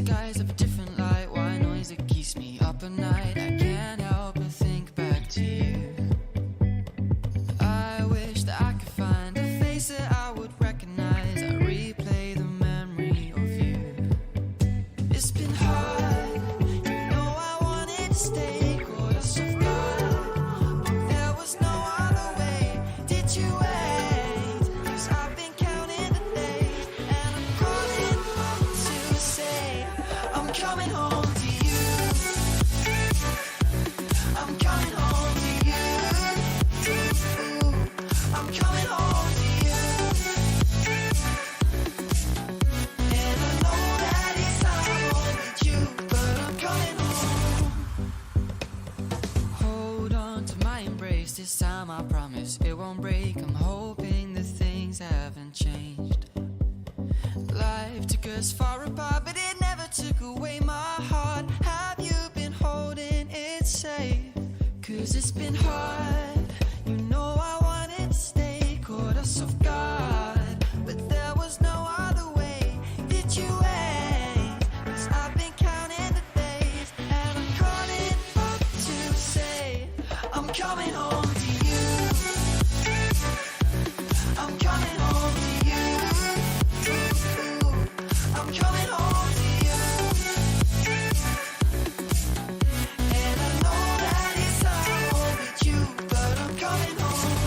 skies of a different light, white noise that keeps me up at night. I can't help but think back to you. I wish that I could find a face that I would recognize. I replay the memory of you. It's been hard, you know I wanted to stay, caught us off guard, but there was no other way. Did you wait? 'Cause I've been counting the days, and I'm calling up to say I'm coming home to you. I'm coming home to you. I'm coming home to you. And I know that it's hard with you, but I'm coming home. Hold on to my embrace, this time I promise it won't break. I'm hoping that things haven't changed. Life took us far apart, but it never took away my heart. Have you been holding it safe? 'Cause it's been hard, you know I wanted to stay, caught us off guard, but there was no other way. Did you wait? 'Cause I've been counting the days, and I'm calling up to say I'm coming home to you. I'm coming home to you. I'm coming home to you. And I know that it's hard with you, but I'm coming home.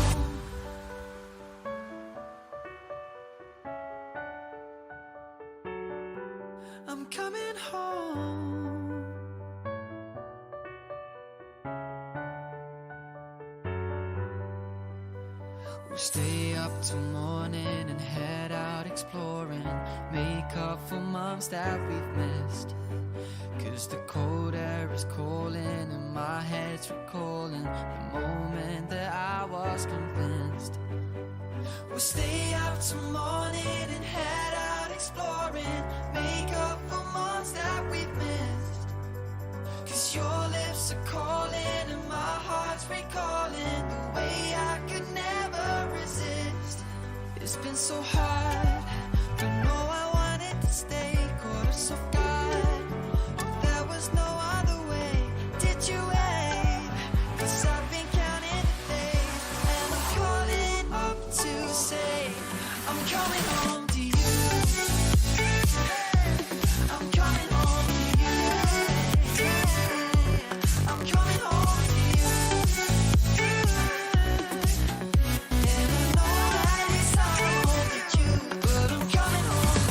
I'm coming home. We'll stay up till morning and head out exploring, make up for months that we've missed. 'Cause the cold air is calling and my head's recalling the moment that I was convinced. We'll stay up till morning and head out exploring, make up for months that we've missed. 'Cause your lips are calling and my heart's recalling the way I could never resist. It's been so hard, but no, I wanted to stay, caught us off guard, but there was no other way. Did you wait? 'Cause I've been counting the days, and I'm calling up to say I'm coming home to you. I'm coming home to you. I'm coming home to you. And I know that it's hard with you, but I'm coming home.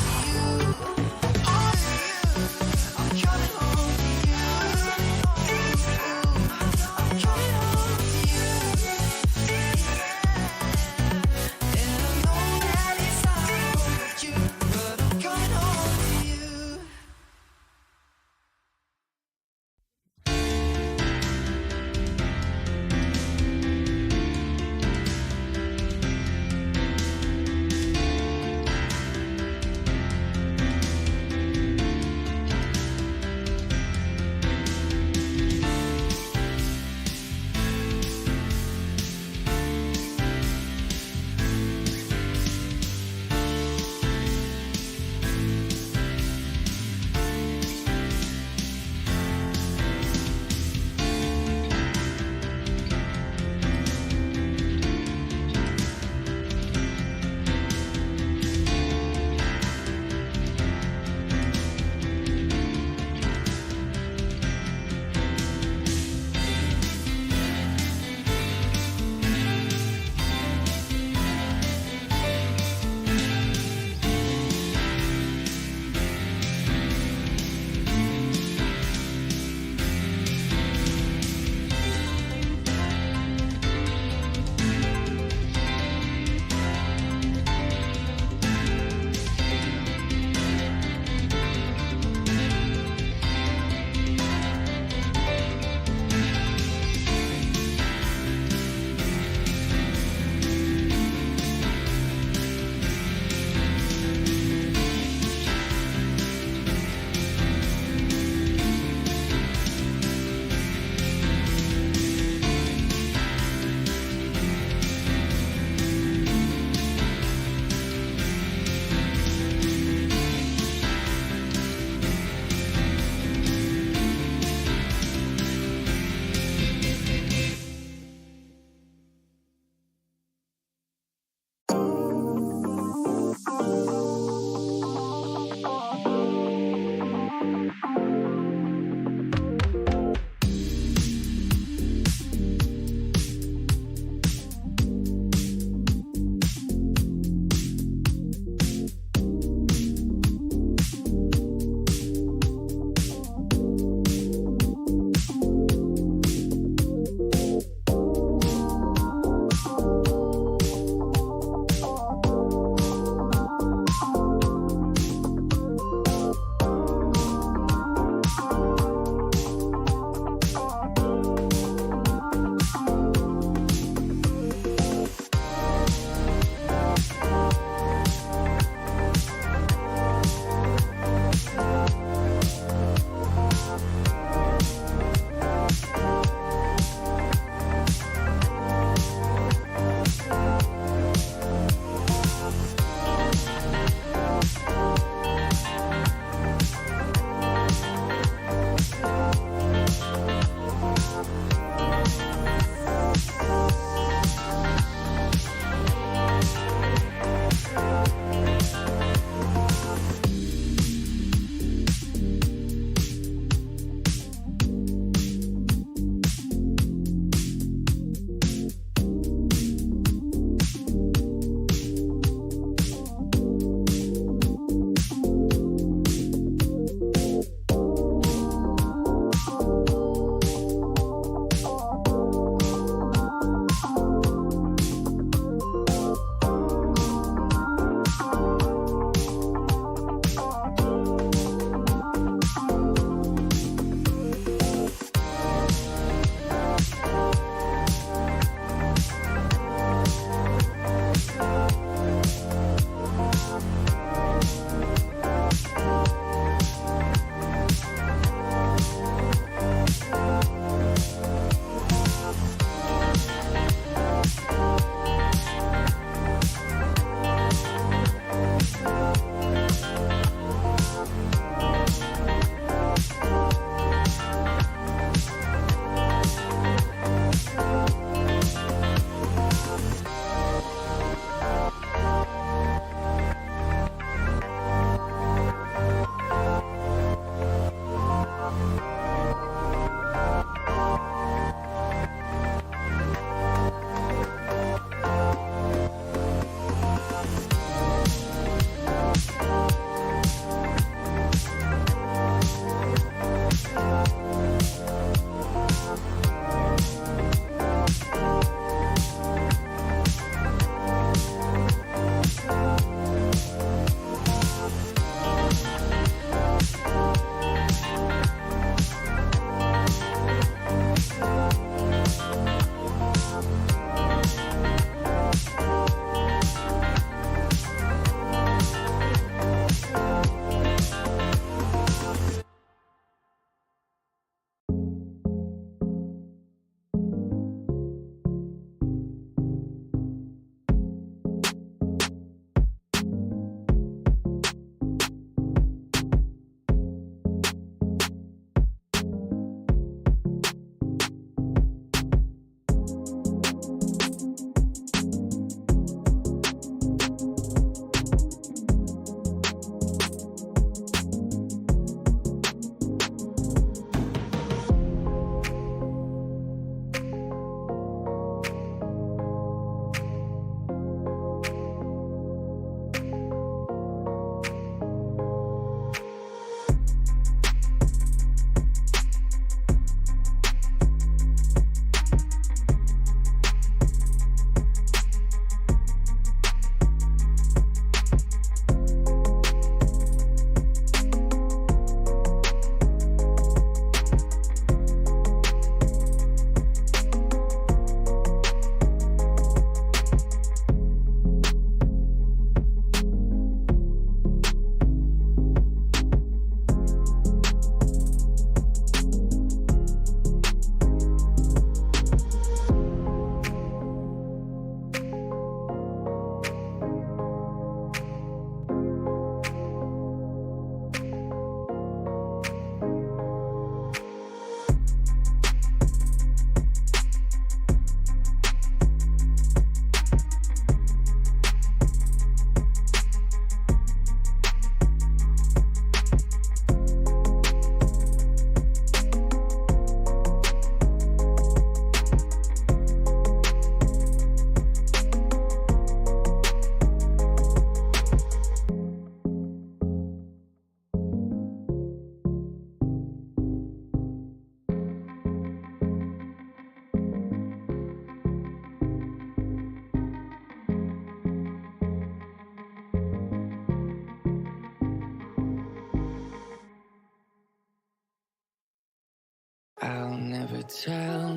I'll never tell.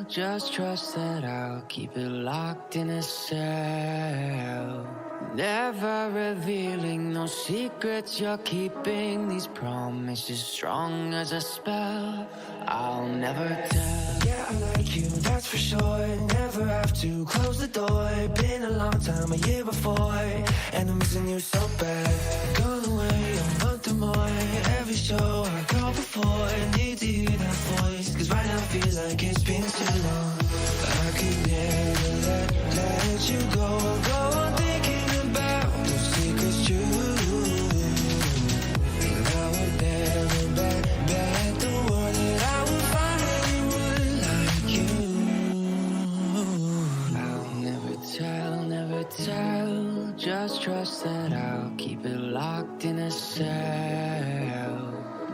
Just trust that I'll keep it locked in a cell. Never revealing no secrets you're keeping. These promises strong as a spell. I'll never tell. Yeah, I like you, that's for sure. Never have to close the door. Been a long time, a year before, and I'm missing you so bad. Gone away a month or more. Every show I go before, need to hear that voice, cause right now feels like it's been too long. I could never let you go on thinking about those secrets true. And I would never bet the world that I would find anyone like you. I'll never tell. Just trust that I'll keep it locked in a cell.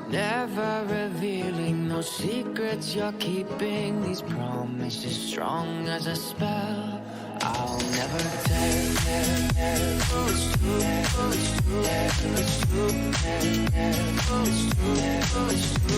Never revealing no secrets you're keeping. These promises strong as a spell. I'll never tell. It's true. It's true. It's true. It's true. It's true.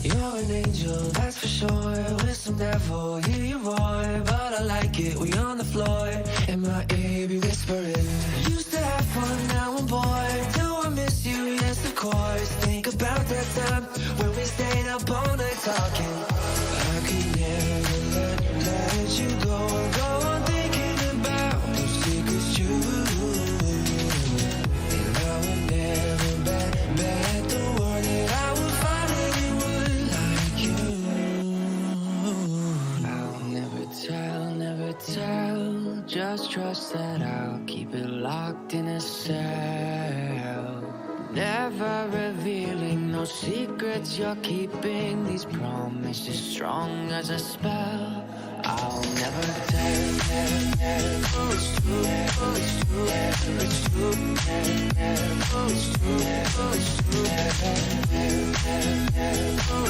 You're an angel, that's for sure. With some devil, hear you roar. But I like it, we on the floor. In my ear, be whispering. Used to have fun, now I'm bored. Do I miss you? Yes, of course. Think about that time when we stayed up all night talking. I could never let you go on thinking about those secrets you. And I would never bet the world that I would find anyone like you. I'll never tell. Just trust that I'll keep it locked in a cell. Never revealing no secrets you're keeping. These promises strong as a spell. I'll never tell. It's true. It's true. It's true. It's true. It's true. It's true. It's true.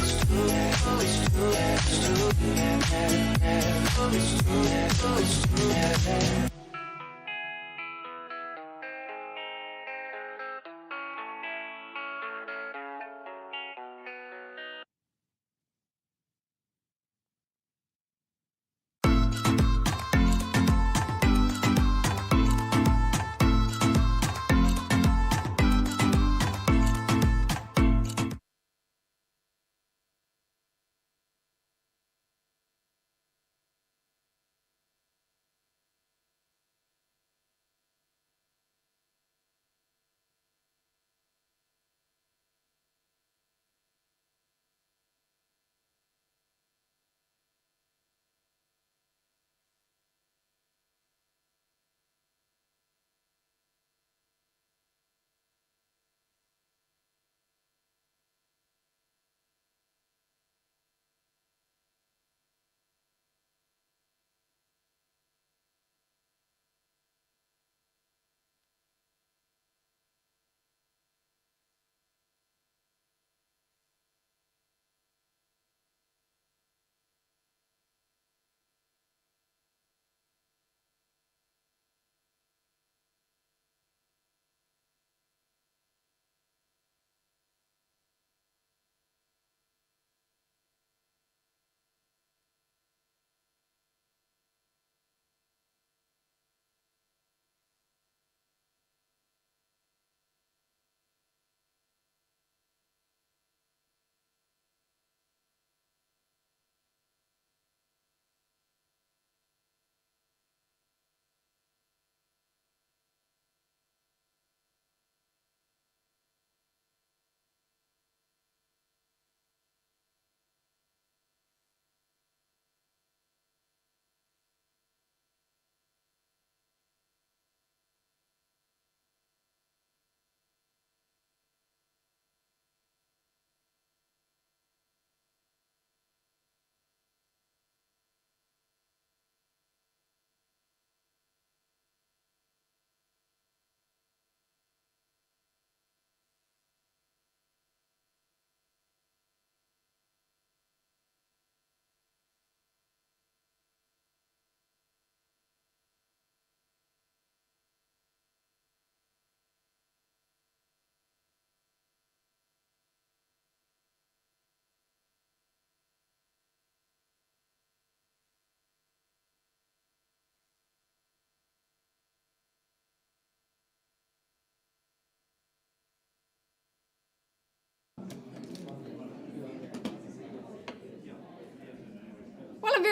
It's true. It's true.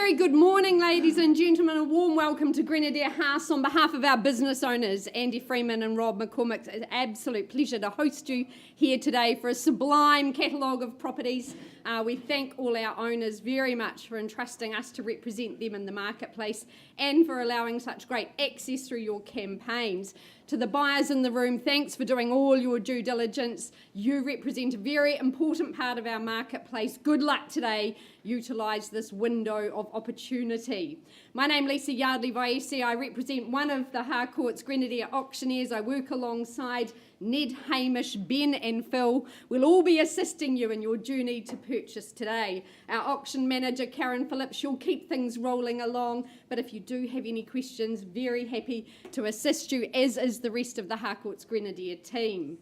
very good morning, ladies and gentlemen. A warm welcome to Grenadier House on behalf of our business owners, Andy Freeman and Rob McCormick. It's an absolute pleasure to host you here today for a sublime catalogue of properties. We thank all our owners very much for entrusting us to represent them in the marketplace and for allowing such great access through your campaigns. To the buyers in the room, thanks for doing all your due diligence. You represent a very important part of our marketplace. Good luck today. Utilise this window of opportunity. My name is Lisa Yardley-Vaesi. I represent one of the Harcourt's Grenadier auctioneers. I work alongside Ned, Hamish, Ben and Phil. We'll all be assisting you in your journey to purchase today. Our auction manager, Karen Phillips, she'll keep things rolling along, but if you do have any questions, very happy to assist you, as is the rest of the Harcourt's Grenadier team.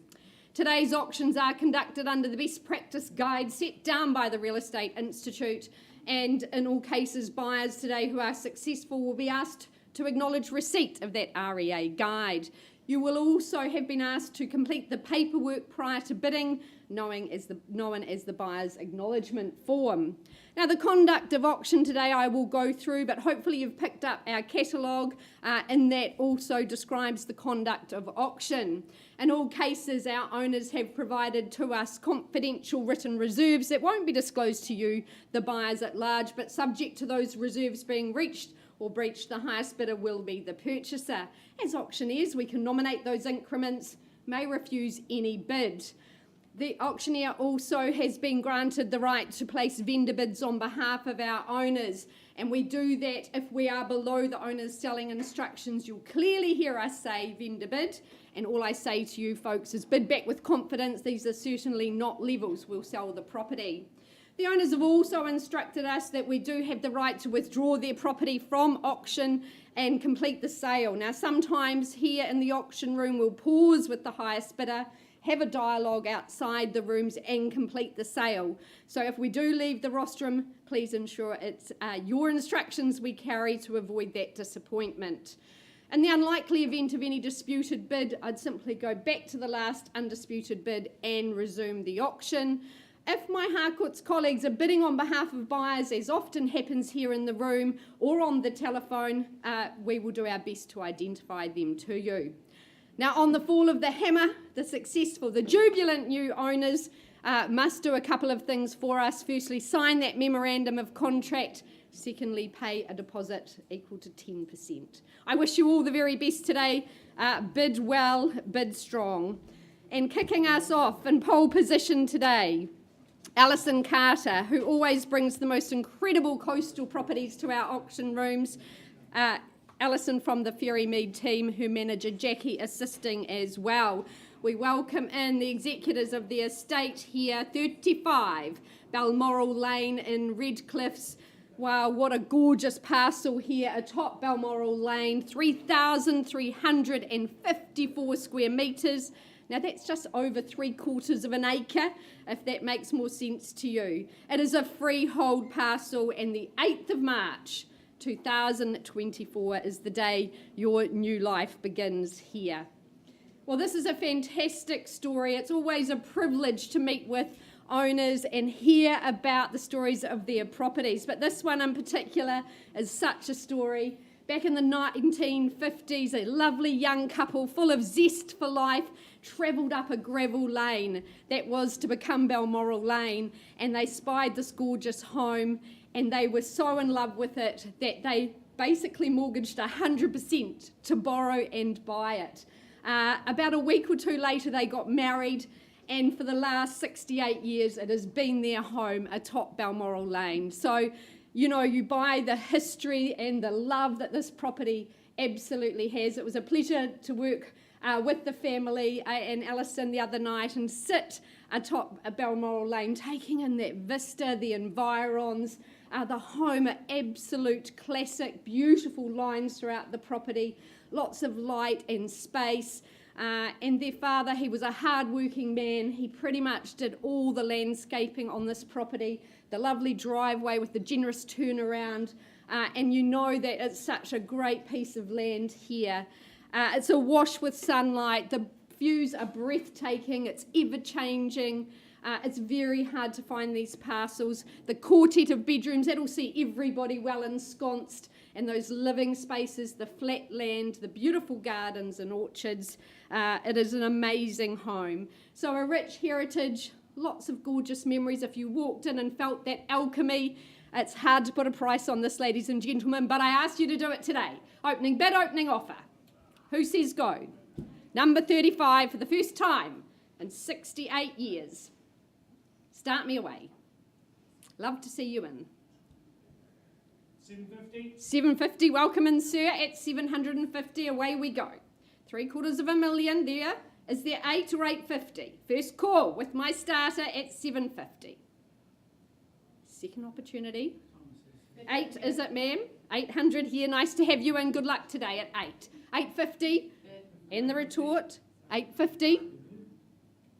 Today's auctions are conducted under the best practice guide set down by the Real Estate Institute, and in all cases, buyers today who are successful will be asked to acknowledge receipt of that REA guide. You will also have been asked to complete the paperwork prior to bidding, known as the buyer's acknowledgement form. Now, the conduct of auction today I will go through, but hopefully you've picked up our catalogue, and that also describes the conduct of auction. In all cases, our owners have provided to us confidential written reserves that won't be disclosed to you, the buyers at large, but subject to those reserves being reached or breached, the highest bidder will be the purchaser. As auctioneers, we can nominate those increments, may refuse any bid. The auctioneer also has been granted the right to place vendor bids on behalf of our owners, and we do that if we are below the owner's selling instructions. You'll clearly hear us say vendor bid, and all I say to you folks is bid back with confidence. These are certainly not levels we'll sell the property. The owners have also instructed us that we do have the right to withdraw their property from auction and complete the sale. Now, sometimes here in the auction room, we'll pause with the highest bidder, have a dialogue outside the rooms and complete the sale. So if we do leave the rostrum, please ensure it's your instructions we carry to avoid that disappointment. In the unlikely event of any disputed bid, I'd simply go back to the last undisputed bid and resume the auction. If my Harcourt's colleagues are bidding on behalf of buyers, as often happens here in the room or on the telephone, we will do our best to identify them to you. Now, on the fall of the hammer, the jubilant new owners must do a couple of things for us. Firstly, sign that memorandum of contract. Secondly, pay a deposit equal to 10%. I wish you all the very best today. Bid well, bid strong. And kicking us off in pole position today, Alison Carter, who always brings the most incredible coastal properties to our auction rooms. Alison from the Ferrymead team, her manager Jackie assisting as well. We welcome in the executors of the estate here, 35 Balmoral Lane in Redcliffs. Wow, what a gorgeous parcel here atop Balmoral Lane, 3,354 square metres. Now that's just over 3/4 of an acre, if that makes more sense to you. It is a freehold parcel, and the 8th of March 2024 is the day your new life begins here. Well, this is a fantastic story. It's always a privilege to meet with owners and hear about the stories of their properties, but this one in particular is such a story. Back in the 1950s, a lovely young couple full of zest for life travelled up a gravel lane that was to become Balmoral Lane, and they spied this gorgeous home, and they were so in love with it that they basically mortgaged 100% to borrow and buy it. About a week or two later, they got married, and for the last 68 years, it has been their home atop Balmoral Lane. So, you know, you buy the history and the love that this property absolutely has. It was a pleasure to work with the family and Alison the other night and sit atop Balmoral Lane, taking in that vista, the environs, the home, an absolute classic, beautiful lines throughout the property, lots of light and space. And their father, he was a hard-working man. He pretty much did all the landscaping on this property, the lovely driveway with the generous turnaround, and you know that it's such a great piece of land here. It's awash with sunlight. The views are breathtaking. It's ever-changing. It's very hard to find these parcels. The quartet of bedrooms, that'll see everybody well ensconced, and those living spaces, the flat land, the beautiful gardens and orchards. It is an amazing home. So a rich heritage, lots of gorgeous memories. If you walked in and felt that alchemy, it's hard to put a price on this, ladies and gentlemen, but I asked you to do it today. Opening bid, opening offer. Who says go? Number 35 for the first time in 68 years. Start me away. Love to see you in. 750. 750, welcome in, sir. At 750, away we go. 750,000 there. Is there 8 or 850? First call with my starter at 750. Second opportunity. 8, is it, ma'am? 800 here. Nice to have you in. Good luck today at 8. 850. And the retort. 850.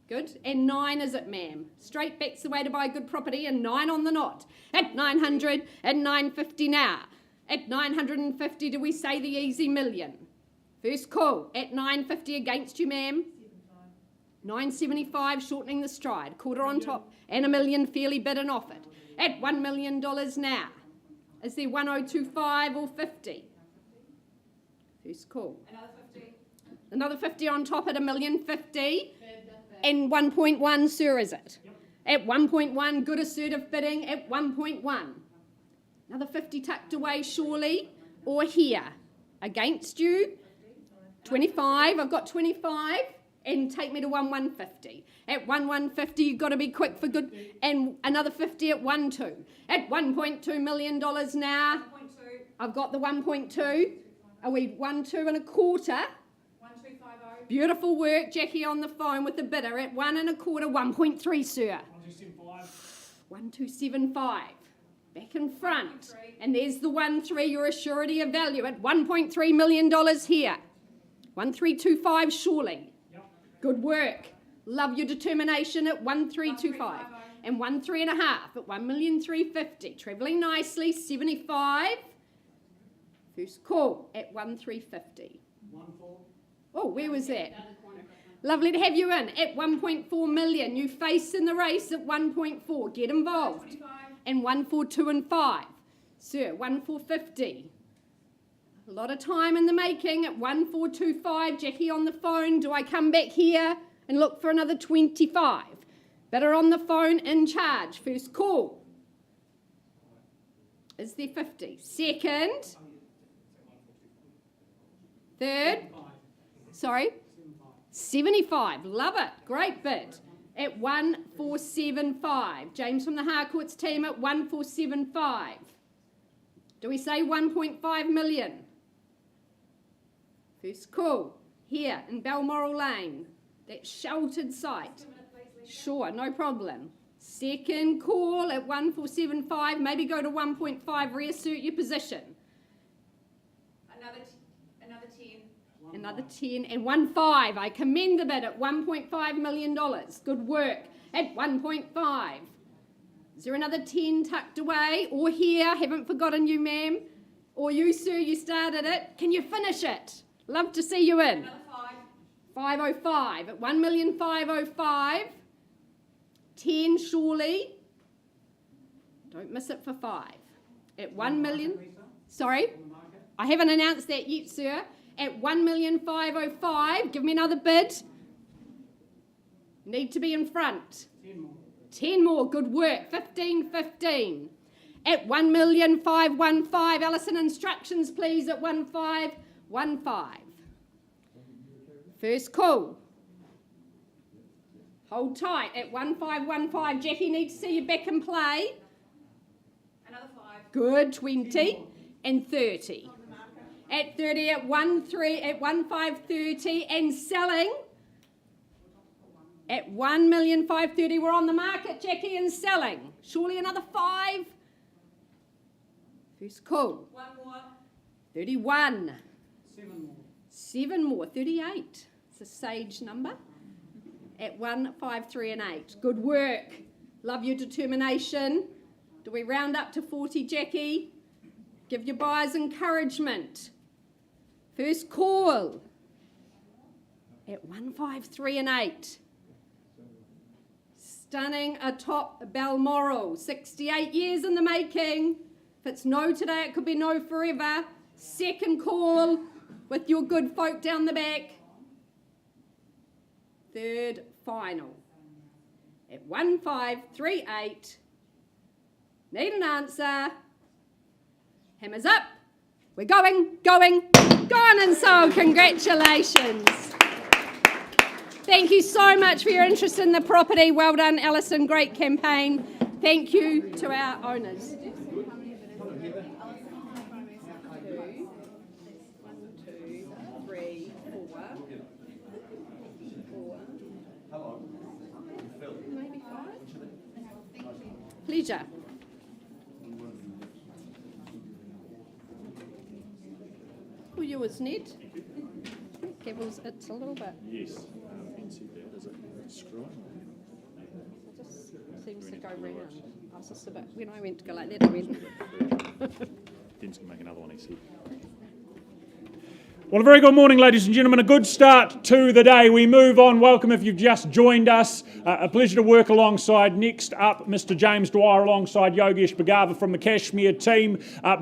Good. And 9, is it, ma'am? Straight back's the way to buy good property, and 9 on the knot. At 900 and 950 now. At 950, do we say the easy million? First call. At 950 against you, ma'am. 975, shortening the stride. Quarter on top. And a million fairly bid and offered. At $1 million now. Is there 1025 or 50? First call. Another 50. Another 50 on top at $1,050,000. And 1.1, sir, is it? Yep. At 1.1, good assertive bidding at 1.1. Another 50 tucked away, surely, or here. Against you, 25. I've got 25, and take me to 1,150. At 1,150, you've got to be quick for good. And another 50 at 1.2. At $1.2 million now. 1.2. I've got the 1.2. Are we 1.2 and a quarter? 1250. Beautiful work, Jackie on the phone with the bidder at 1 1/4, 1.3, sir. 1275. 1275. Back in front. 1.3. And there's the 1.3, your assurity of value at $1.3 million here. 1.325, surely. Yep. Good work. Love your determination at 1.325. And 1.3 1/2 at 1,350,000. Travelling nicely, 75. First call at 1.350. 14. Oh, where was that? Lovely to have you in at 1.4 million. You face in the race at 1.4. Get involved. 25. And 142 and 5. Sir, 1450. A lot of time in the making at 1425. Jackie on the phone. Do I come back here and look for another 25? Better on the phone, in charge. First call. Is there 50? Second. Third. Sorry? 75. Love it. Great bid. At 1475. James from the Harcourts team at 1475. Do we say 1.5 million? First call. Here in Balmoral Lane. That sheltered site. Sure, no problem. Second call at 1475. Maybe go to 1.5. Reassert your position. Another 10. Another 10 and 1.5. I commend the bid at $1.5 million. Good work at 1.5. Is there another 10 tucked away or here? Haven't forgotten you, ma'am. Or you, sir, you started it. Can you finish it? Love to see you in. Another 5. 505 at 1,505,000. 10 surely. Don't miss it for 5. At 1 million. Sorry? I haven't announced that yet, sir. At 1,505,000. Give me another bid. Need to be in front. 10 more. 10 more. Good work. 15. At 1,515,000. Alison, instructions, please, at 1,515,000. First call. Hold tight at 1,515,000. Jackie, need to see you back in play. Another 5. Good. 20 and 30. On the marker. At 30 at 1,530 and selling at 1,530,000. We're on the market, Jackie, and selling. Surely another 5. First call. 1 more. 31. 7 more. 7 more. 38. It's a sage number. At 1,530 and 8. Good work. Love your determination. Do we round up to 40, Jackie? Give your buyers encouragement. First call. At 1,530 and 8. Stunning atop Balmoral. 68 years in the making. If it's no today, it could be no forever. Second call with your good folk down the back. Third final. At 1538. Need an answer. Hammers up. We're going. Gone and sold. Congratulations. Thank you so much for your interest in the property. Well done, Alison. Great campaign. Thank you to our owners. 1, 2, 3, 4. Maybe 5. Pleasure. All yours, Ned. Gavels, it's a little bit. Yes, I can see that. Is it screwing? It just seems to go round. I was just a bit, when I went to go like that, I went. Den's going to make another one, he said. Well, a very good morning, ladies and gentlemen. A good start to the day. We move on. Welcome if you've just joined us. A pleasure to work alongside. Next up, Mr. James Dwyer alongside Yogesh Bhagava from the Cashmere team,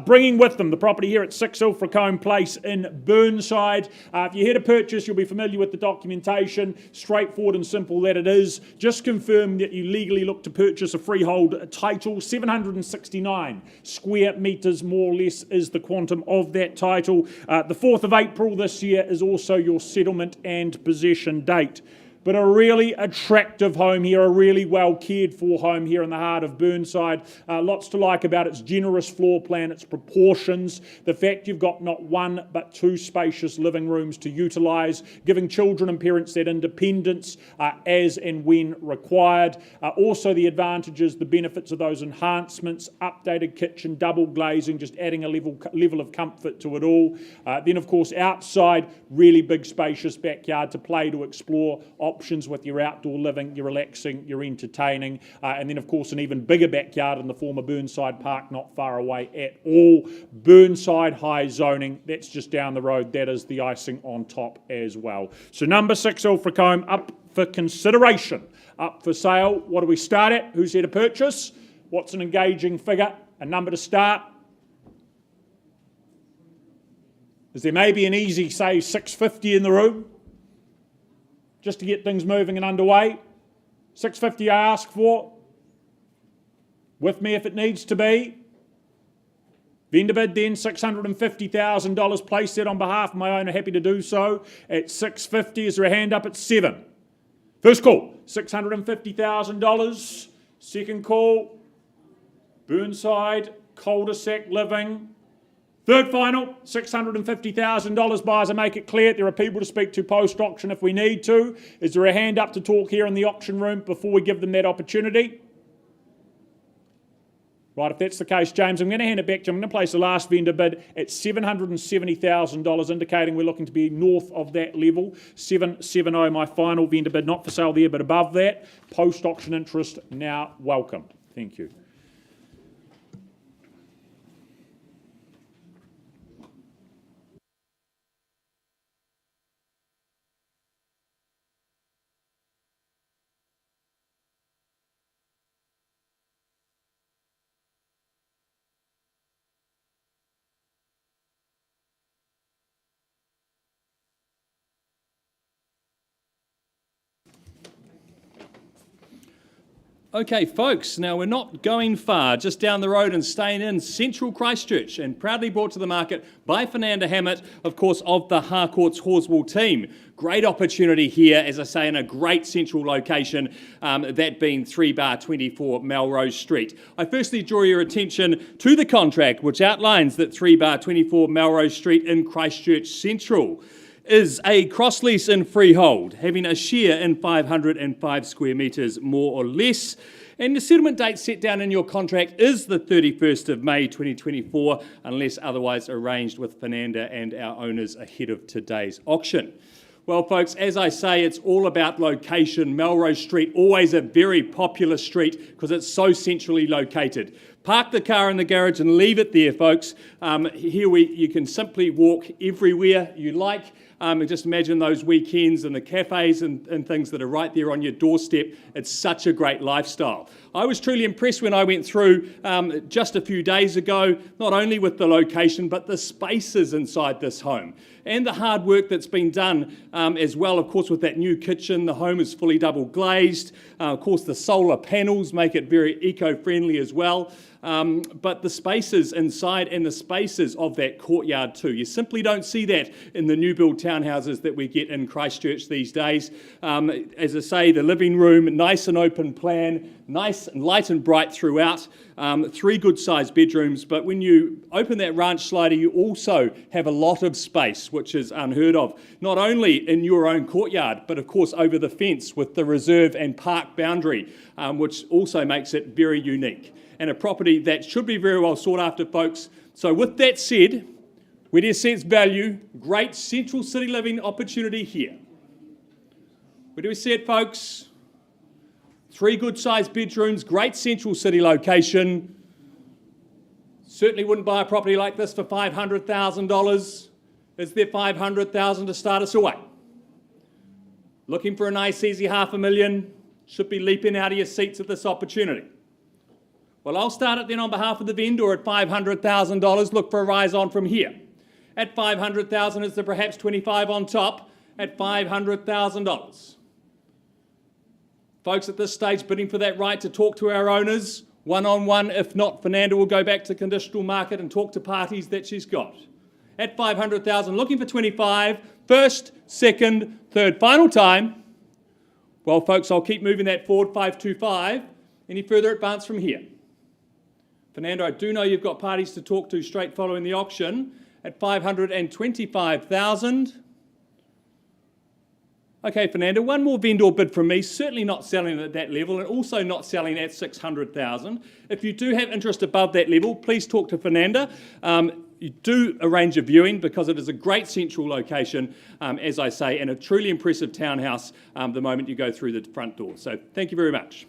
bringing with them the property here at 6 Ilfracombe Place in Burnside. If you're here to purchase, you'll be familiar with the documentation. Straightforward and simple that it is. Just confirm that you legally look to purchase a freehold title. 769 square metres, more or less, is the quantum of that title. The 4th of April this year is also your settlement and possession date. But a really attractive home here, a really well cared for home here in the heart of Burnside. Lots to like about its generous floor plan, its proportions, the fact you've got not one but 2 spacious living rooms to utilise, giving children and parents that independence as and when required. Also the advantages, the benefits of those enhancements, updated kitchen, double glazing, just adding a level of comfort to it all. Then of course outside, really big spacious backyard to play, to explore, options with your outdoor living, your relaxing, your entertaining, and then of course an even bigger backyard in the former Burnside Park, not far away at all. Burnside high zoning, that's just down the road. That is the icing on top as well. So number 6 Ilfracombe up for consideration, up for sale. What do we start at? Who's here to purchase? What's an engaging figure? A number to start? Is there maybe an easy, say, 650 in the room? Just to get things moving and underway. 650 I ask for. With me if it needs to be. Vendor bid then $650,000. Place that on behalf of my owner, happy to do so. At 650, is there a hand up at 7? First call, $650,000. Second call, Burnside, cul-de-sac living. Third final, $650,000. Buyers, I make it clear there are people to speak to post-auction if we need to. Is there a hand up to talk here in the auction room before we give them that opportunity? Right, if that's the case, James, I'm going to hand it back to you. I'm going to place the last vendor bid at $770,000, indicating we're looking to be north of that level. 770, my final vendor bid, not for sale there, but above that. Post-auction interest now welcome. Thank you. Okay, folks, now we're not going far, just down the road and staying in central Christchurch, and proudly brought to the market by Fernanda Hammett, of course, of the Harcourts Horswell team. Great opportunity here, as I say, in a great central location, that being 3/24 Melrose Street. I firstly draw your attention to the contract, which outlines that 3/24 Melrose Street in Christchurch Central is a cross-lease and freehold, having a share in 505 square metres, more or less. And the settlement date set down in your contract is the 31st of May 2024, unless otherwise arranged with Fernanda and our owners ahead of today's auction. Well, folks, as I say, it's all about location. Melrose Street, always a very popular street because it's so centrally located. Park the car in the garage and leave it there, folks. Here you can simply walk everywhere you like. And just imagine those weekends and the cafes and things that are right there on your doorstep. It's such a great lifestyle. I was truly impressed when I went through just a few days ago, not only with the location, but the spaces inside this home and the hard work that's been done as well. Of course, with that new kitchen, the home is fully double glazed. Of course, the solar panels make it very eco-friendly as well. But the spaces inside and the spaces of that courtyard too. You simply don't see that in the new build townhouses that we get in Christchurch these days. As I say, the living room, nice and open plan, nice and light and bright throughout. 3 good sized bedrooms, but when you open that ranch slider, you also have a lot of space, which is unheard of. Not only in your own courtyard, but of course over the fence with the reserve and park boundary, which also makes it very unique. And a property that should be very well sought after, folks. So with that said, where do you sense value? Great central city living opportunity here. Where do we see it, folks? 3 good sized bedrooms, great central city location. Certainly wouldn't buy a property like this for $500,000. Is there $500,000 to start us away? Looking for a nice easy $500,000? Should be leaping out of your seats at this opportunity. Well, I'll start it then on behalf of the vendor at $500,000. Look for a rise on from here. At $500,000, is there perhaps 25 on top at $500,000? Folks, at this stage, bidding for that right to talk to our owners, one-on-one. If not, Fernanda will go back to conditional market and talk to parties that she's got. At $500,000, looking for 25, first, second, third, final time. Well, folks, I'll keep moving that forward, 525. Any further advance from here? Fernando, I do know you've got parties to talk to straight following the auction at $525,000. Okay, Fernando, one more vendor bid from me, certainly not selling at that level and also not selling at $600,000. If you do have interest above that level, please talk to Fernanda. You do arrange a viewing because it is a great central location, as I say, and a truly impressive townhouse the moment you go through the front door. So thank you very much.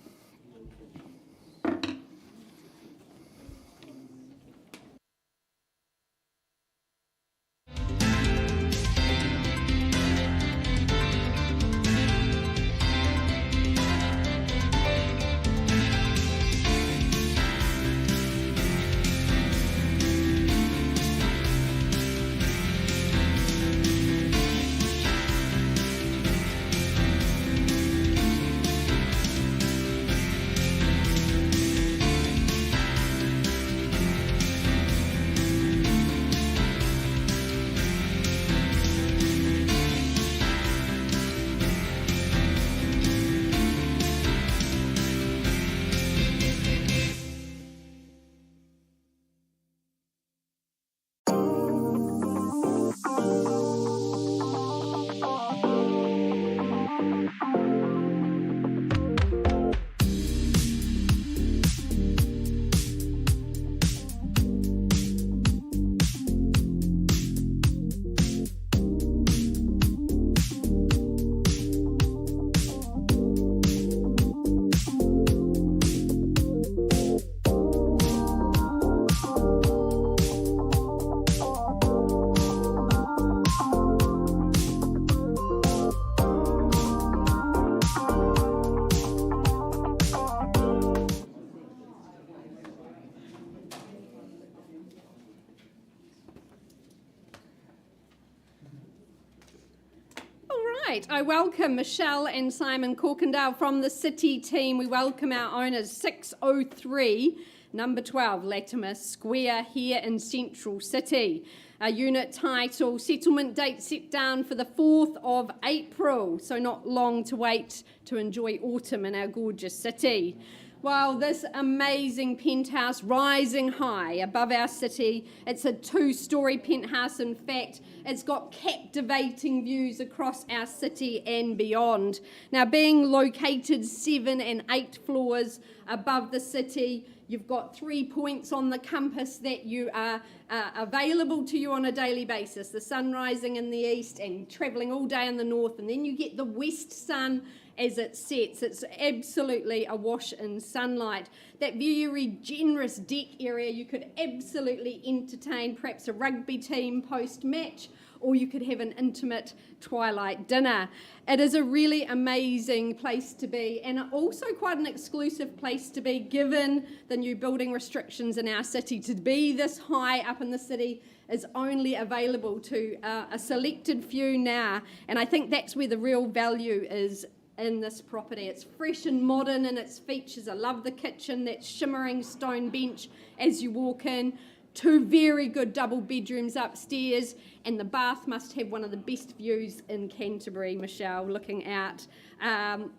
I welcome Michelle and Simon Corkindale from the City team. We welcome our owners, 603, number 12, Latimer Square here in Central City. Our unit title, settlement date set down for the 4th of April, so not long to wait to enjoy autumn in our gorgeous city. Well, this amazing penthouse rising high above our city. It's a 2-story penthouse. In fact, it's got captivating views across our city and beyond. Now, being located 7 and 8 floors above the city, you've got 3 points on the compass that you are available to you on a daily basis. The sun rising in the east and travelling all day in the north, and then you get the west sun as it sets. It's absolutely awash in sunlight. That very generous deck area, you could absolutely entertain perhaps a rugby team post-match, or you could have an intimate twilight dinner. It is a really amazing place to be, and also quite an exclusive place to be given the new building restrictions in our city. To be this high up in the city is only available to a selected few now, and I think that's where the real value is in this property. It's fresh and modern in its features. I love the kitchen, that shimmering stone bench as you walk in. 2 very good double bedrooms upstairs, and the bath must have one of the best views in Canterbury, Michelle, looking out.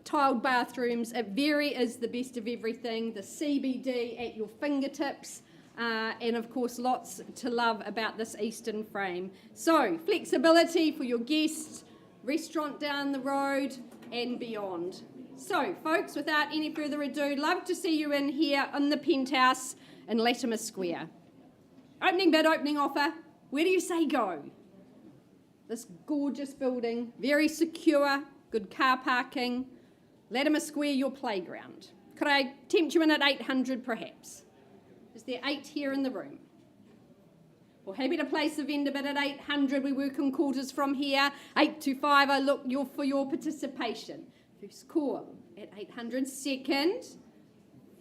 Tiled bathrooms, it very is the best of everything. The CBD at your fingertips, and of course lots to love about this eastern frame. So, flexibility for your guests, restaurant down the road and beyond. So, folks, without any further ado, love to see you in here in the penthouse in Latimer Square. Opening bid, opening offer. Where do you say go? This gorgeous building, very secure, good car parking. Latimer Square, your playground. Could I tempt you in at 800 perhaps? Is there 8 here in the room? Well, happy to place the vendor bid at 800. We work in quarters from here. 825, I look for your participation. First call at 800. Second,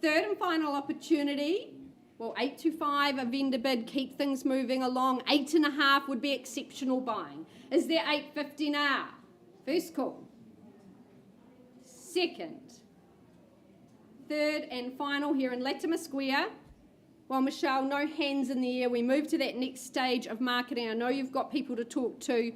third and final opportunity. Well, 825, a vendor bid, keep things moving along. 8.5 would be exceptional buying. Is there 850 now? First call. Second. Third and final here in Latimer Square. Well, Michelle, no hands in the air. We move to that next stage of marketing. I know you've got people to talk to.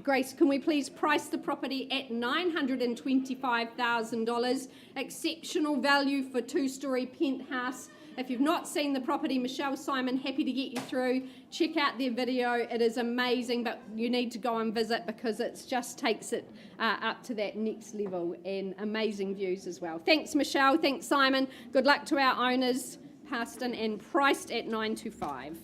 Grace, can we please price the property at $925,000? Exceptional value for 2-story penthouse. If you've not seen the property, Michelle Simon, happy to get you through. Check out their video. It is amazing, but you need to go and visit because it just takes it up to that next level, and amazing views as well. Thanks, Michelle. Thanks, Simon. Good luck to our owners. Passed in and priced at $925,000.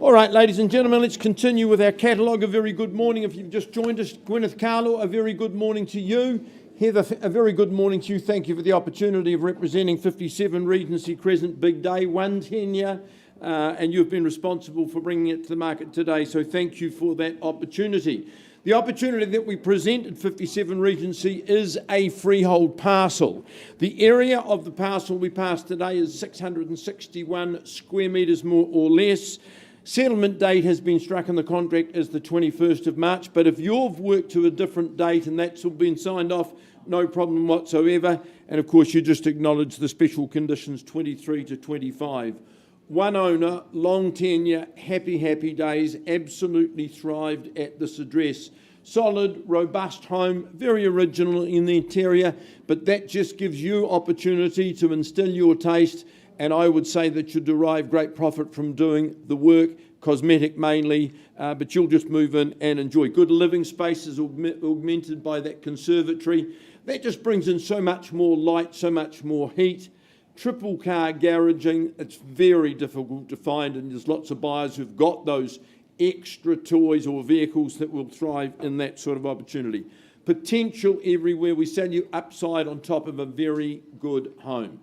All right, ladies and gentlemen, let's continue with our catalogue. A very good morning. If you've just joined us, Gwyneth Carlo, a very good morning to you. Heather, a very good morning to you. Thank you for the opportunity of representing 57 Regency Crescent. Big day, 1 tenure, and you've been responsible for bringing it to the market today, so thank you for that opportunity. The opportunity that we present at 57 Regency is a freehold parcel. The area of the parcel we passed today is 661 square metres more or less. Settlement date has been struck in the contract as the 21st of March, but if you've worked to a different date and that's all been signed off, no problem whatsoever. And of course, you just acknowledge the special conditions 23 to 25. One owner, long tenure, happy days, absolutely thrived at this address. Solid, robust home, very original in the interior, but that just gives you opportunity to instill your taste, and I would say that you derive great profit from doing the work, cosmetic mainly, but you'll just move in and enjoy. Good living spaces augmented by that conservatory. That just brings in so much more light, so much more heat. Triple car garaging, it's very difficult to find, and there's lots of buyers who've got those extra toys or vehicles that will thrive in that sort of opportunity. Potential everywhere. We sell you upside on top of a very good home.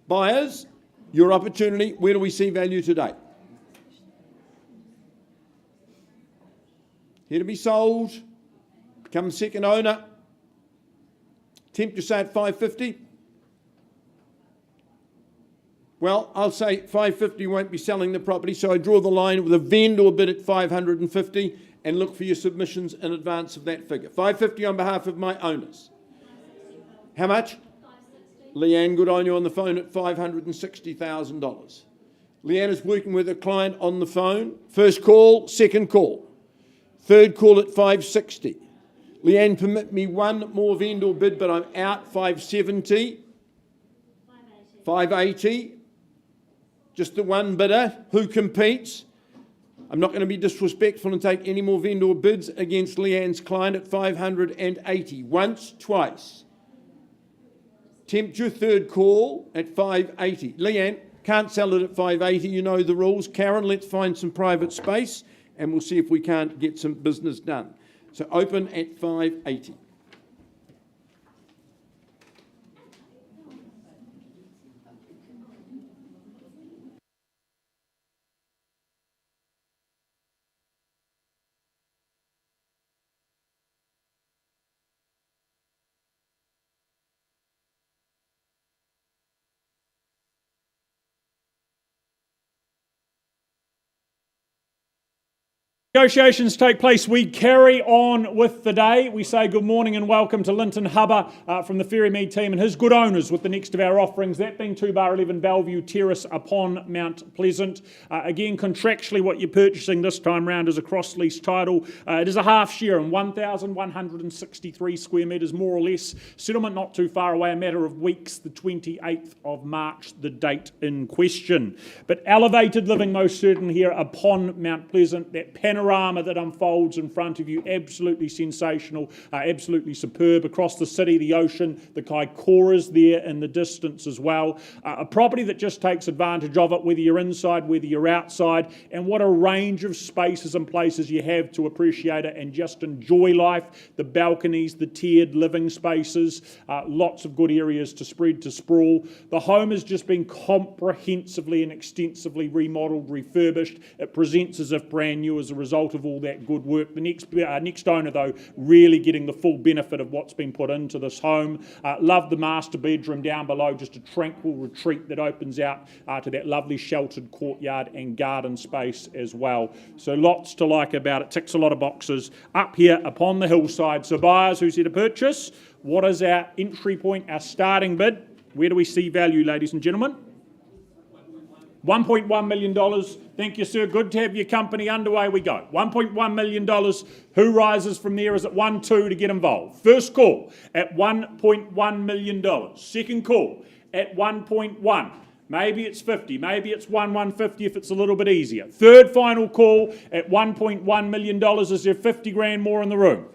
Buyers, your opportunity, where do we see value today? Here to be sold, become the second owner. Tempt to say at 550? Well, I'll say 550 won't be selling the property, so I draw the line with a vendor bid at 550 and look for your submissions in advance of that figure. 550 on behalf of my owners. How much? 560. Leanne, good on you on the phone at $560,000. Leanne is working with a client on the phone. First call, second call. Third call at 560. Leanne, permit me one more vendor bid, but I'm out 570. 580. Just the one bidder. Who competes? I'm not going to be disrespectful and take any more vendor bids against Leanne's client at 580. Once, twice. Tempt your third call at 580. Leanne, can't sell it at 580. You know the rules. Karen, let's find some private space and we'll see if we can't get some business done. So open at 580. Negotiations take place. We carry on with the day. We say good morning and welcome to Linton Hubber from the Ferrymead team and his good owners with the next of our offerings, that being 2-11 Bellevue Terrace upon Mount Pleasant. Again, contractually what you're purchasing this time round is a cross-lease title. It is a half share in 1,163 square metres, more or less. Settlement not too far away, a matter of weeks, the 28th of March, the date in question. But elevated living most certainly here upon Mount Pleasant, that panorama that unfolds in front of you, absolutely sensational, absolutely superb. Across the city, the ocean, the Kaikoura's there in the distance as well. A property that just takes advantage of it, whether you're inside, whether you're outside, and what a range of spaces and places you have to appreciate it and just enjoy life. The balconies, the tiered living spaces, lots of good areas to spread, to sprawl. The home has just been comprehensively and extensively remodelled, refurbished. It presents as if brand new as a result of all that good work. The next owner, though, really getting the full benefit of what's been put into this home. Love the master bedroom down below, just a tranquil retreat that opens out to that lovely sheltered courtyard and garden space as well. So lots to like about it, ticks a lot of boxes up here upon the hillside. So buyers who's here to purchase, what is our entry point, our starting bid? Where do we see value, ladies and gentlemen? $1.1 million. Thank you, sir. Good to have your company. Underway we go. $1.1 million. Who rises from there? Is it 1-2 to get involved? First call at $1.1 million. Second call at 1.1. Maybe it's 50. Maybe it's 150 if it's a little bit easier. Third final call at $1.1 million. Is there 50 grand more in the room?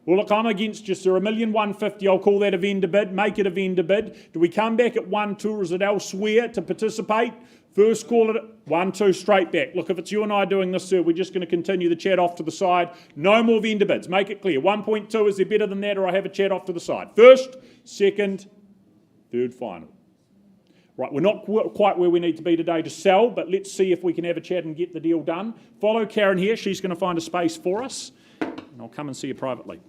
Well, look, I'm against you, sir. $1,150,000, I'll call that a vendor bid. Make it a vendor bid. Do we come back at 1-2 or is it elsewhere to participate? First call at 1-2, straight back. Look, if it's you and I doing this, sir, we're just going to continue the chat off to the side. No more vendor bids. Make it clear. 1.2, is there better than that, or I have a chat off to the side? First, second, third, final. Right, we're not quite where we need to be today to sell, but let's see if we can have a chat and get the deal done. Follow Karen here. She's going to find a space for us. and I'll come and see you privately.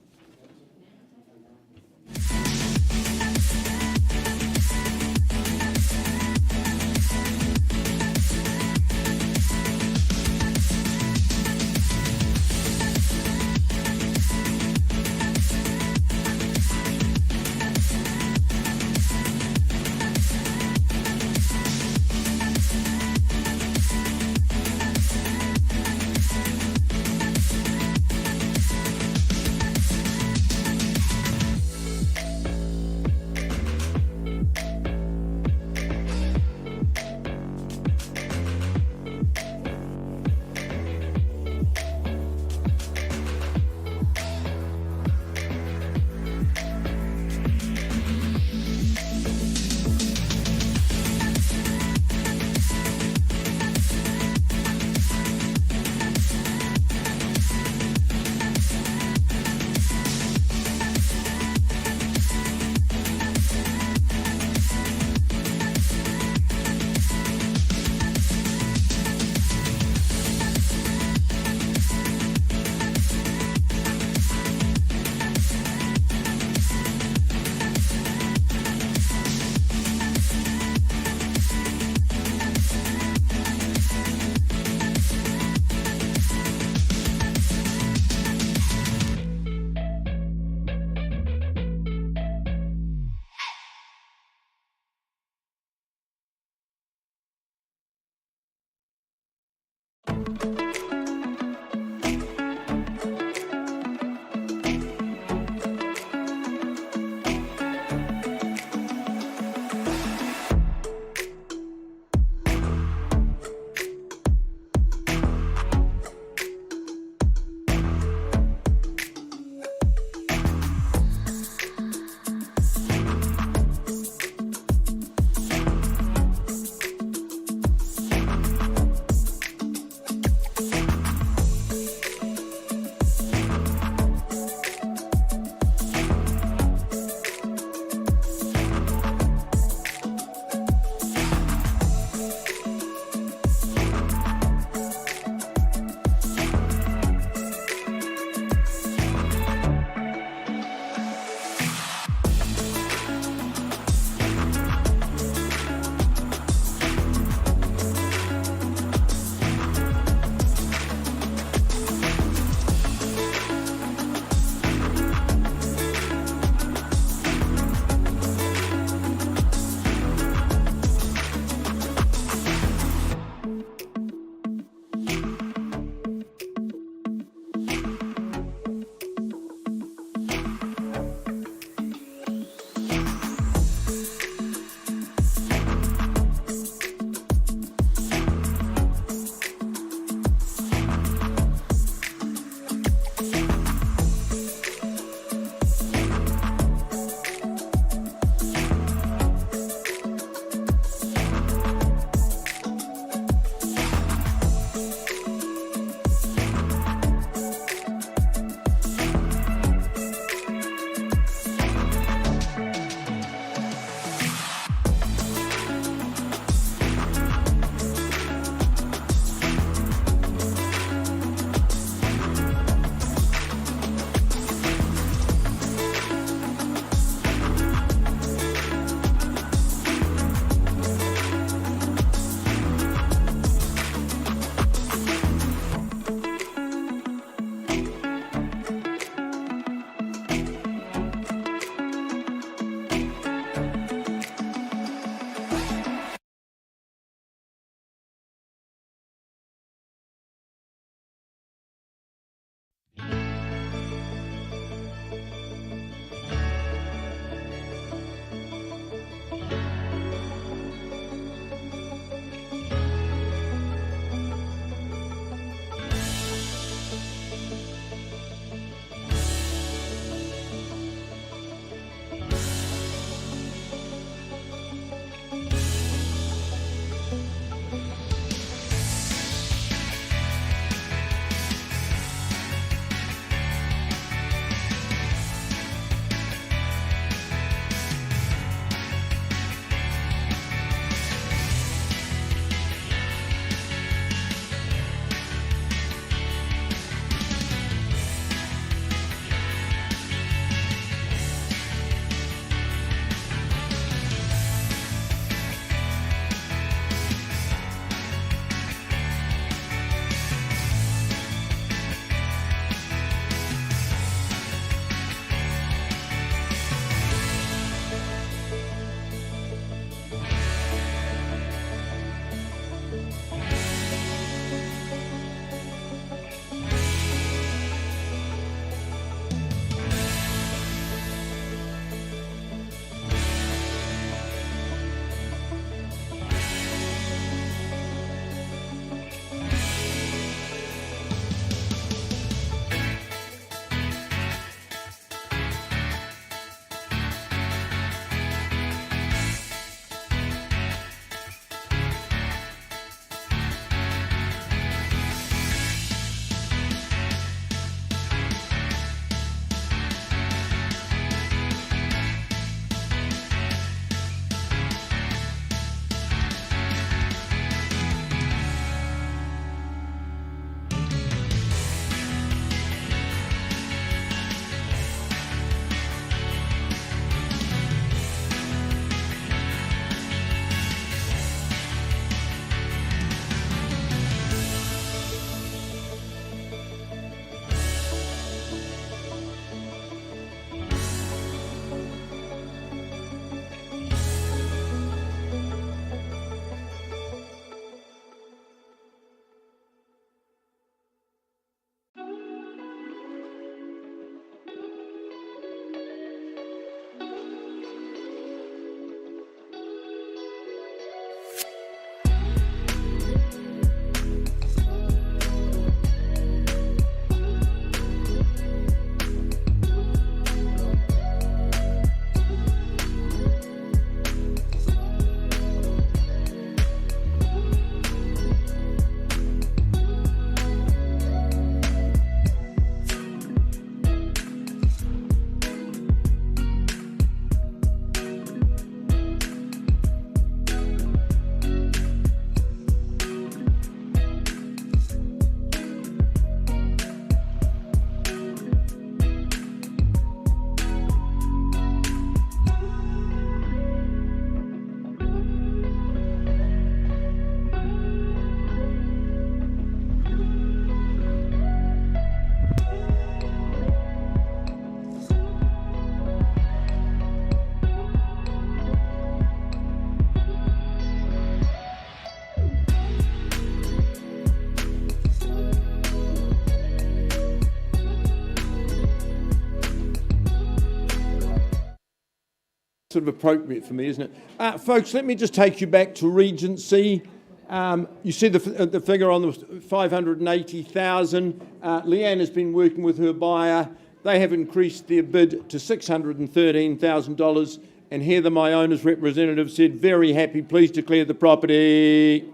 sort of appropriate for me, isn't it? Folks, let me just take you back to Regency. You see the figure on the 580,000. Leanne has been working with her buyer. They have increased their bid to $613,000. And Heather, my owner's representative, said, very happy, please declare the property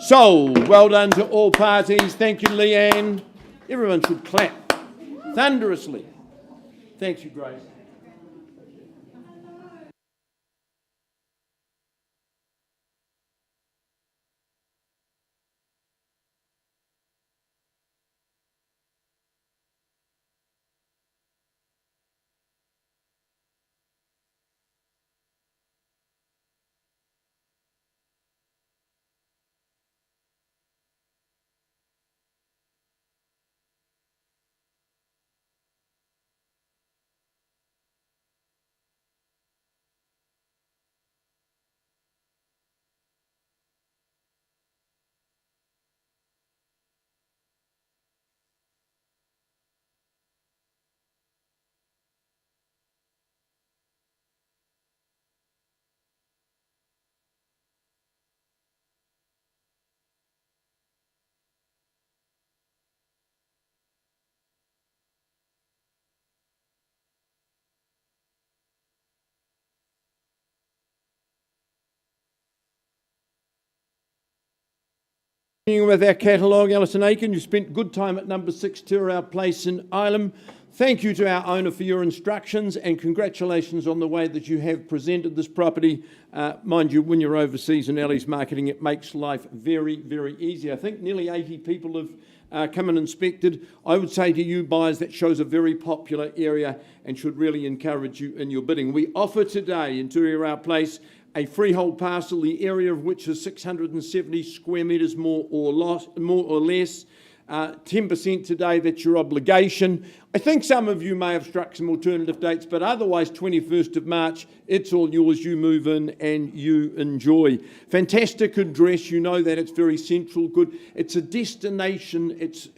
sold. Well done to all parties. Thank you, Leanne. Everyone should clap thunderously. Thank you, Grace. With our catalogue, Alison Aiken, you spent good time at number 6 Tirau Place in Ilam. Thank you to our owner for your instructions and congratulations on the way that you have presented this property. Mind you, when you're overseas and Ellie's marketing, it makes life very, very easy. I think nearly 80 people have come and inspected. I would say to you buyers, that shows a very popular area and should really encourage you in your bidding. We offer today in Tirau Place a freehold parcel, the area of which is 670 square metres more or less. 10% today, that's your obligation. I think some of you may have struck some alternative dates, but otherwise 21st of March, it's all yours. You move in and you enjoy. Fantastic address, you know that it's very central, good. It's a destination, it's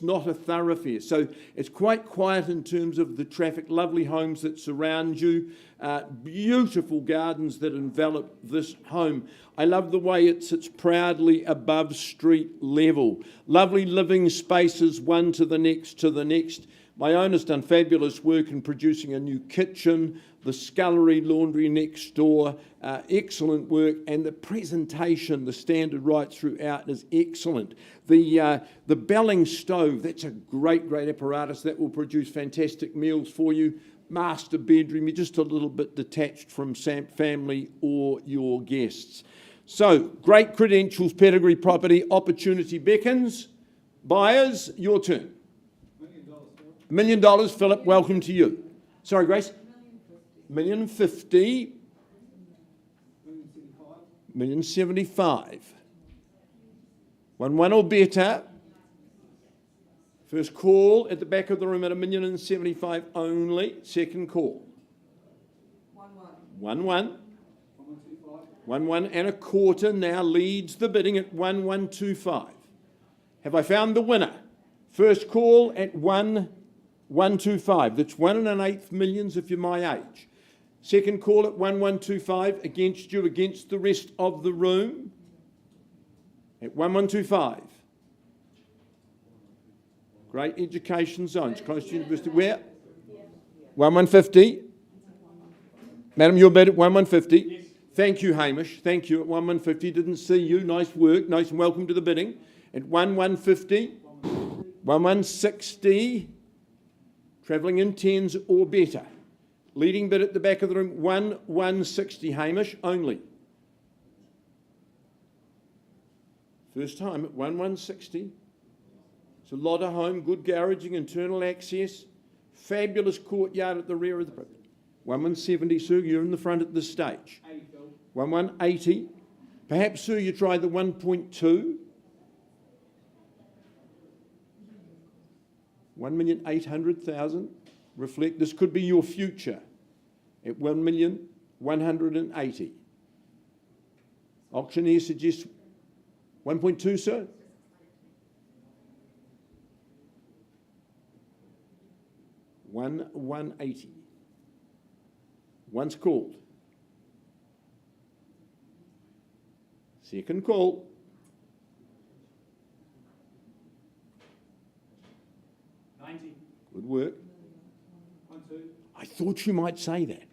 not a thoroughfare. So it's quite quiet in terms of the traffic, lovely homes that surround you, beautiful gardens that envelop this home. I love the way it sits proudly above street level. Lovely living spaces, one to the next to the next. My owner's done fabulous work in producing a new kitchen, the scullery, laundry next door, excellent work, and the presentation, the standard right throughout is excellent. The Belling stove, that's a great apparatus that will produce fantastic meals for you. Master bedroom, you're just a little bit detached from family or your guests. So, great credentials, pedigree property, opportunity beckons. Buyers, your turn. $1 million, Philip, welcome to you. Sorry, Grace? $1,050,000. $1,075,000. 1 or better. First call at the back of the room at $1,075,000 only. Second call. 1-1. 1 and a quarter now leads the bidding at 1,125. Have I found the winner? First call at 1,125. That's 1 1/8 millions if you're my age. Second call at 1,125 against you, against the rest of the room at 1,125. Great education zones, close to university. Where? 1,150. Madam, your bid at 1,150. Yes. Thank you, Hamish. Thank you at 1,150. Didn't see you. Nice work. Nice and welcome to the bidding. At 1,150. 1,160. Travelling in 10s or better. Leading bid at the back of the room. 1,160. Hamish only. First time at 1,160. It's a lot of home, good garaging, internal access, fabulous courtyard at the rear of the property. 1,170, Sue, you're in the front at this stage. 1,180. Perhaps, Sue, you try the 1.2. 1,800,000. Reflect, this could be your future at 1,180,000. Auctioneer suggests 1.2, sir? 1,180. Once called. Second call. Good work. 1, 2. I thought you might say that.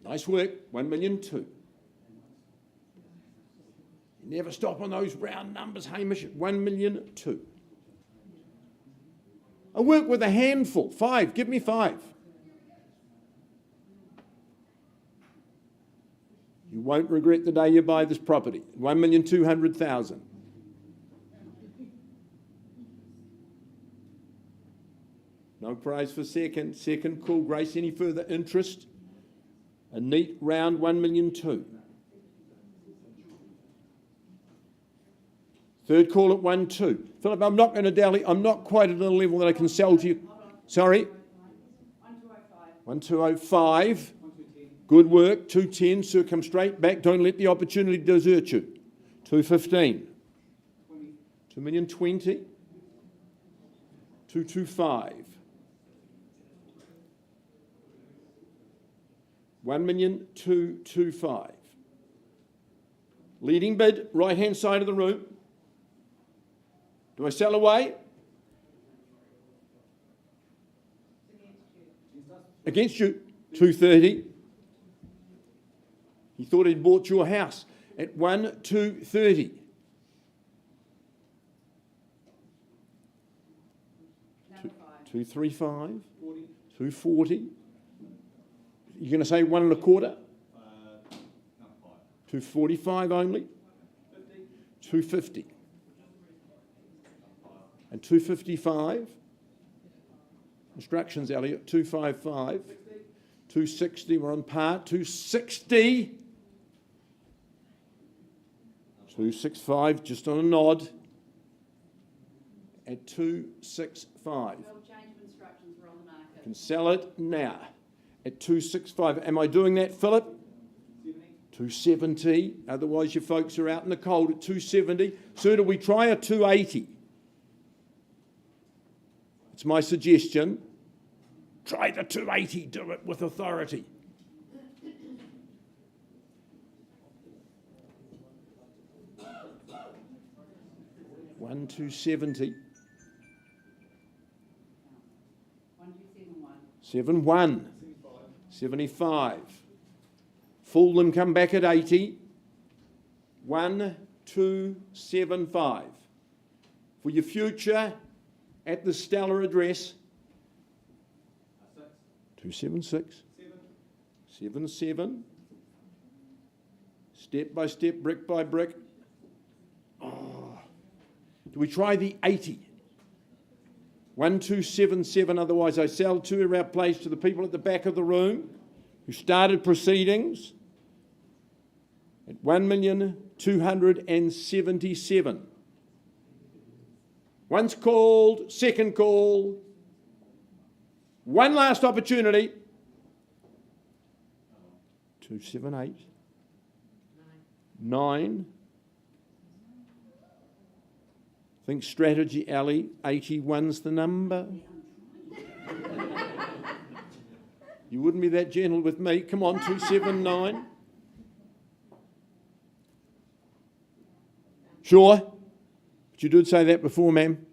Nice work. 1,000,002. You never stop on those round numbers, Hamish. 1,000,002. I work with a handful. 5. Give me 5. You won't regret the day you buy this property. 1,200,000. No prize for second. Second call. Grace, any further interest? A neat round 1,000,002. Third call at 1-2. Philip, I'm not going to dally. I'm not quite at a level that I can sell to you. Sorry? 1205. 1205. Good work. 210. So come straight back. Don't let the opportunity desert you. 215. 2,020,000. 225. 1,225,000. Leading bid, right hand side of the room. Do I sell away? Against you. 230. He thought he'd bought your house at 1,230. Another 5. 235. 240. You're going to say 1 1/4? 245 only? 250. And 255. Instructions, Elliot. 255. 260. We're on par. 260. 265. Just on a nod. At 265. Well, change of instructions, we're on the market. Can sell it now. At 265. Am I doing that, Philip? 270. Otherwise, your folks are out in the cold at 270. Sir, do we try a 280? It's my suggestion. Try the 280. Do it with authority. One 270. 1271. 71. 75. Fool them, come back at 80. 1275. For your future at the Stellar address. 276. 77. Step by step, brick by brick. Oh. Do we try the 80? 1277, otherwise I sell to our place to the people at the back of the room who started proceedings at 1,277,000. Once called, second call. One last opportunity. 278. 9. Think strategy, Ali. 81's the number. You wouldn't be that gentle with me. Come on, 279. Sure? But you did say that before, ma'am.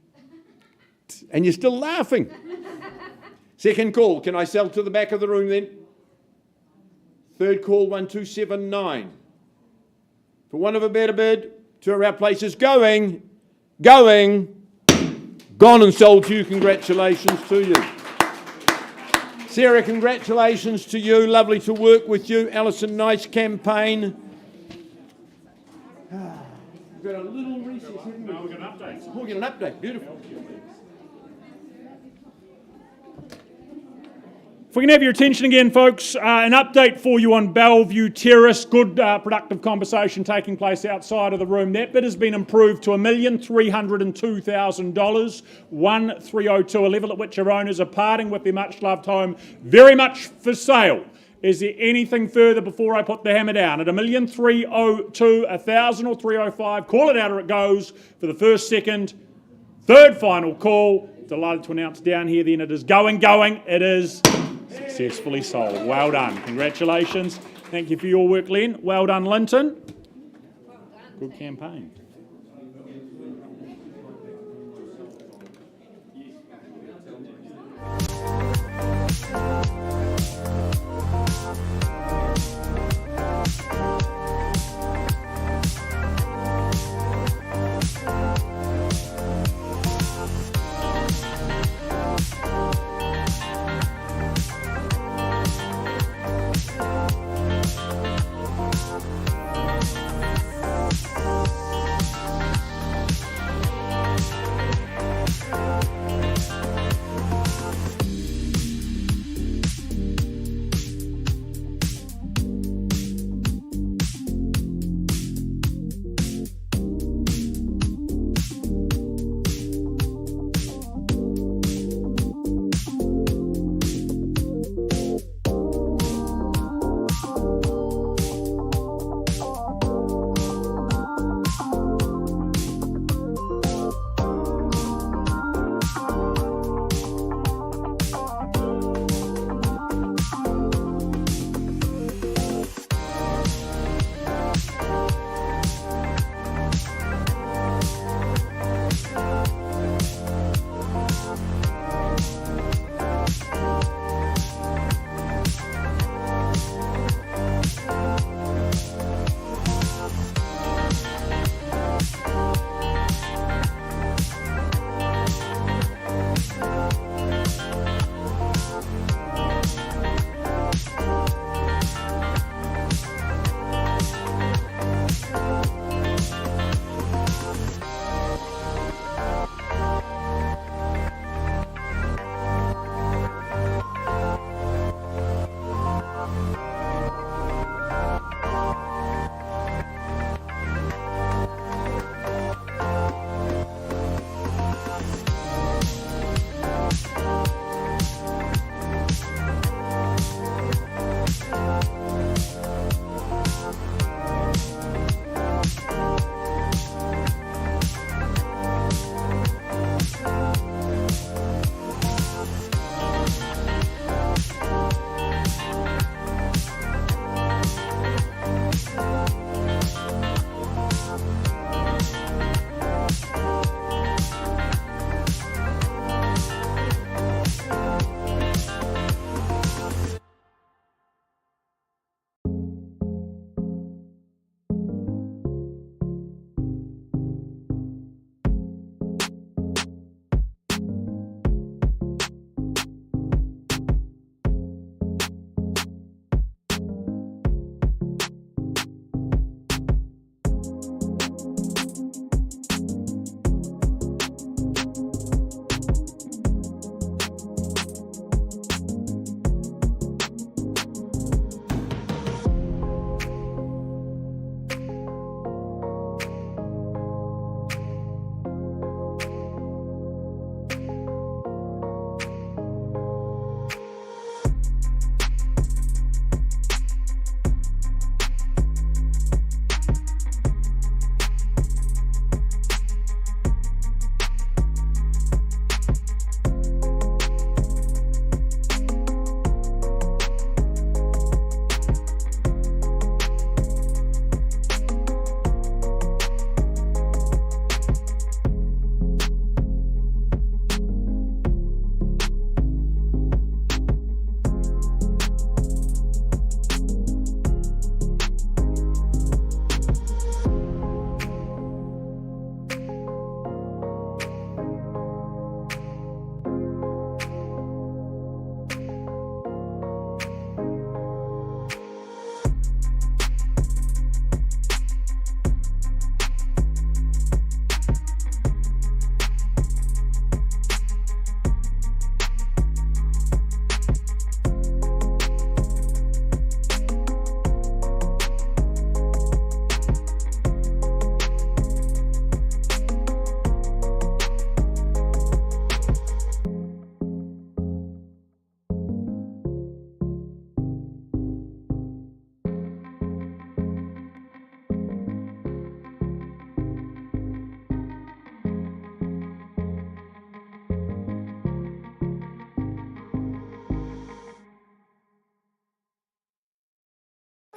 And you're still laughing. Second call. Can I sell to the back of the room then? Third call, 1279. For want of a better bid, to our places going, gone and sold to you. Congratulations to you. Sarah, congratulations to you. Lovely to work with you. Alison, nice campaign. We've got a little recess, haven't we? We've got an update. Oh, we get an update. Beautiful. If we can have your attention again, folks, an update for you on Bellevue Terrace. Good, productive conversation taking place outside of the room. That bid has been improved to $1,302,000, 1,302, a level at which our owners are parting with their much-loved home, very much for sale. Is there anything further before I put the hammer down? At $1,302,000, 1,000 or 305, call it out or it goes for the first, second, third final call. Delighted to announce down here then it is going. It is successfully sold. Well done. Congratulations. Thank you for your work, Len. Well done, Linton. Good campaign.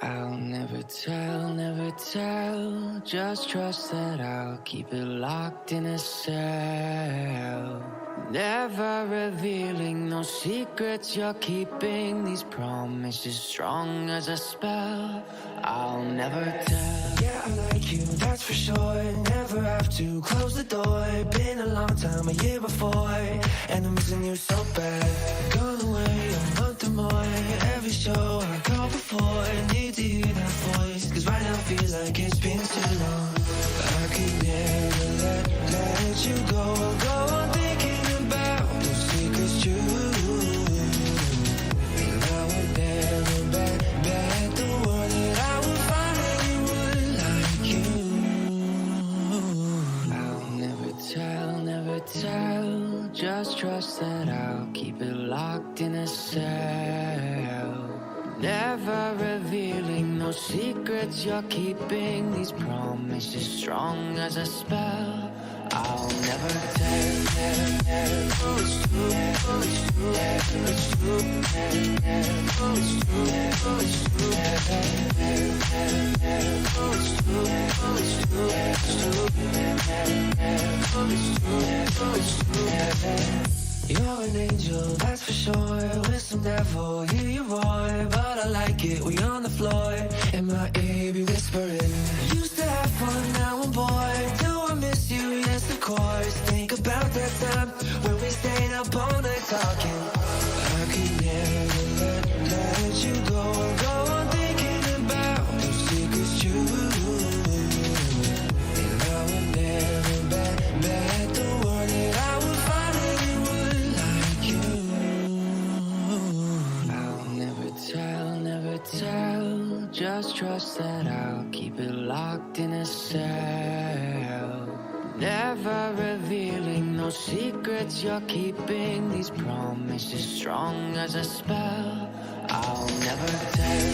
I'll never tell, just trust that I'll keep it locked in a cell. Never revealing no secrets you're keeping, these promises strong as a spell. I'll never tell. Yeah, I like you, that's for sure. Never have to close the door. Been a long time, a year before, and I'm missing you so bad. Gone away a month or more. Every show I go before, need to hear that voice, cause right now feels like it's been too long. I could never let you go on thinking about those secrets true. And I would never bet the world that I would find anyone like you. I'll never tell, just trust that I'll keep it locked in a cell. Never revealing no secrets you're keeping, these promises strong as a spell. I'll never tell. You're an angel, that's for sure. With some devil, hear you roar. But I like it, we on the floor. In my ear, be whispering. Used to have fun, now I'm bored. Do I miss you? Yes, of course. Think about that time when we stayed up all night talking. I could never let you go on thinking about those secrets true. And I would never bet the world that I would find anyone like you. I'll never tell, just trust that I'll keep it locked in a cell. Never revealing no secrets you're keeping, these promises strong as a spell. I'll never tell.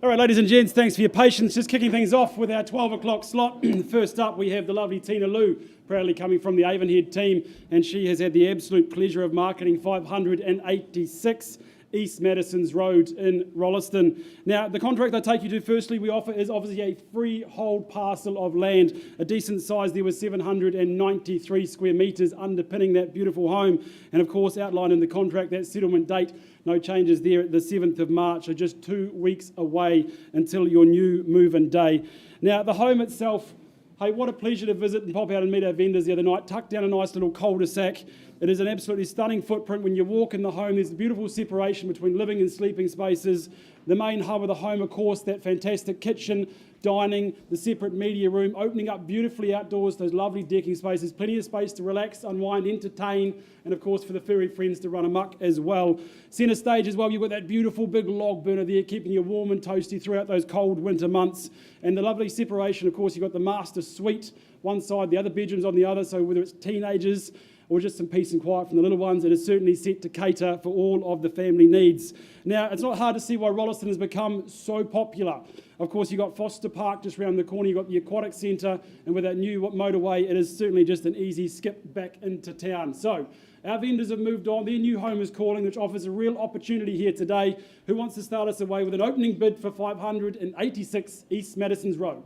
All right, ladies and gents, thanks for your patience. Just kicking things off with our 12 o'clock slot. First up, we have the lovely Tina Lou, proudly coming from the Avonhead team, and she has had the absolute pleasure of marketing 586 East Madison's Road in Rolleston. Now, the contract I take you to firstly we offer is obviously a freehold parcel of land, a decent size. There was 793 square metres underpinning that beautiful home, and of course outlined in the contract that settlement date, no changes there, at the 7th of March, so just 2 weeks away until your new move-in day. Now, the home itself, hey, what a pleasure to visit and pop out and meet our vendors the other night, tucked down a nice little cul-de-sac. It is an absolutely stunning footprint. When you walk in the home, there's a beautiful separation between living and sleeping spaces. The main hub of the home, of course, that fantastic kitchen, dining, the separate media room, opening up beautifully outdoors, those lovely decking spaces, plenty of space to relax, unwind, entertain, and of course for the furry friends to run amok as well. Centre stage as well, you've got that beautiful big log burner there, keeping you warm and toasty throughout those cold winter months. And the lovely separation, of course, you've got the master suite, one side, the other bedrooms on the other, so whether it's teenagers or just some peace and quiet from the little ones, it is certainly set to cater for all of the family needs. Now, it's not hard to see why Rolleston has become so popular. Of course, you've got Foster Park just around the corner, you've got the Aquatic Centre, and with that new motorway, it is certainly just an easy skip back into town. So, our vendors have moved on, their new home is calling, which offers a real opportunity here today. Who wants to start us away with an opening bid for 586 East Madison's Road?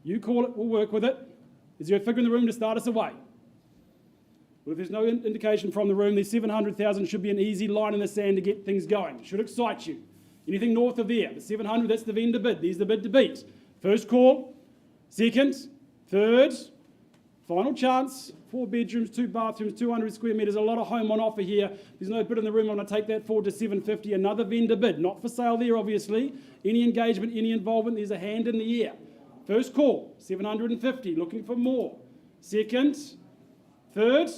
You call it, we'll work with it. Is there a figure in the room to start us away? Well, if there's no indication from the room, the 700,000 should be an easy line in the sand to get things going. Should excite you. Anything north of there, the 700, that's the vendor bid. There's the bid to beat. First call, second, third, final chance. 4 bedrooms, 2 bathrooms, 200 square metres, a lot of home on offer here. There's no bid in the room. I'm going to take that forward to 750. Another vendor bid, not for sale there, obviously. Any engagement, any involvement, there's a hand in the air. First call, 750, looking for more. Second, third,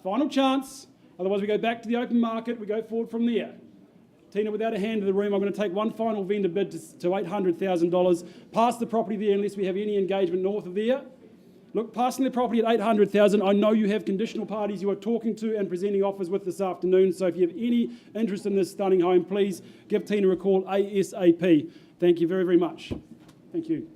final chance. Otherwise, we go back to the open market. We go forward from there. Tina, without a hand in the room, I'm going to take one final vendor bid to $800,000. Pass the property there unless we have any engagement north of there. Look, passing the property at $800,000, I know you have conditional parties you are talking to and presenting offers with this afternoon. So if you have any interest in this stunning home, please give Tina a call ASAP. Thank you very, very much. Thank you.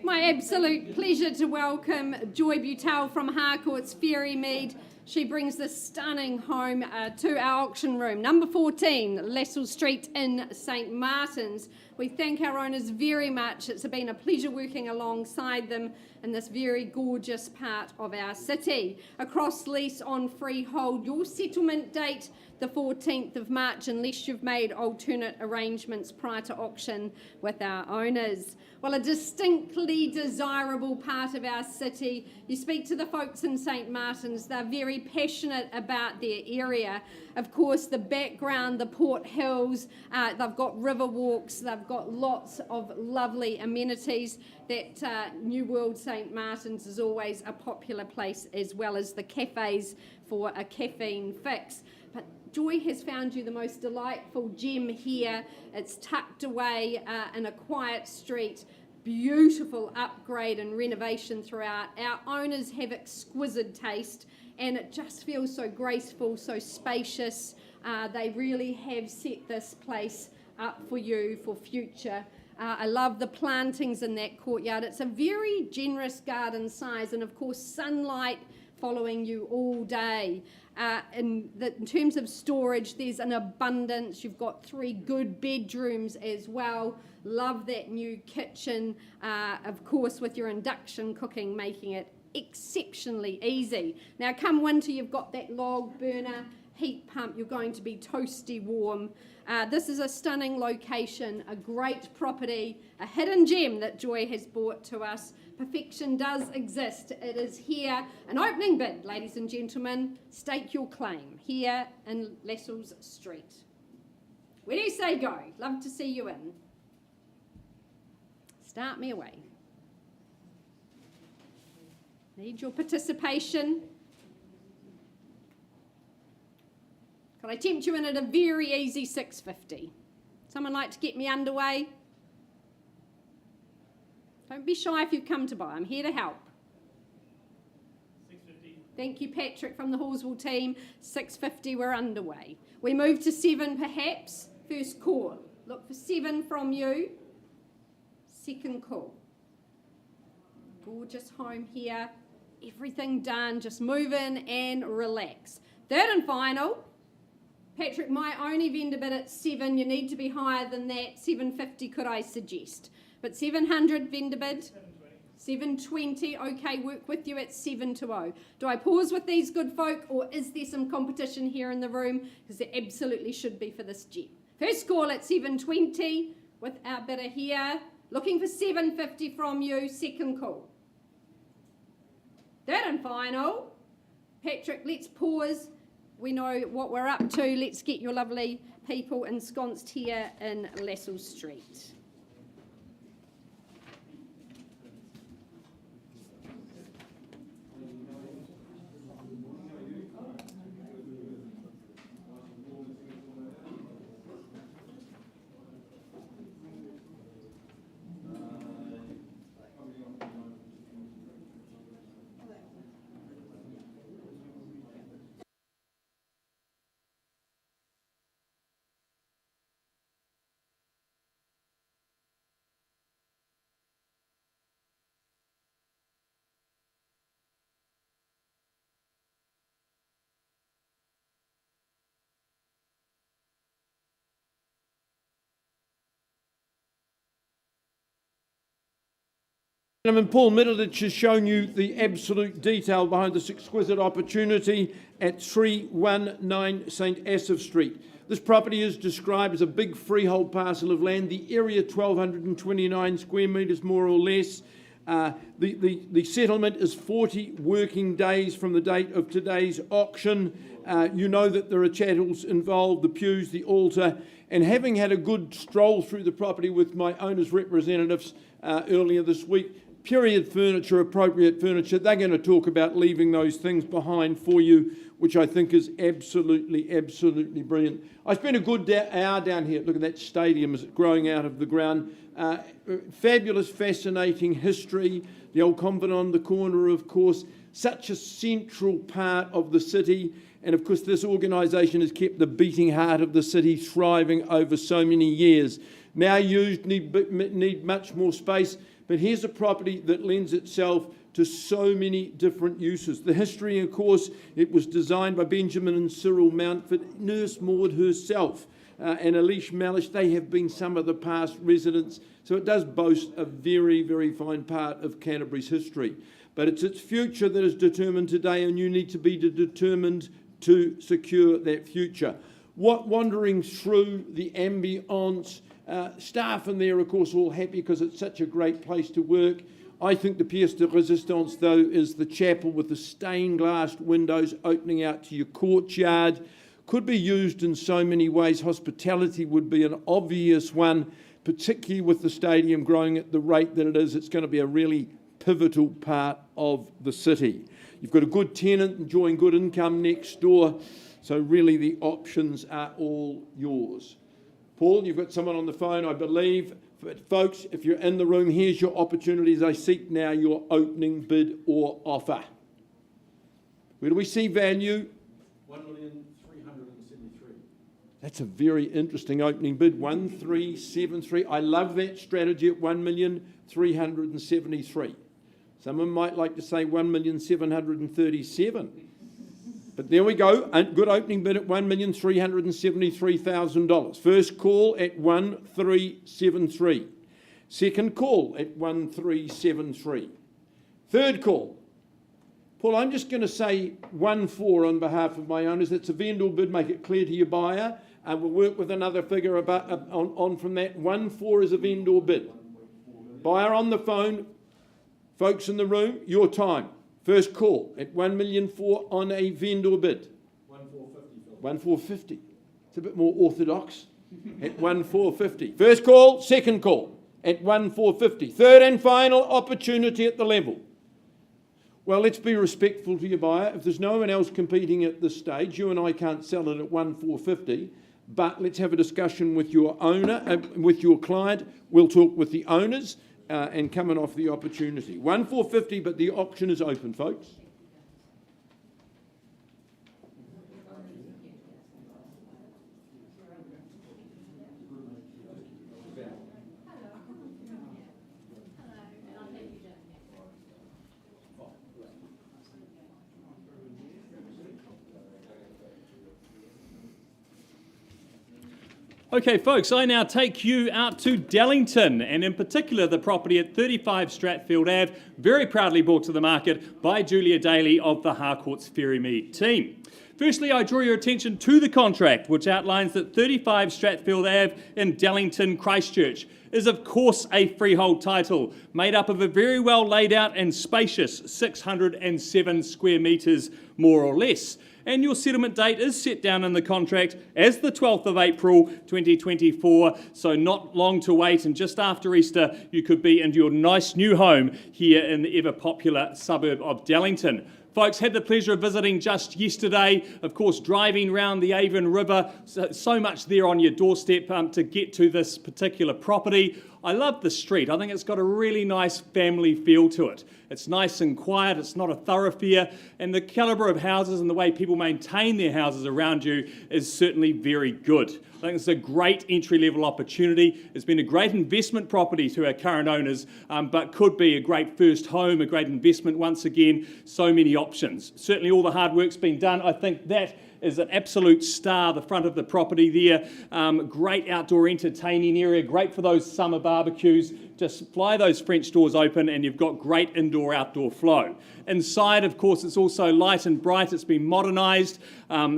My absolute pleasure to welcome Joy Butel from Harcourt's Ferrymead. She brings this stunning home to our auction room. Number 14, Lassell Street in St Martin's. We thank our owners very much. It's been a pleasure working alongside them in this very gorgeous part of our city. Across lease on freehold, your settlement date the 14th of March unless you've made alternate arrangements prior to auction with our owners. Well, a distinctly desirable part of our city. You speak to the folks in St Martin's, they're very passionate about their area. Of course, the background, the Port Hills, they've got river walks, they've got lots of lovely amenities. That New World St Martin's is always a popular place, as well as the cafes for a caffeine fix. But Joy has found you the most delightful gem here. It's tucked away in a quiet street. Beautiful upgrade and renovation throughout. Our owners have exquisite taste, and it just feels so graceful, so spacious. They really have set this place up for you for future. I love the plantings in that courtyard. It's a very generous garden size, and of course sunlight following you all day. In terms of storage, there's an abundance. You've got 3 good bedrooms as well. Love that new kitchen, of course, with your induction cooking, making it exceptionally easy. Now, come winter, you've got that log burner heat pump, you're going to be toasty warm. This is a stunning location, a great property, a hidden gem that Joy has brought to us. Perfection does exist. It is here. An opening bid, ladies and gentlemen. Stake your claim here in Lassells Street. Where do you say go? Love to see you in. Start me away. Need your participation. Can I tempt you in at a very easy $650? Someone like to get me underway? Don't be shy if you've come to buy. I'm here to help. $650. Thank you, Patrick, from the Horswell team. $650, we're underway. We move to 7 perhaps. First call. Look for 7 from you. Second call. Gorgeous home here. Everything done. Just move in and relax. Third and final. Patrick, my only vendor bid at 7. You need to be higher than that. $750, could I suggest? But 700 vendor bid? 720. Okay, work with you at 720. Do I pause with these good folk, or is there some competition here in the room? Because there absolutely should be for this gem. First call at 720 with our bidder here. Looking for 750 from you. Second call. Third and final. Patrick, let's pause. We know what we're up to. Let's get your lovely people ensconced here in Lassells Street. Gentlemen, Paul Middleditch has shown you the absolute detail behind this exquisite opportunity at 319 St Asaph Street. This property is described as a big freehold parcel of land, the area 1,229 square metres more or less. The settlement is 40 working days from the date of today's auction. You know that there are chattels involved, the pews, the altar, and having had a good stroll through the property with my owner's representatives earlier this week, period furniture, appropriate furniture, they're going to talk about leaving those things behind for you, which I think is absolutely, absolutely brilliant. I spent a good hour down here. Look at that stadium as it's growing out of the ground. Fabulous, fascinating history. The old convent on the corner, of course, such a central part of the city. And of course, this organisation has kept the beating heart of the city thriving over so many years. Now used, need much more space. But here's a property that lends itself to so many different uses. The history, of course, it was designed by Benjamin and Cyril Mountford, Nurse Maud herself, and Alice Mellish. They have been some of the past residents. So it does boast a very, very fine part of Canterbury's history. But it's its future that is determined today, and you need to be determined to secure that future. Wandering through the ambience, staff in there, of course, all happy because it's such a great place to work. I think the pièce de résistance, though, is the chapel with the stained glass windows opening out to your courtyard. Could be used in so many ways. Hospitality would be an obvious one, particularly with the stadium growing at the rate that it is. It's going to be a really pivotal part of the city. You've got a good tenant enjoying good income next door, so really the options are all yours. Paul, you've got someone on the phone, I believe. But folks, if you're in the room, here's your opportunities. I seek now your opening bid or offer. Where do we see value? 1,373,000. That's a very interesting opening bid, 1,373. I love that strategy at 1,373,000. Someone might like to say 1,737,000. But there we go, a good opening bid at $1,373,000. First call at 1,373. Second call at 1,373. Third call Paul, I'm just going to say 1-4 on behalf of my owners. It's a vendor bid. Make it clear to your buyer, and we'll work with another figure on from that. 1-4 is a vendor bid. Buyer on the phone, folks in the room, your time. First call at 1,000,004 on a vendor bid. 1,450. It's a bit more orthodox. At 1,450. First call, second call at 1,450. Third and final opportunity at the level. Well, let's be respectful to your buyer. If there's no one else competing at this stage, you and I can't sell it at 1,450, but let's have a discussion with your owner, with your client. We'll talk with the owners and come and offer the opportunity. 1,450, but the auction is open, folks. Okay, folks, I now take you out to Dallington, and in particular the property at 35 Stratfield Ave, very proudly brought to the market by Julia Daly of the Harcourts Ferrymead team. Firstly, I draw your attention to the contract, which outlines that 35 Stratfield Ave in Dallington, Christchurch, is of course a freehold title, made up of a very well laid out and spacious 607 square metres, more or less. And your settlement date is set down in the contract as the 12th of April 2024, so not long to wait, and just after Easter you could be into your nice new home here in the ever popular suburb of Dallington. Folks, had the pleasure of visiting just yesterday, of course driving round the Avon River, so much there on your doorstep to get to this particular property. I love the street. I think it's got a really nice family feel to it. It's nice and quiet, it's not a thoroughfare, and the calibre of houses and the way people maintain their houses around you is certainly very good. I think it's a great entry-level opportunity. It's been a great investment property to our current owners, but could be a great first home, a great investment once again. So many options. Certainly all the hard work's been done. I think that is an absolute star, the front of the property there. Great outdoor entertaining area, great for those summer barbecues. Just fly those French doors open and you've got great indoor-outdoor flow. Inside, of course, it's also light and bright. It's been modernised,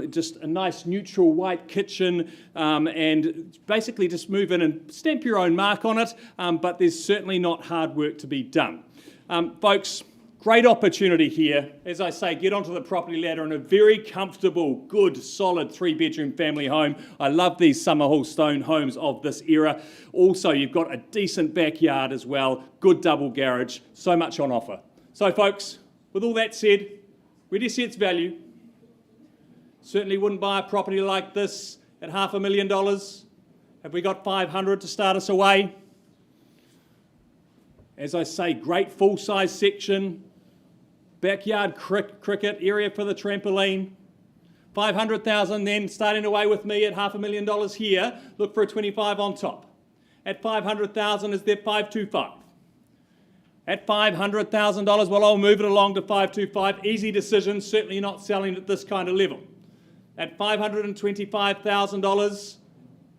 just a nice neutral white kitchen, and basically just move in and stamp your own mark on it, but there's certainly not hard work to be done. Folks, great opportunity here. As I say, get onto the property ladder in a very comfortable, good, solid 3-bedroom family home. I love these Summerhall stone homes of this era. Also, you've got a decent backyard as well, good double garage, so much on offer. So folks, with all that said, where do you see its value? Certainly wouldn't buy a property like this at $500,000. Have we got 500 to start us away? As I say, great full-size section, backyard cricket area for the trampoline. 500,000 then, starting away with me at $500,000 here. Look for a 25 on top. At 500,000 is there 525. At $500,000, well, I'll move it along to 525. Easy decision, certainly not selling at this kind of level. At $525,000,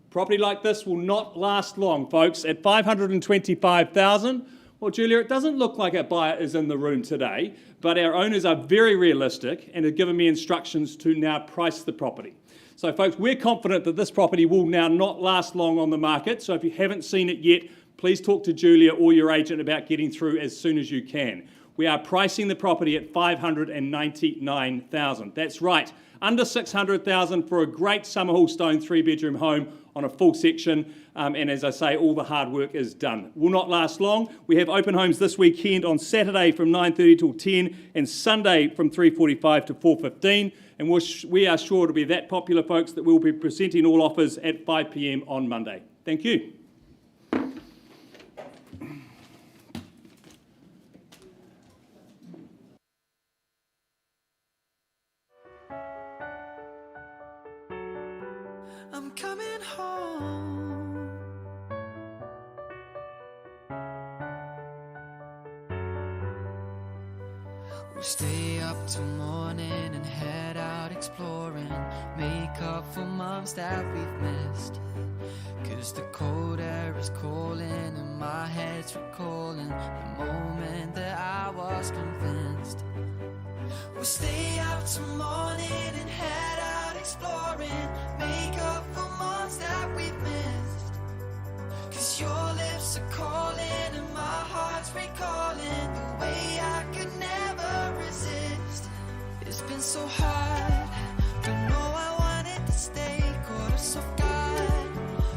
property like this will not last long, folks. At $525,000, well, Julia, it doesn't look like our buyer is in the room today, but our owners are very realistic and have given me instructions to now price the property. So, folks, we're confident that this property will now not last long on the market. So if you haven't seen it yet, please talk to Julia or your agent about getting through as soon as you can. We are pricing the property at $599,000. That's right, under $600,000 for a great Summerhall stone 3-bedroom home on a full section. And as I say, all the hard work is done. Will not last long. We have open homes this weekend on Saturday from 9:30 till 10 and Sunday from 3:45 to 4:15. And we are sure to be that popular, folks, that we'll be presenting all offers at 5 p.m. on Monday. Thank you. I'm coming home. We stay up till morning and head out exploring, make up for months that we've missed. 'Cause the cold air is calling and my head's recalling the moment that I was convinced We'll stay up till morning and head out exploring. Make up for months that we've missed. 'Cause your lips are calling and my heart's recalling the way I could never resist. It's been so hard, but no, I wanted to stay. Caught us off guard,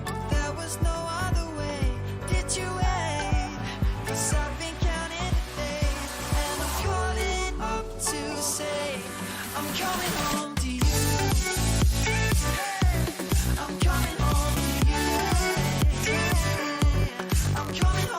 but there was no other way. Did you wait? 'Cause I've been counting the days, and I'm calling up to say I'm coming home to you. I'm coming home to you. I'm coming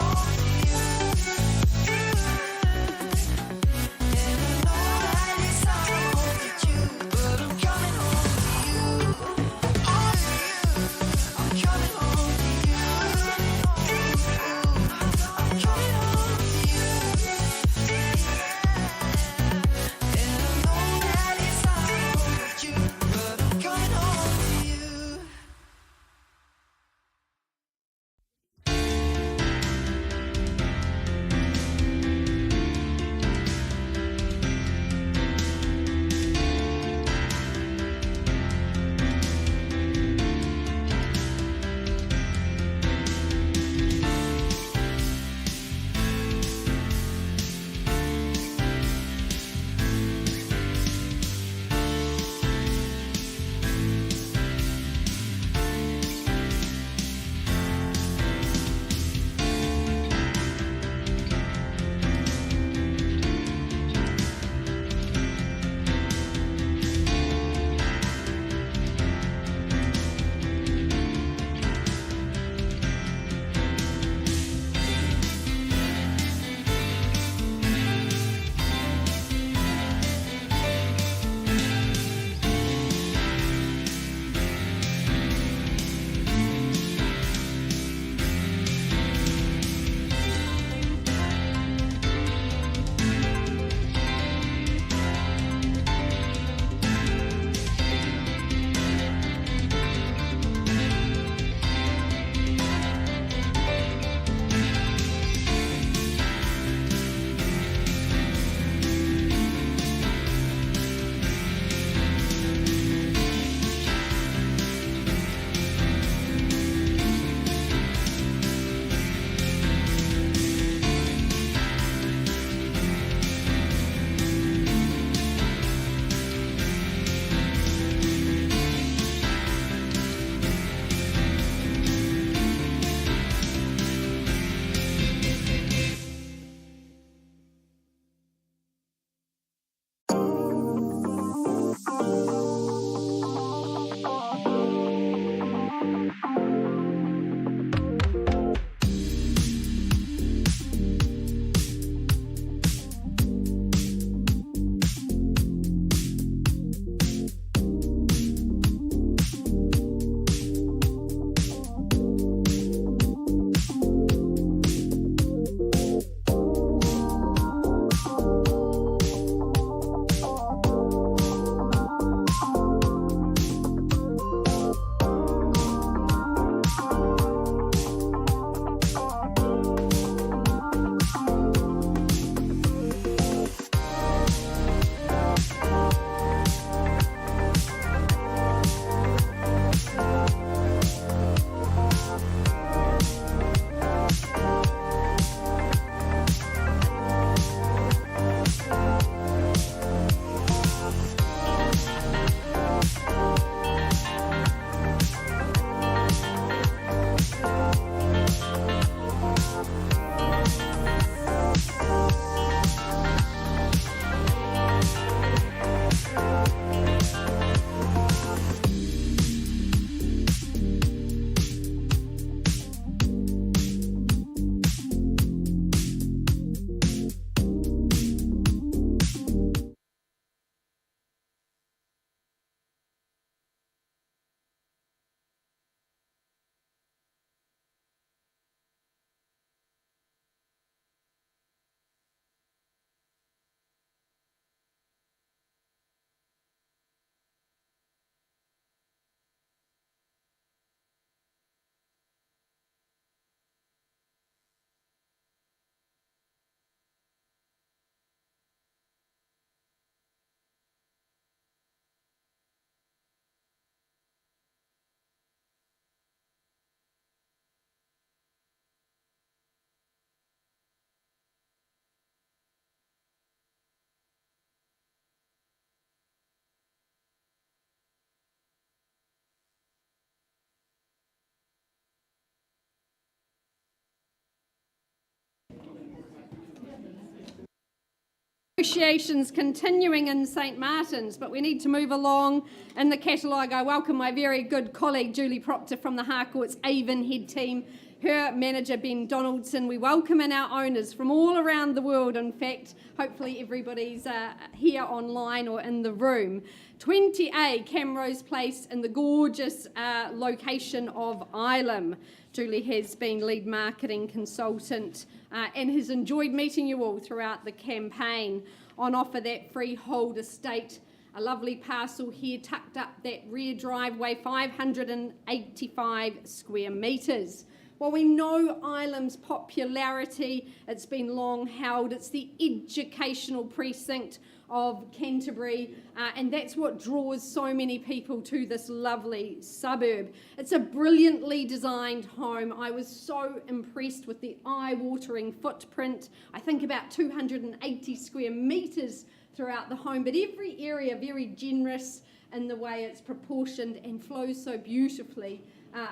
Negotiations continuing in St Martin's, but we need to move along in the catalogue. I welcome my very good colleague Julie Proctor from the Harcourts Avonhead team, her manager Ben Donaldson. We welcome in our owners from all around the world. In fact, hopefully everybody's here online or in the room. 20A Camrose Place in the gorgeous location of Ilam. Julie has been lead marketing consultant and has enjoyed meeting you all throughout the campaign. On offer, that freehold estate, a lovely parcel here tucked up that rear driveway, 585 square metres. Well, we know Ilam's popularity, it's been long held, it's the educational precinct of Canterbury, and that's what draws so many people to this lovely suburb. It's a brilliantly designed home. I was so impressed with the eye-watering footprint. I think about 280 square metres throughout the home, but every area very generous in the way it's proportioned and flows so beautifully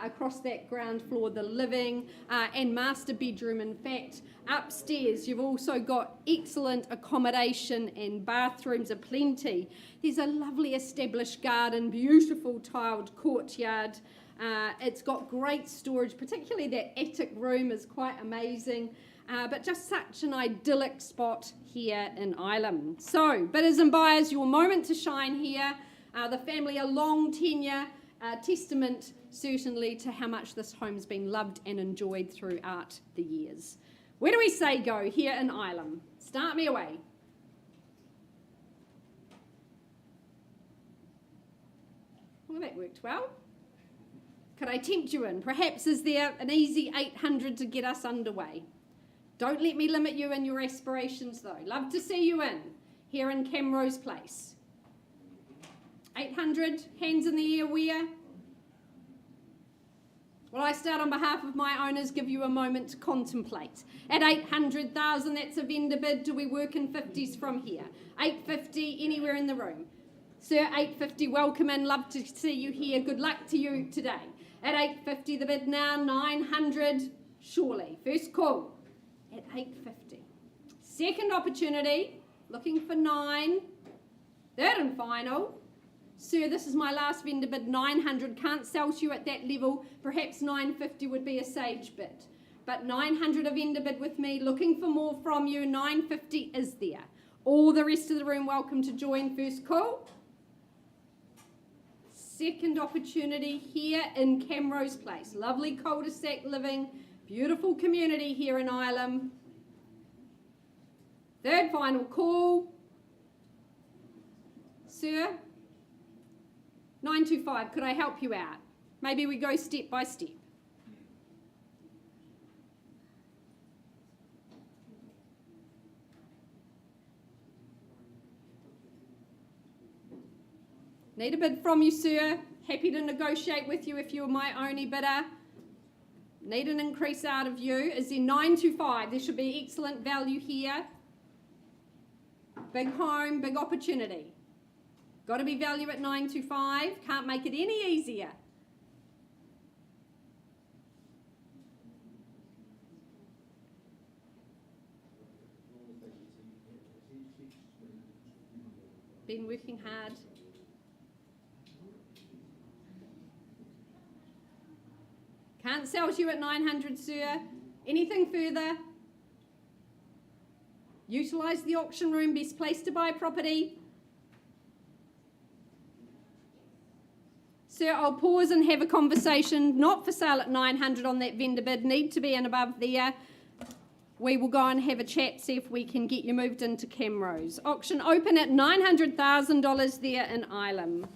across that ground floor, the living and master bedroom. In fact, upstairs you've also got excellent accommodation and bathrooms aplenty. There's a lovely established garden, beautiful tiled courtyard. It's got great storage, particularly that attic room is quite amazing. But just such an idyllic spot here in Ilam. So, bidders and buyers, your moment to shine here. The family, a long tenure, testament certainly to how much this home's been loved and enjoyed throughout the years. Where do we say go here in Ilam? Start me away. Well, that worked well. Could I tempt you in? Perhaps is there an easy 800 to get us underway? Don't let me limit you in your aspirations though. Love to see you in, here in Camrose Place. 800, hands in the air where? Well, I start on behalf of my owners, give you a moment to contemplate. At 800,000, that's a vendor bid. Do we work in 50s from here? 850, anywhere in the room. Sir, 850, welcome in. Love to see you here. Good luck to you today. At 850, the bid now, 900, surely. First call at 850. Second opportunity, looking for 9. Third and final. Sir, this is my last vendor bid, 900. Can't sell to you at that level. Perhaps 950 would be a sage bid. But 900 a vendor bid with me. Looking for more from you. 950 is there. All the rest of the room welcome to join. First call. Second opportunity here in Camrose Place. Lovely cul-de-sac living. Beautiful community here in Ilam. Third final call. Sir, 925, could I help you out? Maybe we go step by step. Need a bid from you, sir. Happy to negotiate with you if you're my only bidder. Need an increase out of you. Is there 925? There should be excellent value here. Big home, big opportunity. Got to be value at 925. Can't make it any easier. Been working hard. Can't sell to you at 900, sir. Anything further? Utilise the auction room, best place to buy property. Sir, I'll pause and have a conversation. Not for sale at 900 on that vendor bid. Need to be in above there. We will go and have a chat, see if we can get you moved into Camrose. Auction open at $900,000 there in Ilam.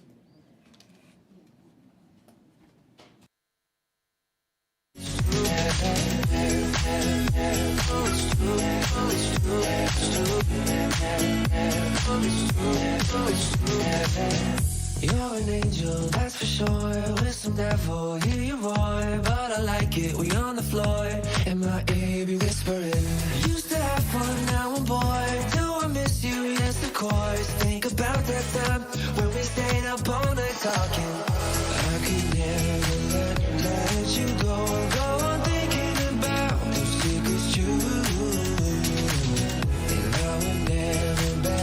You're an angel, that's for sure. With some devil, hear you roar. But I like it, we on the floor. In my ear, be whispering. Used to have fun, now I'm bored. Do I miss you? Yes, of course. Think about that time when we stayed up all night talking. I could never let you go. Go on thinking about those secrets true. And I would never back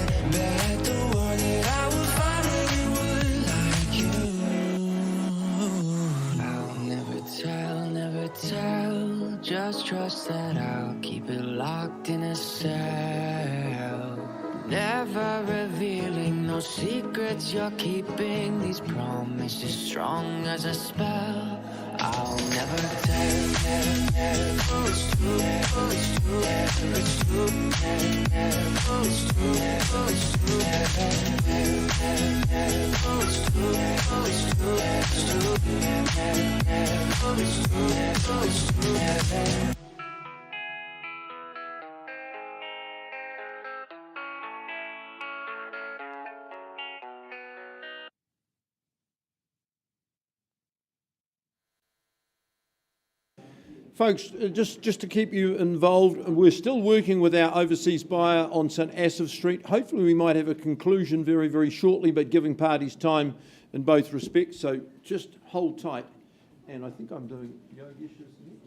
promise that I'll keep it locked in a cell. Never revealing no secrets you're keeping. These promises strong as a spell. I'll never tell. Oh, it's true. Oh, it's true. It's true. Oh, it's true. Oh, it's true. Oh, it's true. Oh, it's true. It's true. Oh, it's true. Oh, it's true. Folks, just to keep you involved, we're still working with our overseas buyer on St Asaph Street. Hopefully we might have a conclusion very, very shortly, but giving parties time in both respects. So just hold tight. And I think I'm doing Yogesh's next.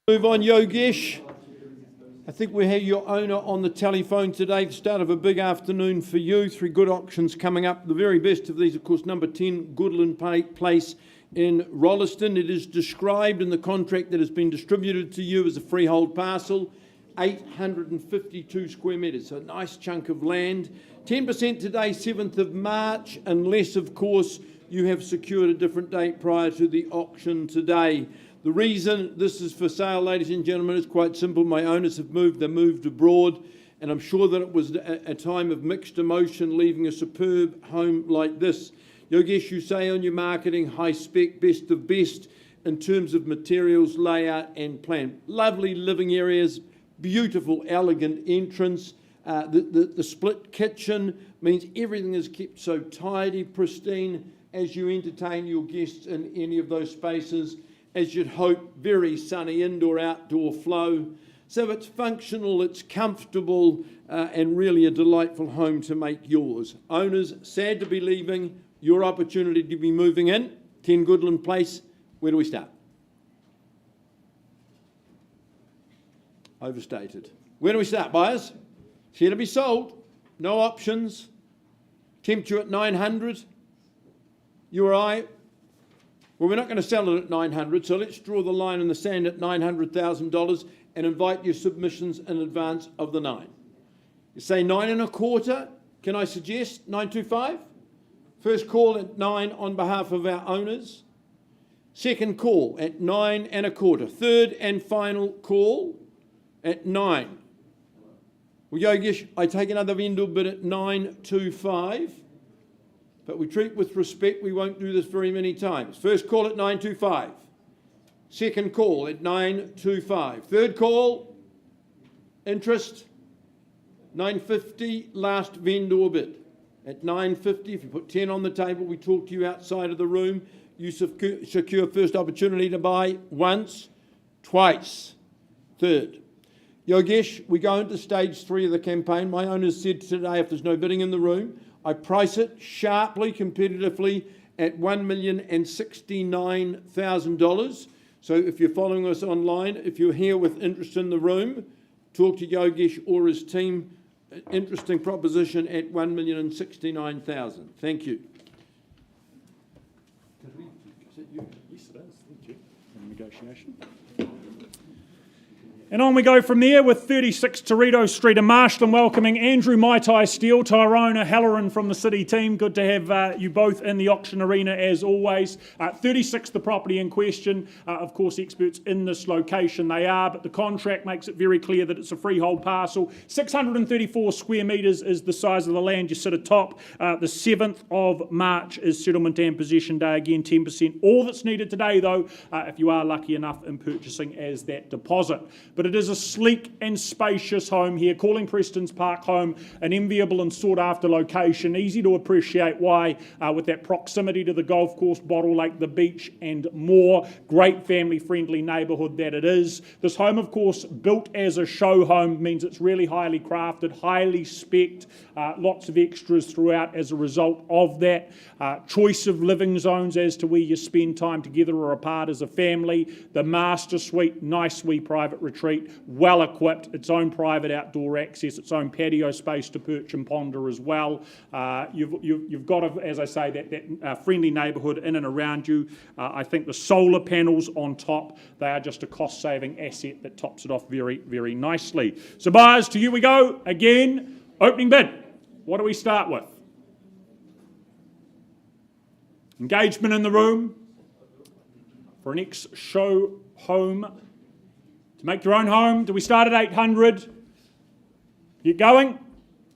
Move on, Yogesh. I think we have your owner on the telephone today. The start of a big afternoon for you. 3 good auctions coming up. The very best of these, of course, number 10, Goodland Place in Rolleston. It is described in the contract that has been distributed to you as a freehold parcel, 852 square metres, so a nice chunk of land. 10% today, 7th of March, unless, of course, you have secured a different date prior to the auction today. The reason this is for sale, ladies and gentlemen, is quite simple. My owners have moved, they moved abroad, and I'm sure that it was a time of mixed emotion leaving a superb home like this. Yogesh, you say on your marketing, high spec, best of best in terms of materials, layout and plan. Lovely living areas, beautiful, elegant entrance. The split kitchen means everything is kept so tidy, pristine as you entertain your guests in any of those spaces. As you'd hope, very sunny indoor-outdoor flow. So it's functional, it's comfortable, and really a delightful home to make yours. Owners, sad to be leaving, your opportunity to be moving in. 10 Goodland Place, where do we start? Overstated. Where do we start, buyers? It's here to be sold. No options. Tempt you at 900. You or I? Well, we're not going to sell it at 900, so let's draw the line in the sand at $900,000 and invite your submissions in advance of the 9. You say 9 1/4. Can I suggest 925? First call at 9 on behalf of our owners. Second call at 9 1/4. Third and final call at 9. Well, Yogesh, I take another vendor bid at 925. But we treat with respect, we won't do this very many times. First call at 925. Second call at 925. Third call, interest, 950, last vendor bid. At 950, if you put 10 on the table, we talk to you outside of the room. You secure first opportunity to buy once, twice. Third. Yogesh, we go into stage 3 of the campaign. My owners said today, if there's no bidding in the room, I price it sharply, competitively, at $1,069,000. So if you're following us online, if you're here with interest in the room, talk to Yogesh or his team. Interesting proposition at $1,069,000. Thank you. Yes, it is. Thank you. Negotiation. And on we go from there with 36 Toreto Street in Marston, welcoming Andrew Maitai Steele, Tyrone Halloran from the City team. Good to have you both in the auction arena as always. 36, the property in question. Of course, experts in this location they are, but the contract makes it very clear that it's a freehold parcel. 634 square metres is the size of the land you sit atop. The 7th of March is settlement and possession day. Again, 10%. All that's needed today, though, if you are lucky enough in purchasing as that deposit. But it is a sleek and spacious home here, calling Preston's Park home, an enviable and sought-after location. Easy to appreciate why, with that proximity to the golf course, Bottle Lake, the beach and more. Great family-friendly neighbourhood that it is. This home, of course, built as a show home, means it's really highly crafted, highly specced, lots of extras throughout as a result of that. Choice of living zones as to where you spend time together or apart as a family. The master suite, nice wee private retreat, well equipped, its own private outdoor access, its own patio space to perch and ponder as well. You've got, as I say, that friendly neighbourhood in and around you. I think the solar panels on top, they are just a cost-saving asset that tops it off very, very nicely. So buyers, to you we go. Again, opening bid. What do we start with? Engagement in the room for an ex-show home. To make your own home, do we start at 800? Get going.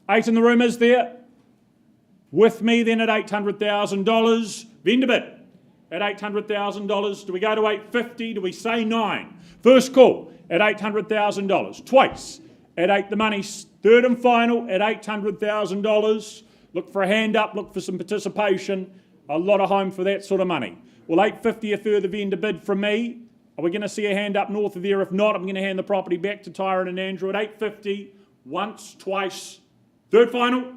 8 in the room, is there? With me then at $800,000. Vendor bid at $800,000. Do we go to 850? Do we say 9? First call at $800,000. Twice at 8 the money. Third and final at $800,000. Look for a hand up, look for some participation. A lot of home for that sort of money. Well, 850 a further vendor bid from me. Are we going to see a hand up north of there? If not, I'm going to hand the property back to Tyrone and Andrew at 850. Once, twice. Third final.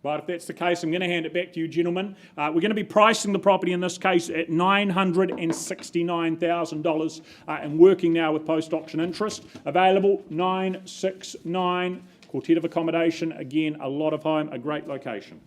But if that's the case, I'm going to hand it back to you, gentlemen. We're going to be pricing the property in this case at $969,000 and working now with post-auction interest. Available 969. Quartet of accommodation. Again, a lot of home, a great location.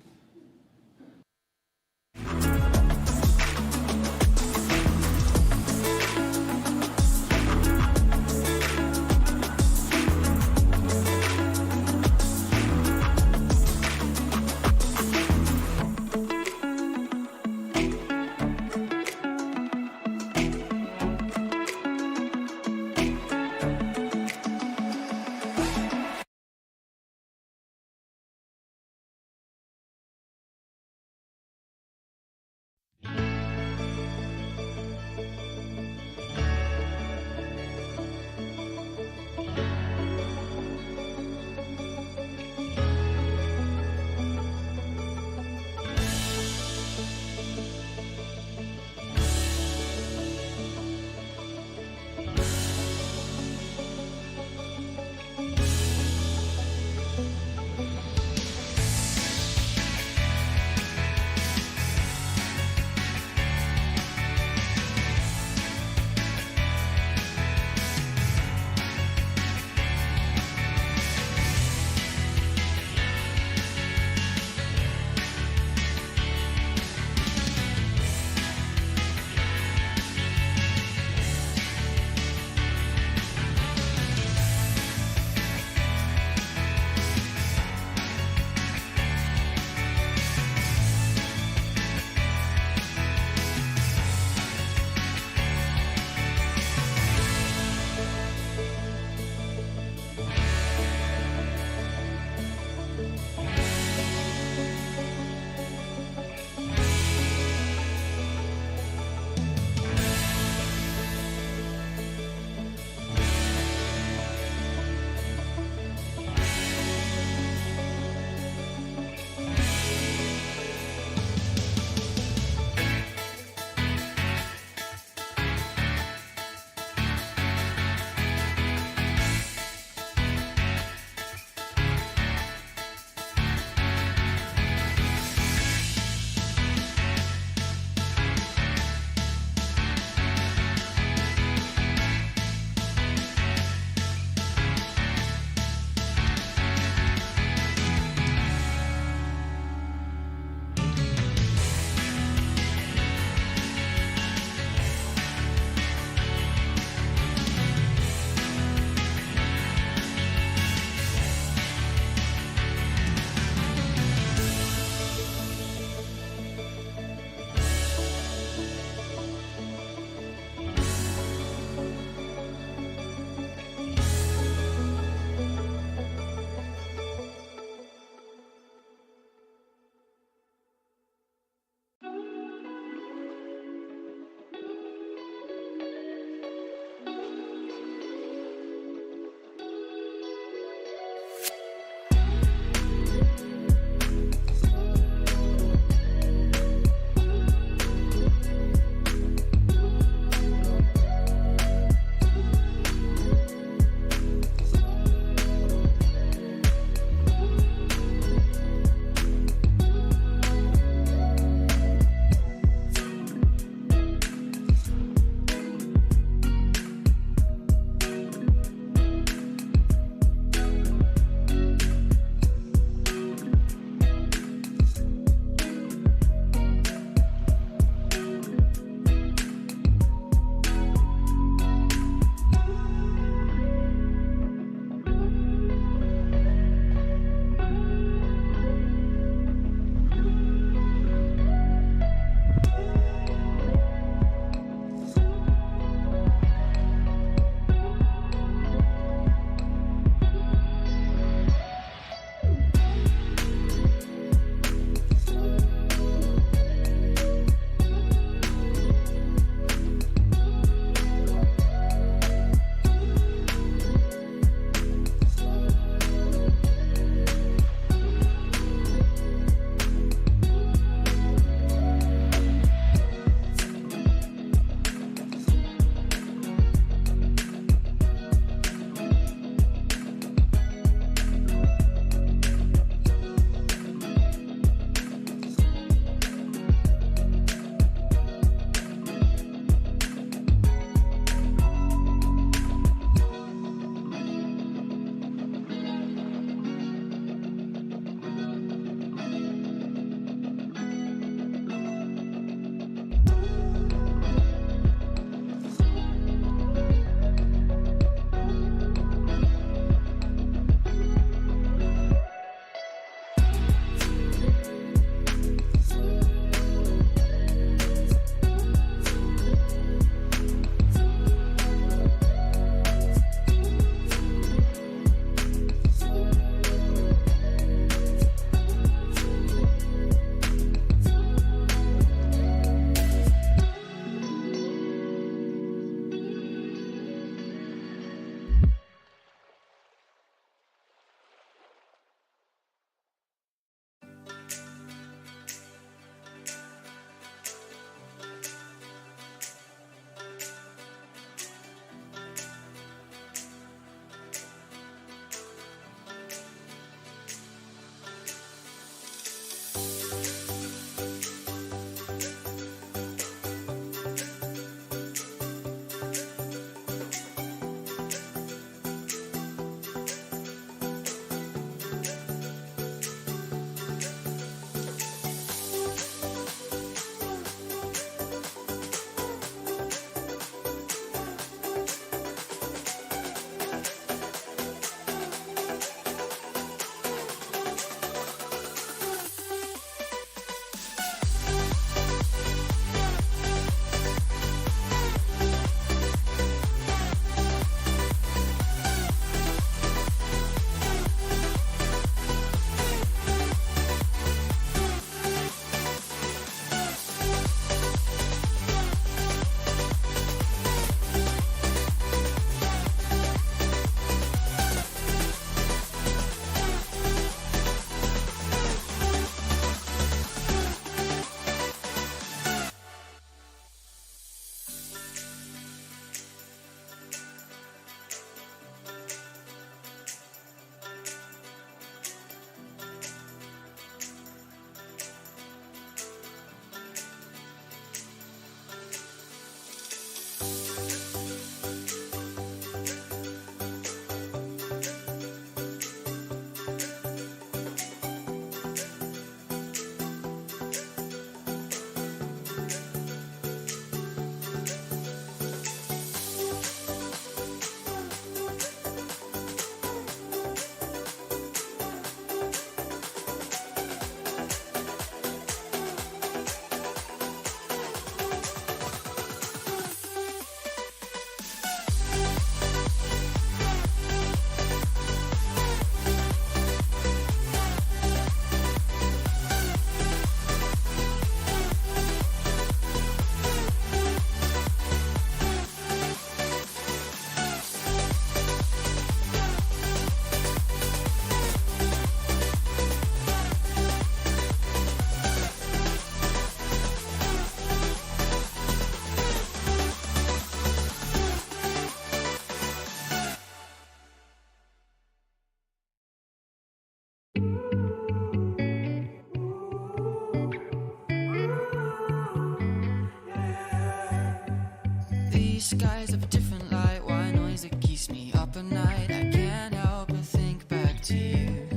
These skies have a different light, white noise that keeps me up at night. I can't help but think back to you.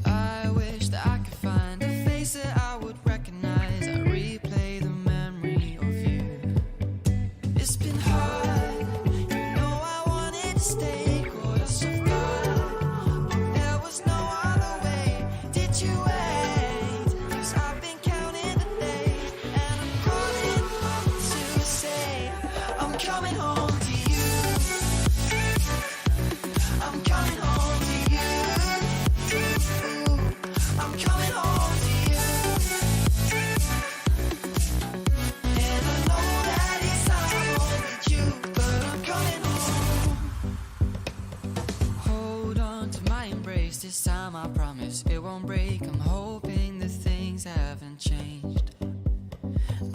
I wish that I could find a face that I would recognize. I replay the memory of you. It's been hard, you know I wanted to stay, caught us off guard, but there was no other way. Did you wait? 'Cause I've been counting the days, and I'm calling up to say I'm coming home to you. I'm coming home to you. I'm coming home to you. And I know that it's hard with you, but I'm coming home. Hold on to my embrace, this time I promise it won't break. I'm hoping that things haven't changed.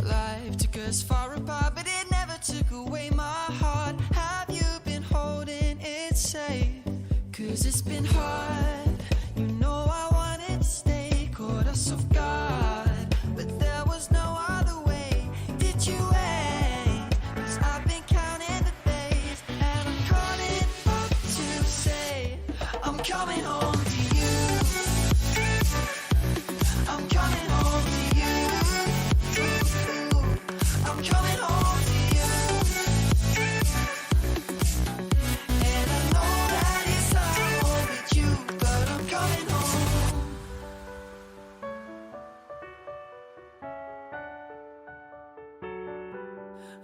Life took us far apart, but it never took away my heart. Have you been holding it safe? 'Cause it's been hard, you know I wanted to stay, caught us off guard, but there was no other way. Did you wait? 'Cause I've been counting the days, and I'm calling up to say I'm coming home to you. I'm coming home to you. I'm coming home to you. And I know that it's hard with you, but I'm coming home.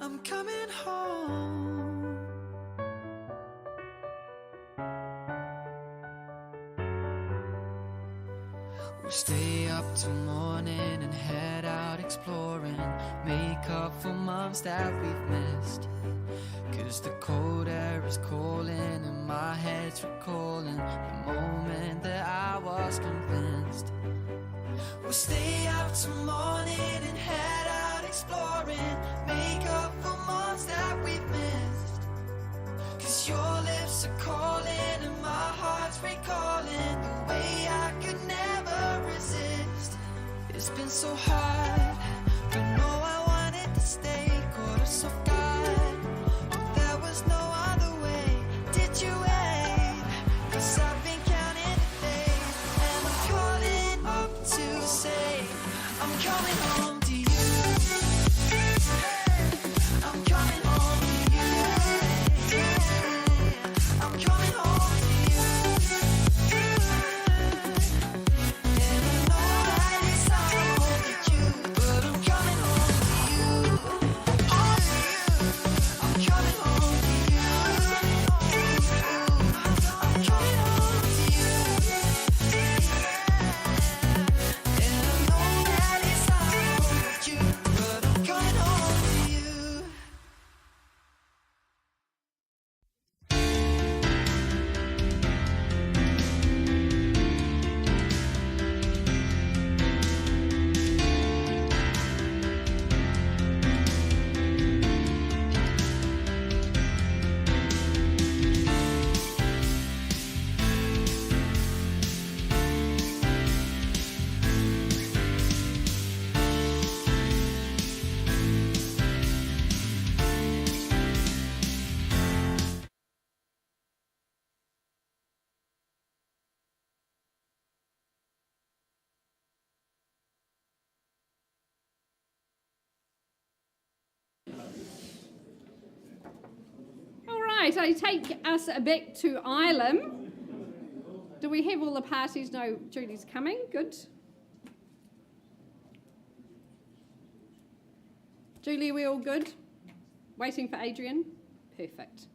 I'm coming home. We stay up till morning and head out exploring, make up for months that we've missed. 'Cause the cold air is calling and my head's recalling the moment that I was convinced. We'll stay out till morning and head out exploring, make up for months that we've missed. 'Cause your lips are calling and my heart's recalling the way I could never resist. It's been so hard, but no, I wanted to stay, caught us off guard, but there was no other way. Did you wait? 'Cause I've been counting the days, and I'm calling up to say I'm coming home to you. I'm coming home to you. I'm coming home to you. And I know that it's hard with you, but I'm coming home to you. I'm coming home to you. I'm coming home to you. And I know that it's hard with you, but I'm coming home to you. All right, I take us back to Ilam. Do we have all the parties? No, Julie's coming. Good. Julie, are we all good? Waiting for Adrian? Perfect.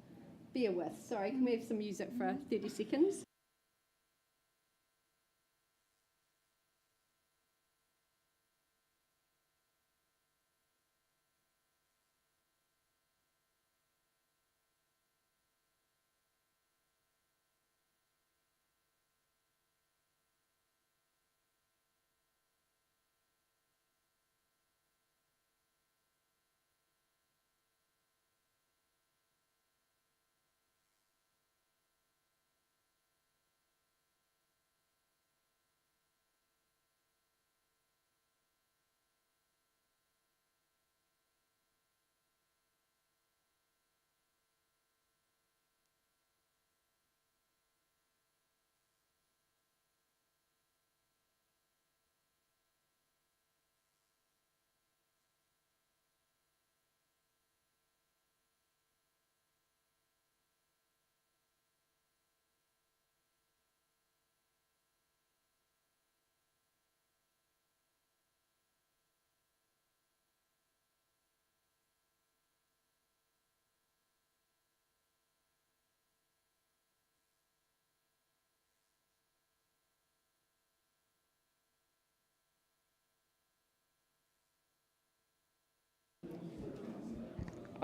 Bear with. Sorry, can we have some music for 30 seconds?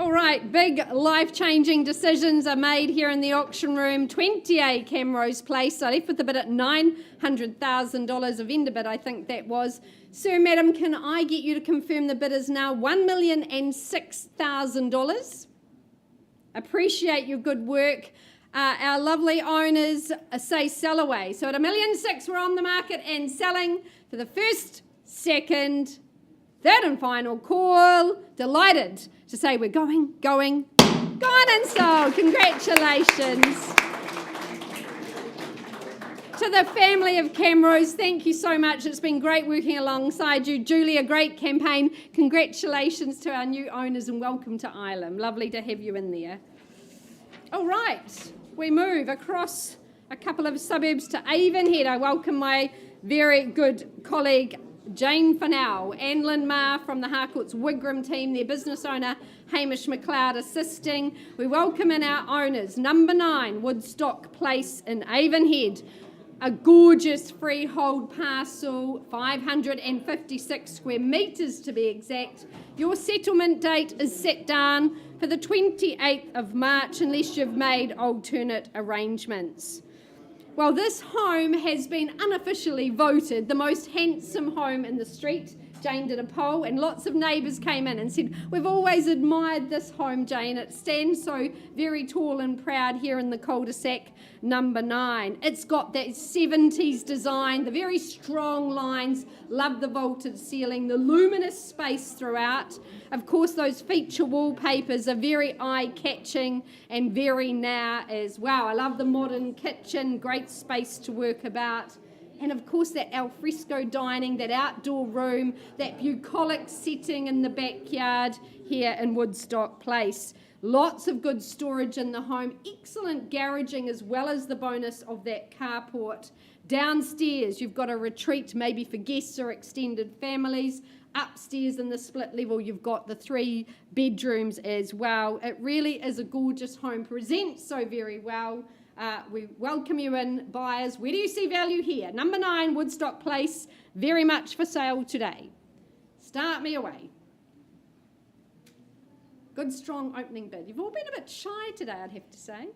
All right, big life-changing decisions are made here in the auction room. 28 Camrose Place. I left with the bid at $900,000, a vendor bid, I think that was. Sir, madam, can I get you to confirm the bid is now $1,006,000? Appreciate your good work. Our lovely owners say sell away. So at $1,006,000, we're on the market and selling for the first, second, third and final call. Delighted to say we're going and sold. Congratulations. To the family of Camrose, thank you so much. It's been great working alongside you. Julie, a great campaign. Congratulations to our new owners and welcome to Ilam. Lovely to have you in there. All right, we move across a couple of suburbs to Avonhead. I welcome my very good colleague, Jane Fennell, Anne Lindmar from the Harcourts Wigram team, their business owner, Hamish McLeod, assisting. We welcome in our owners, number 9, Woodstock Place in Avonhead. A gorgeous freehold parcel, 556 square metres to be exact. Your settlement date is set down for the 28th of March unless you've made alternate arrangements. Well, this home has been unofficially voted the most handsome home in the street. Jane did a poll and lots of neighbours came in and said, we've always admired this home, Jane. It stands so very tall and proud here in the cul-de-sac number 9. It's got that 70s design, the very strong lines, love the vaulted ceiling, the luminous space throughout. Of course, those feature wallpapers are very eye-catching and very now as well. I love the modern kitchen, great space to work about. And of course that alfresco dining, that outdoor room, that bucolic setting in the backyard here in Woodstock Place. Lots of good storage in the home, excellent garaging as well as the bonus of that carport. Downstairs you've got a retreat maybe for guests or extended families. Upstairs in the split level you've got the 3 bedrooms as well. It really is a gorgeous home, presents so very well. We welcome you in, buyers. Where do you see value here? Number 9, Woodstock Place, very much for sale today. Start me away. Good, strong opening bid. You've all been a bit shy today, I'd have to say.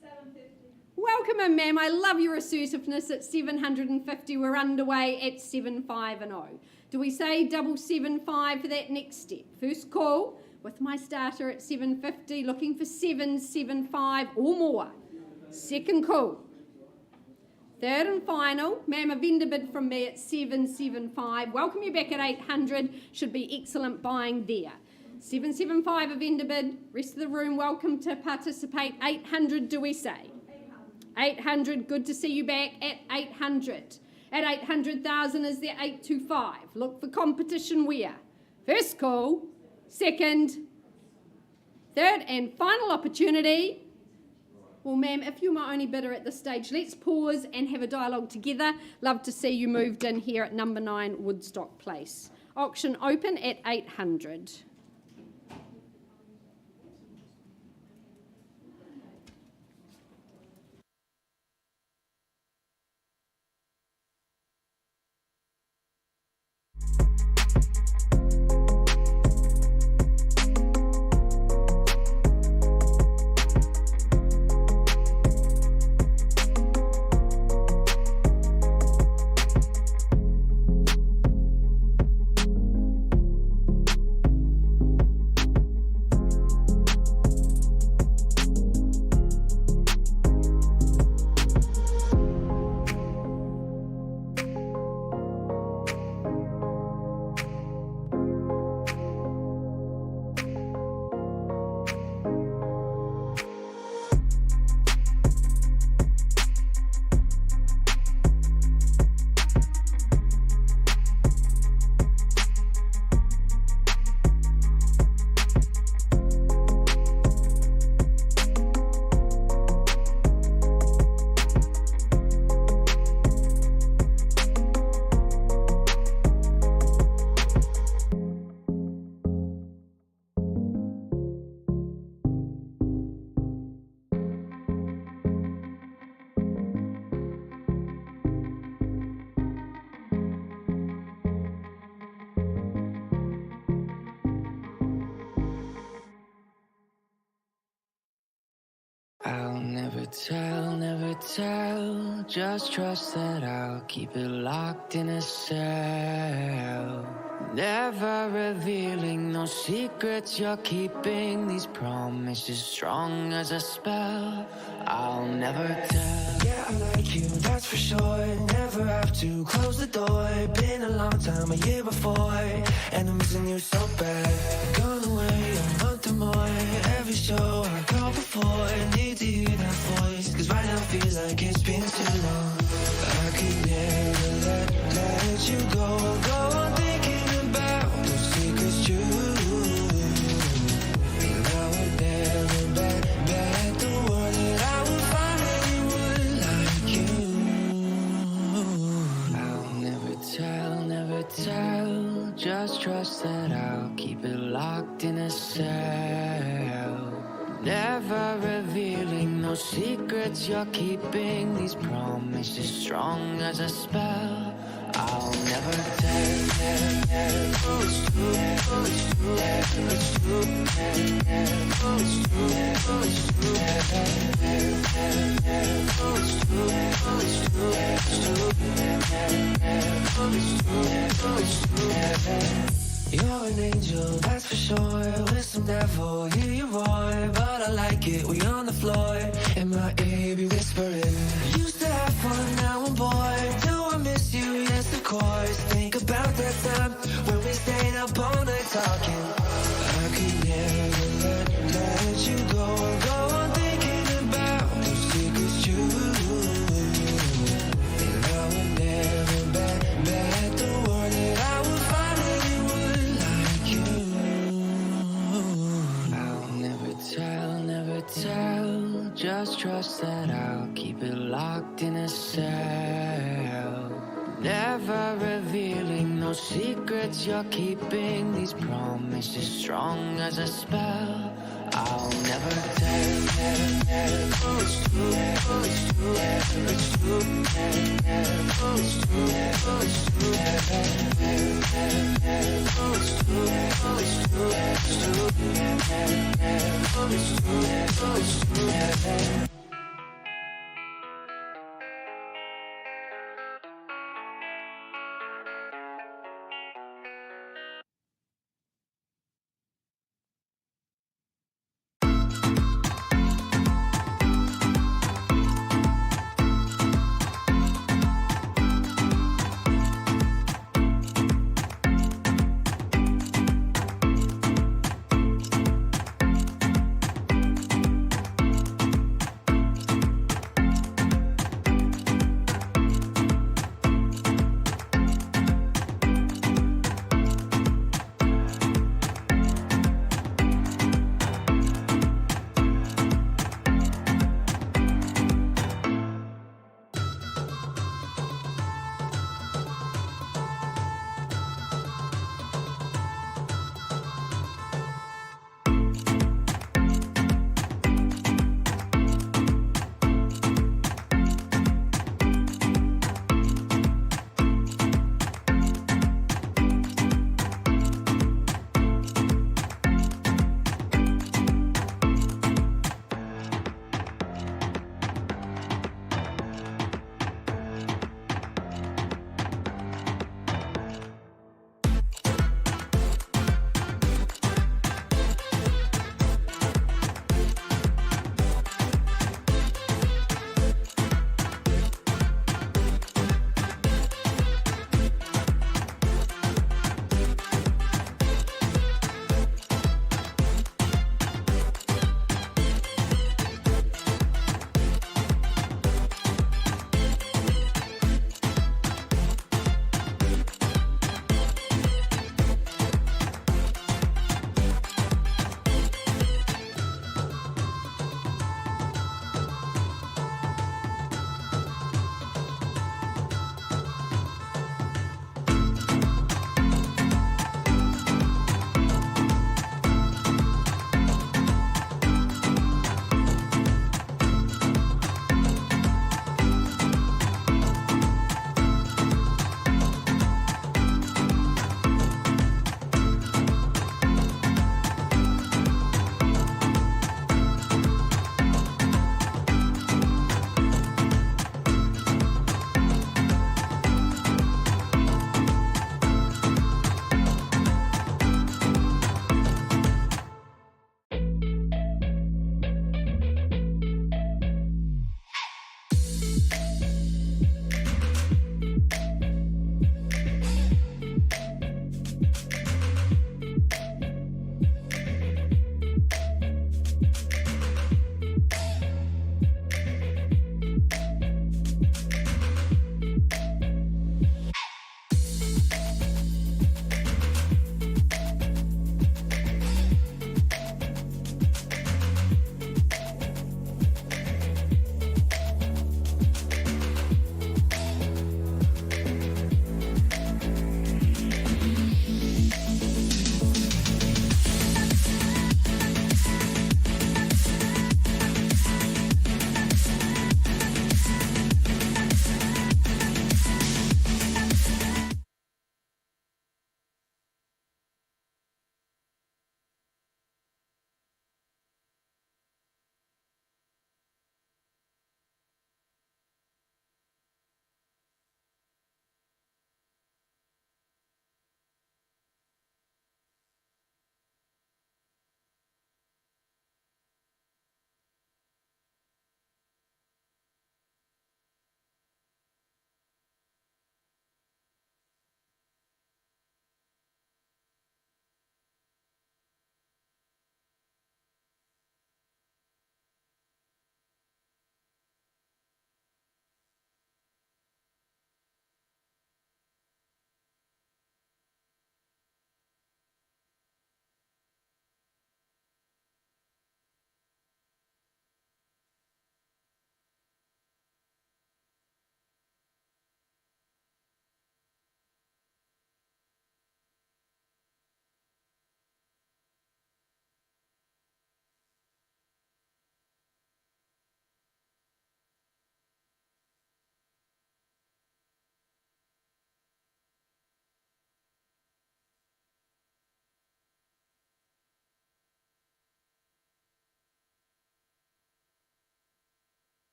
750. Welcome in, ma'am. I love your assertiveness at 750. We're underway at 750. Do we say 775 for that next step? First call with my starter at 750, looking for 775 or more. Second call. Third and final, ma'am, a vendor bid from me at 775. Welcome you back at 800. Should be excellent buying there. 775 a vendor bid. Rest of the room welcome to participate. 800 do we say? 800. Good to see you back at 800. At 800,000 is there 825. Look for competition where? First call. Second. Third and final opportunity. Well, ma'am, if you're my only bidder at this stage, let's pause and have a dialogue together. Love to see you moved in here at number 9 Woodstock Place. Auction open at 800. never tell. Just trust that I'll keep it locked in a cell. Never revealing no secrets you're keeping. These promises strong as a spell. I'll never tell. Yeah, I like you, that's for sure. Never have to close the door. Been a long time, a year before, and I'm missing you so bad. Gone away a month or more. Every show I go before, need to hear that voice, 'cause right now feels like it's been too long. I could never let you go on thinking about those secrets true. And I would never bet the world that I would find anyone like you. I'll never tell. Just trust that I'll keep it locked in a cell. Never revealing no secrets you're keeping. These promises strong as a spell. I'll never tell. Oh, it's true. Oh, it's true. It's true. Oh, it's true. Oh, it's true. Oh, it's true. Oh, it's true. It's true. Oh, it's true. Oh, it's true. You're an angel, that's for sure. With some devil, hear you roar. But I like it, we on the floor. In my ear, be whispering. Used to have fun, now I'm bored. Do I miss you? Yes, of course. Think about that time when we stayed up all night talking. I could never let you go on thinking about those secrets true. And I would never bet the world that I would find anyone like you. I'll never tell. Just trust that I'll keep it locked in a cell. Never revealing no secrets you're keeping. These promises strong as a spell. I'll never tell. Oh, it's true. Oh, it's true. It's true. Oh, it's true. Oh, it's true. Oh, it's true. Oh, it's true. It's true. Oh, it's true. Oh, it's true.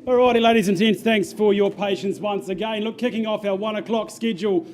Alrighty, ladies and gents, thanks for your patience once again. Look, kicking off our 1 o'clock schedule.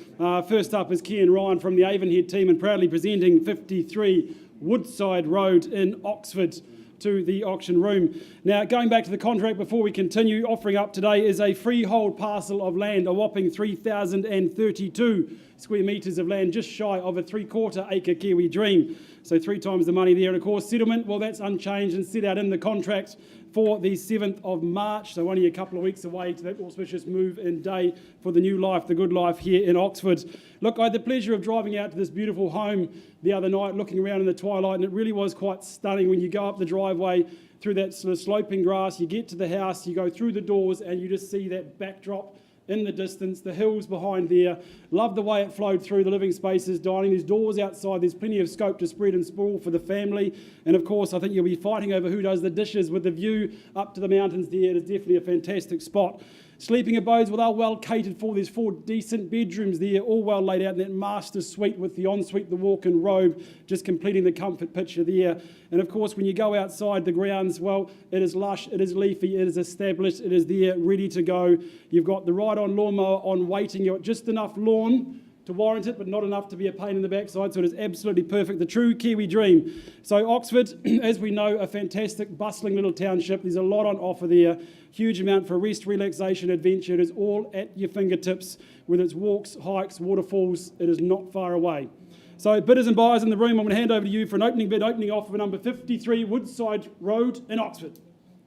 First up is Kian Ryan from the Avonhead team and proudly presenting 53 Woodside Road in Oxford to the auction room. Now, going back to the contract before we continue, offering up today is a freehold parcel of land, a whopping 3,032 square metres of land, just shy of a 3/4 acre Kiwi dream. So 3 times the money there. And of course, settlement, well, that's unchanged and set out in the contract for the 7th of March, so only a couple of weeks away to that auspicious move-in day for the new life, the good life here in Oxford. Look, I had the pleasure of driving out to this beautiful home the other night, looking around in the twilight, and it really was quite stunning when you go up the driveway through that sort of sloping grass, you get to the house, you go through the doors, and you just see that backdrop in the distance, the hills behind there. Love the way it flowed through the living spaces, dining. There's doors outside. There's plenty of scope to spread and sprawl for the family. And of course, I think you'll be fighting over who does the dishes with the view up to the mountains there. It is definitely a fantastic spot. Sleeping abodes, well, they're well catered for. There's 4 decent bedrooms there, all well laid out in that master suite with the ensuite, the walk-in robe, just completing the comfort picture there. And of course, when you go outside the grounds, well, it is lush, it is leafy, it is established, it is there, ready to go. You've got the ride-on lawnmower on waiting. You've got just enough lawn to warrant it, but not enough to be a pain in the backside, so it is absolutely perfect. The true Kiwi dream. So Oxford, as we know, a fantastic, bustling little township. There's a lot on offer there. Huge amount for rest, relaxation, adventure. It is all at your fingertips, whether it's walks, hikes, waterfalls. It is not far away. So bidders and buyers in the room, I'm going to hand over to you for an opening bid, opening offer for number 53 Woodside Road in Oxford.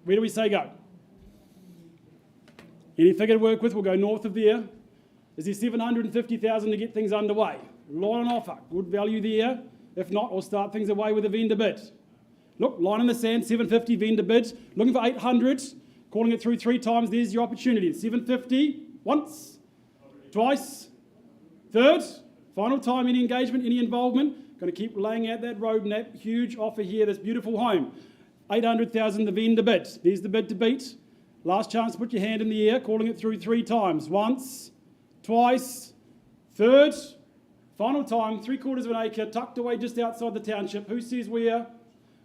Where do we say go? Any figure to work with? We'll go north of there. Is there 750,000 to get things underway? Line on offer, good value there. If not, I'll start things away with a vendor bid. Look, line in the sand, 750 vendor bid. Looking for 800, calling it through 3 times. There's your opportunity. 750, once, twice, third, final time. Any engagement, any involvement? Going to keep laying out that road map. Huge offer here, this beautiful home. 800,000 the vendor bid. There's the bid to beat. Last chance to put your hand in the air, calling it through 3 times. Once, twice, third, final time, 3/4 of an acre, tucked away just outside the township. Who says where?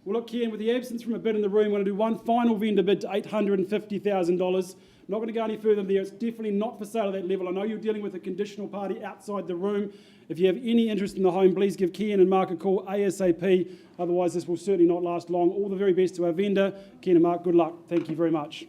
Well, look, Ken, with the absence from a bid in the room, we're going to do one final vendor bid to $850,000. Not going to go any further there. It's definitely not for sale at that level. I know you're dealing with a conditional party outside the room. If you have any interest in the home, please give Ken and Mark a call ASAP. Otherwise, this will certainly not last long. All the very best to our vendor. Ken and Mark, good luck. Thank you very much.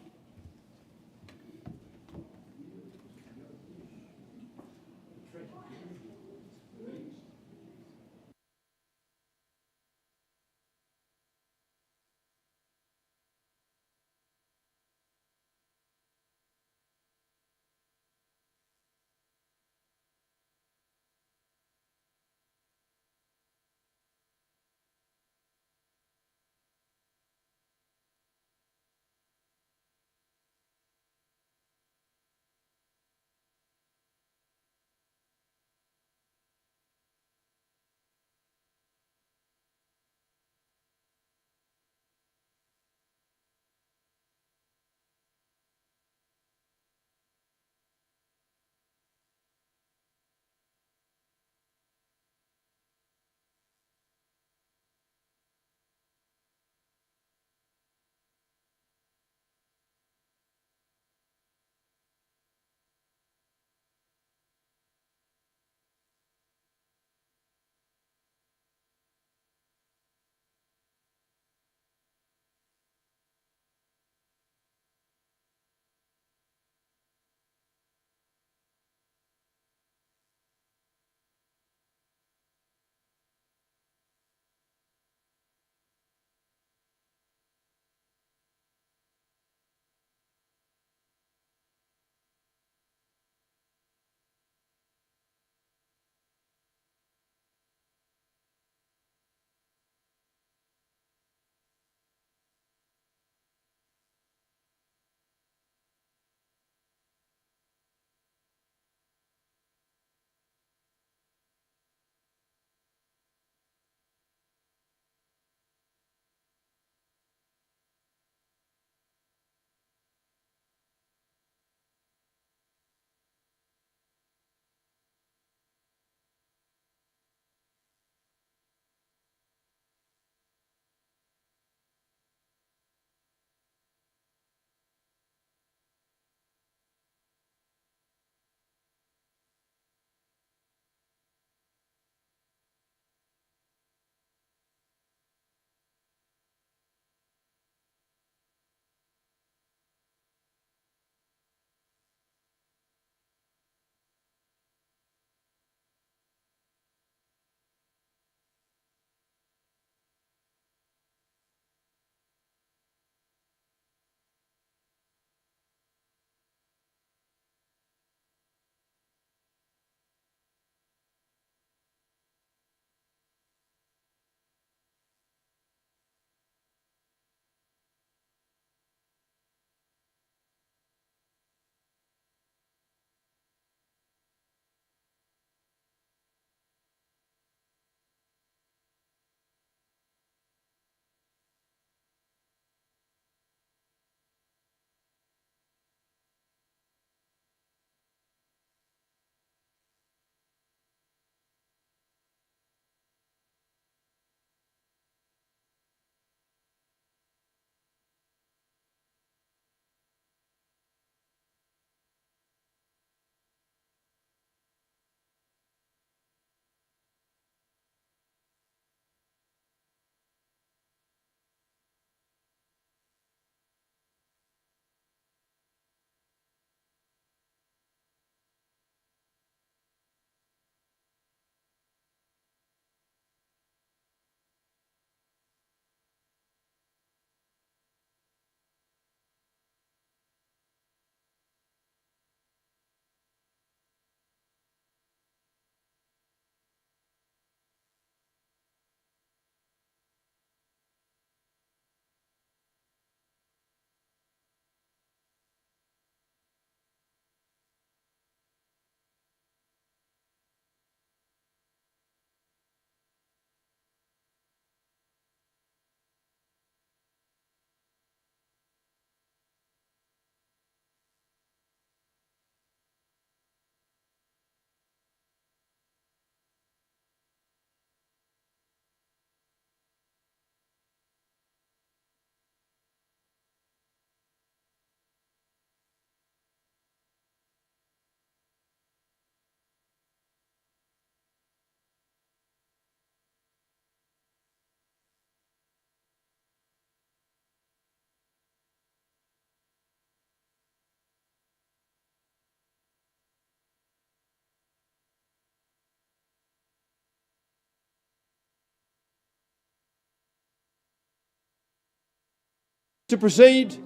To proceed,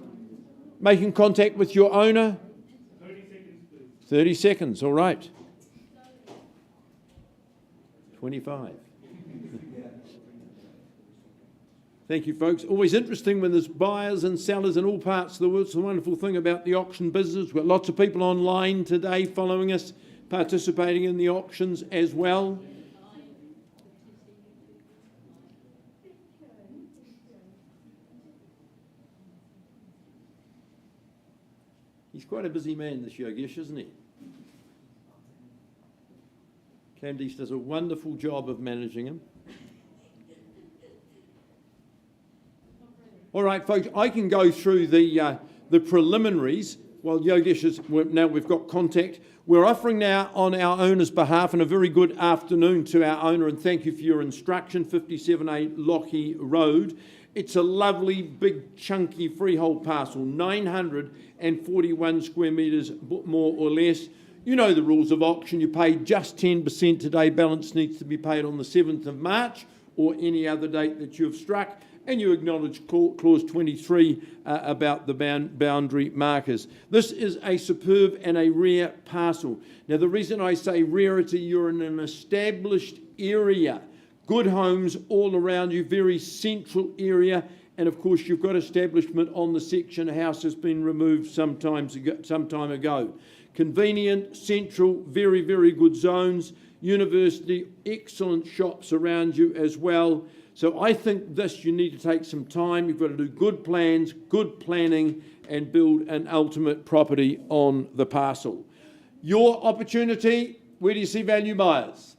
making contact with your owner. 30 seconds, please. 30 seconds, all right. 25. Thank you, folks. Always interesting when there's buyers and sellers in all parts of the world. It's the wonderful thing about the auction business. We've got lots of people online today following us, participating in the auctions as well. He's quite a busy man, this Yogesh, isn't he? Candice does a wonderful job of managing him. All right, folks, I can go through the preliminaries while Yogesh is, now we've got contact. We're offering now on our owner's behalf, and a very good afternoon to our owner, and thank you for your instruction, 57A Lockheed Road. It's a lovely, big, chunky freehold parcel, 941 square metres, more or less. You know the rules of auction. You pay just 10% today. Balance needs to be paid on the 7th of March or any other date that you've struck. And you acknowledge clause 23 about the boundary markers. This is a superb and a rare parcel. Now, the reason I say rarity, you're in an established area. Good homes all around you, very central area. And of course, you've got establishment on the section. A house has been removed some time ago. Convenient, central, very, very good zones. University, excellent shops around you as well. So I think this, you need to take some time. You've got to do good plans, good planning, and build an ultimate property on the parcel. Your opportunity, where do you see value buyers?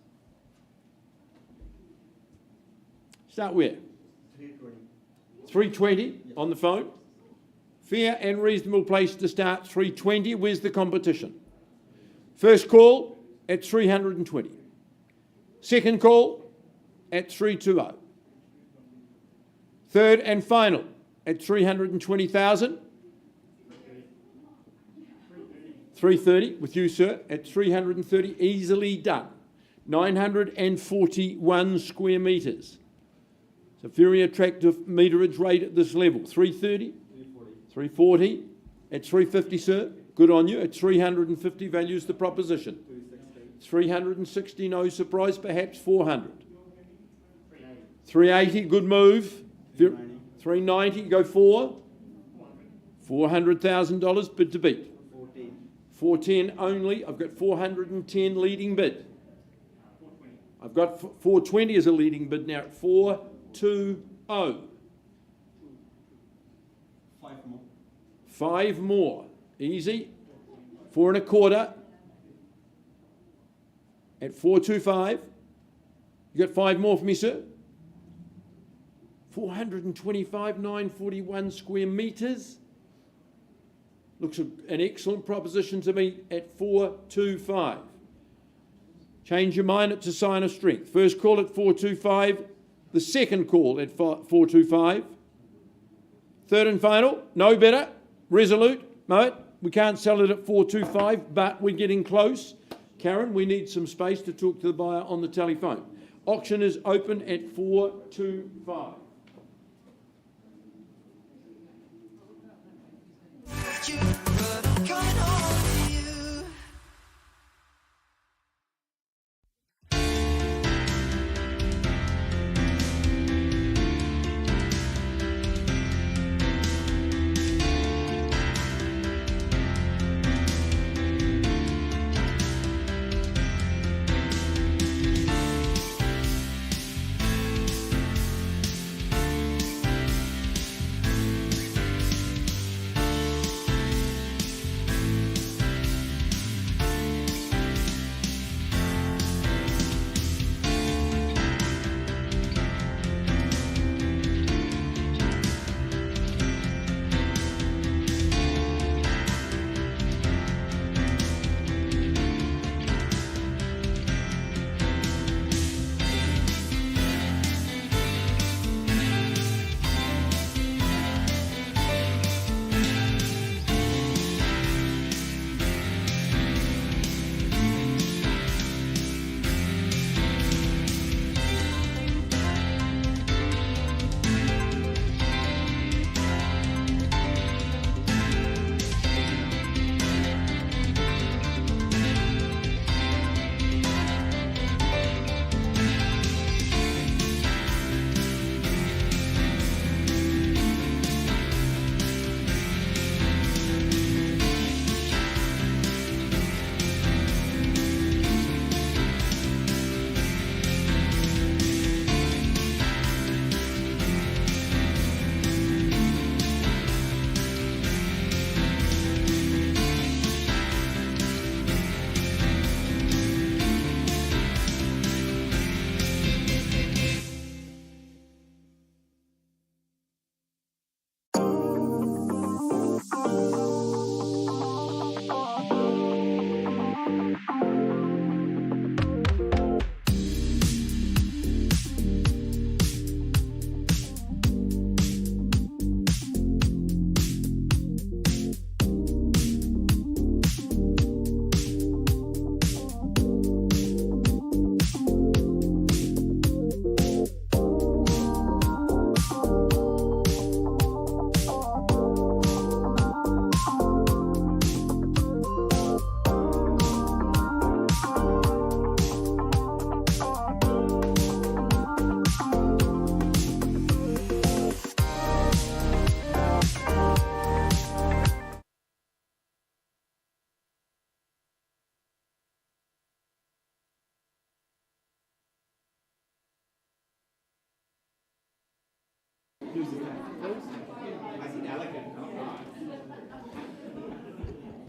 Start where? 320 on the phone. Fair and reasonable place to start, 320. Where's the competition? First call at 320. Second call at 320. Third and final at 320,000. 330 with you, sir, at 330, easily done. 941 square metres. It's a very attractive meterage rate at this level. 330, 340, at 350, sir. Good on you. At 350 values the proposition. 360, no surprise, perhaps 400. 380, good move. 390, go for $400,000 bid to beat. 410 only. I've got 410 leading bid. I've got 420 as a leading bid now at 420. 5 more. Easy. 4 1/4 at 425. You got 5 more for me, sir? 425, 941 square metres. Looks an excellent proposition to me at 425. Change your mind to sign of strength. First call at 425. The second call at 425. Third and final, no better. Resolute, no, we can't sell it at 425, but we're getting close. Karen, we need some space to talk to the buyer on the telephone. Auction is open at 425. But I'm coming home to you.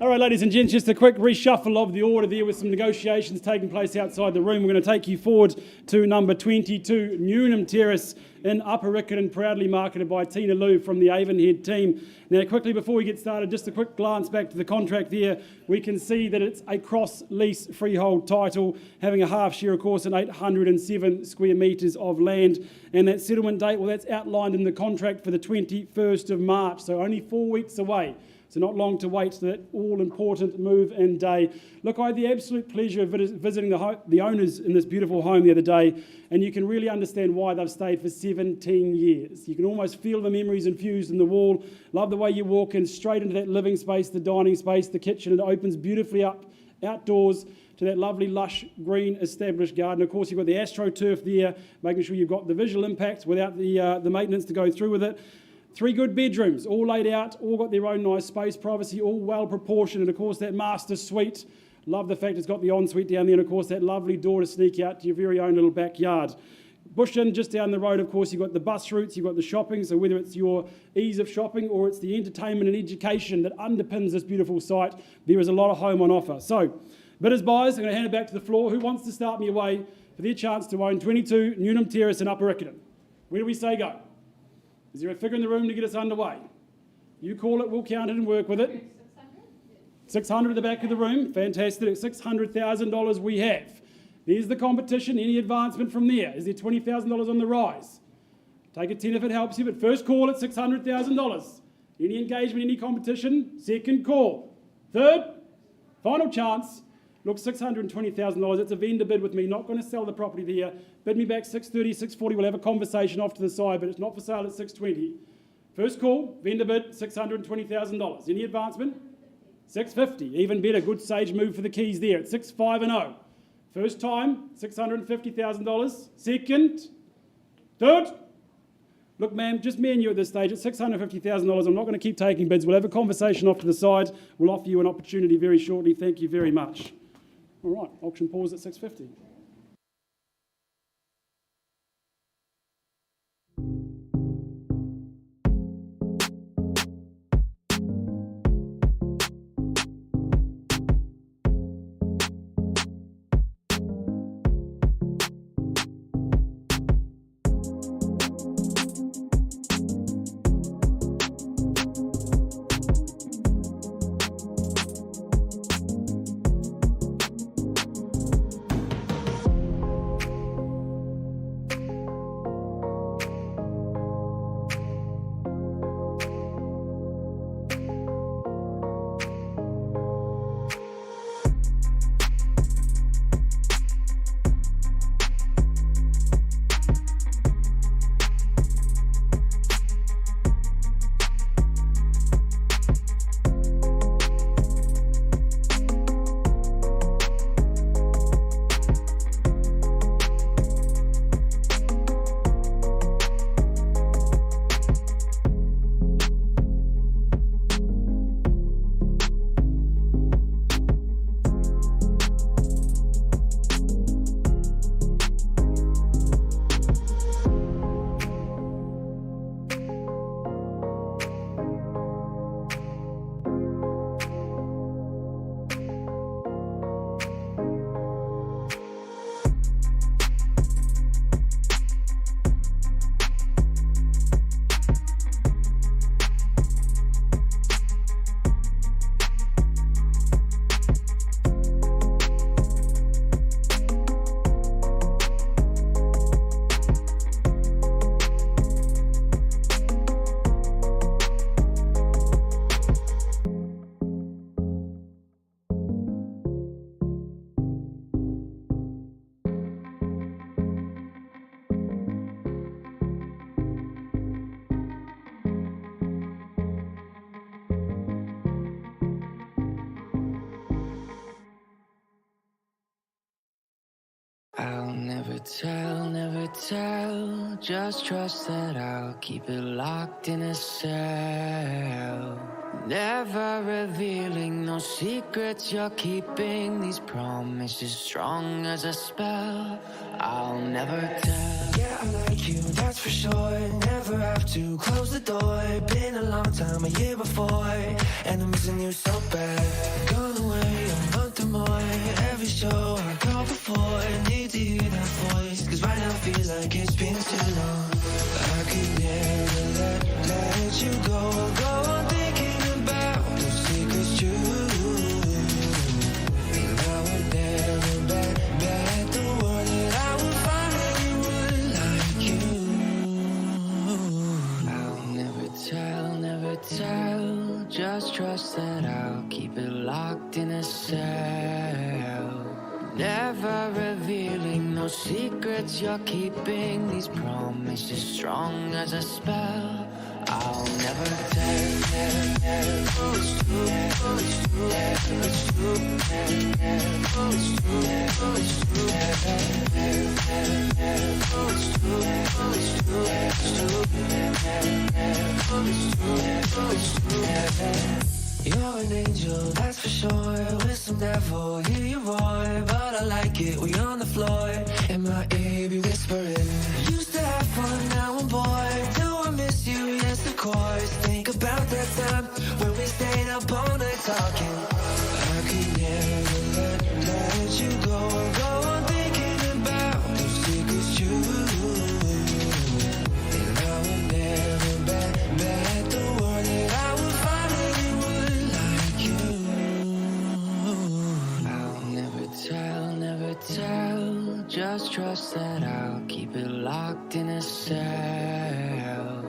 All right, ladies and gents, just a quick reshuffle of the order there with some negotiations taking place outside the room. We're going to take you forward to number 22, Newnham Terrace in Upper Riccarton, proudly marketed by Tina Lou from the Avonhead team. Now, quickly before we get started, just a quick glance back to the contract there. We can see that it's a cross-lease freehold title, having a half share, of course, in 807 square metres of land. And that settlement date, well, that's outlined in the contract for the 21st of March, so only 4 weeks away. So not long to wait to that all-important move-in day. Look, I had the absolute pleasure of visiting the owners in this beautiful home the other day, and you can really understand why they've stayed for 17 years. You can almost feel the memories infused in the wall. Love the way you walk in straight into that living space, the dining space, the kitchen. It opens beautifully up outdoors to that lovely, lush, green, established garden. Of course, you've got the AstroTurf there, making sure you've got the visual impact without the maintenance to go through with it. 3 good bedrooms, all laid out, all got their own nice space, privacy, all well proportioned. And of course, that master suite. Love the fact it's got the ensuite down there. And of course, that lovely door to sneak out to your very own little backyard. Bushton, just down the road, of course, you've got the bus routes, you've got the shopping. So whether it's your ease of shopping or it's the entertainment and education that underpins this beautiful site, there is a lot of home on offer. So, bidders, buyers, I'm going to hand it back to the floor. Who wants to start me away for their chance to own 22 Newnham Terrace in Upper Riccarton? Where do we say go? Is there a figure in the room to get us underway? You call it, we'll count it and work with it. 600 at the back of the room. Fantastic. $600,000 we have. There's the competition. Any advancement from there? Is there $20,000 on the rise? Take a 10 if it helps you, but first call at $600,000. Any engagement, any competition? Second call. Third, final chance. Look, $620,000. It's a vendor bid with me. Not going to sell the property there. Bid me back $630, $640. We'll have a conversation off to the side, but it's not for sale at $620. First call, vendor bid, $620,000. Any advancement? $650. Even better. Good sage move for the keys there at $650. First time, $650,000. Second, third. Look, ma'am, just me and you at this stage at $650,000. I'm not going to keep taking bids. We'll have a conversation off to the side. We'll offer you an opportunity very shortly. Thank you very much. All right, auction pause at $650. I'll never tell, just trust that I'll keep it locked in a cell. Never revealing no secrets you're keeping, these promises strong as a spell. I'll never tell. Yeah, I like you, that's for sure. Never have to close the door. Been a long time, a year before, and I'm missing you so bad. Gone away a month or more. Every show I go before, need to hear that voice, cause right now feels like it's been too long. I could never let you go on thinking about those secrets too. And I would never bet the world that I would find anyone like you. I'll never tell, just trust that I'll keep it locked in a cell. Never revealing no secrets you're keeping, these promises strong as a spell. I'll never tell. You're an angel, that's for sure. With some devil, hear you roar, but I like it when you're on the floor. In my ear, be whispering. Used to have fun, now I'm bored. Do I miss you? Yes, of course. Think about that time when we stayed up all night talking. I could never let you go on thinking about those secrets too. And I would never bet the world that I would find anyone like you. I'll never tell, just trust that I'll keep it locked in a cell.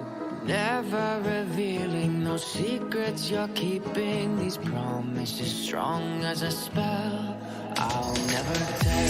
Never revealing no secrets you're keeping, these promises strong as a spell. I'll never tell.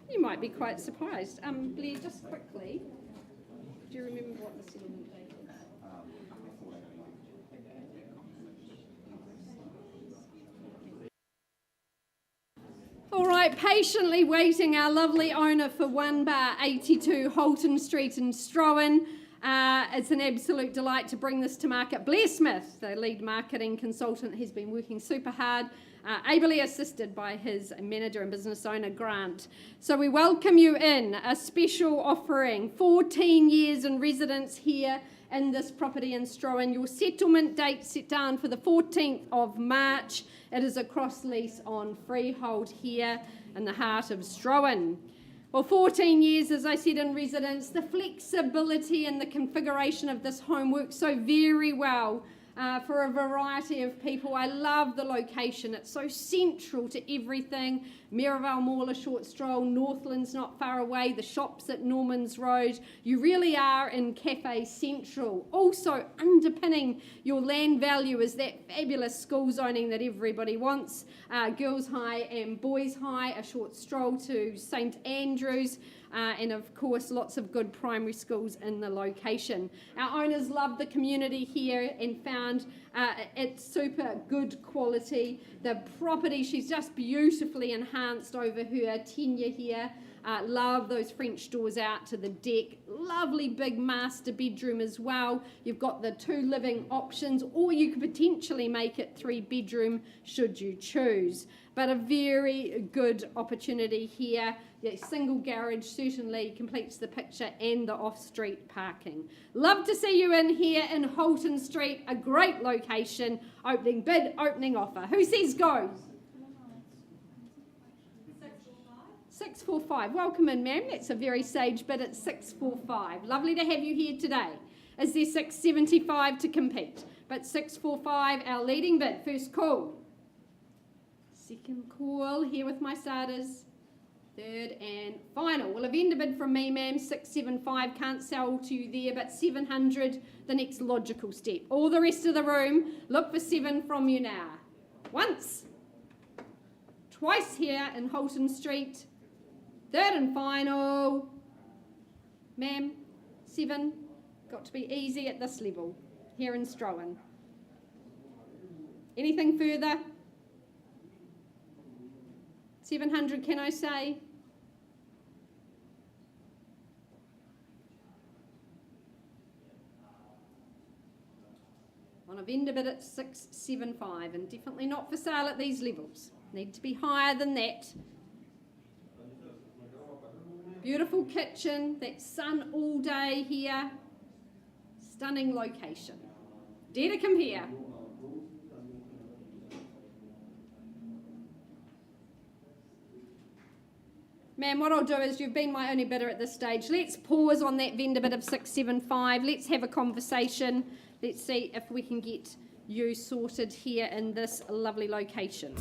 You might be quite surprised. Blair, just quickly, do you remember what the settlement date is? All right, patiently waiting our lovely owner for 1 bar 82 Holton Street in Strowan. It's an absolute delight to bring this to market. Blair Smith, the lead marketing consultant, has been working super hard ably assisted by his manager and business owner, Grant. So we welcome you in, a special offering, 14 years in residence here in this property in Strohan. Your settlement date set down for the 14th of March. It is a cross lease on freehold here in the heart of Strohan. Well, 14 years, as I said, in residence. The flexibility and the configuration of this home works so very well for a variety of people. I love the location. It's so central to everything. Maryvale Mall, a short stroll. Northland's not far away. The shops at Normans Road. You really are in Cafe Central. Also, underpinning your land value is that fabulous school zoning that everybody wants. Girls High and Boys High, a short stroll to St Andrews. And of course, lots of good primary schools in the location. Our owners love the community here and found it's super good quality. The property, she's just beautifully enhanced over her tenure here. Love those French doors out to the deck. Lovely big master bedroom as well. You've got the 2 living options, or you could potentially make it 3 bedroom should you choose. But a very good opportunity here. The single garage certainly completes the picture, and the off-street parking. Love to see you in here in Halton Street, a great location. Opening bid, opening offer. Who says go? 645. Welcome in, ma'am. That's a very sage bid at 645. Lovely to have you here today. Is there 675 to compete? But 645, our leading bid. First call. Second call. Here with my starters. Third and final. Well, a vendor bid from me, ma'am. 675. Can't sell to you there, but 700, the next logical step. All the rest of the room, look for 7 from you now. Once. Twice here in Halton Street. Third and final. Ma'am, 7. Got to be easy at this level here in Strohan. Anything further? 700, can I say? On a vendor bid at 675, and definitely not for sale at these levels. Need to be higher than that. Beautiful kitchen, that sun all day here. Stunning location. Dare to compare. Ma'am, what I'll do is, you've been my only bidder at this stage. Let's pause on that vendor bid of 675. Let's have a conversation. Let's see if we can get you sorted here in this lovely location.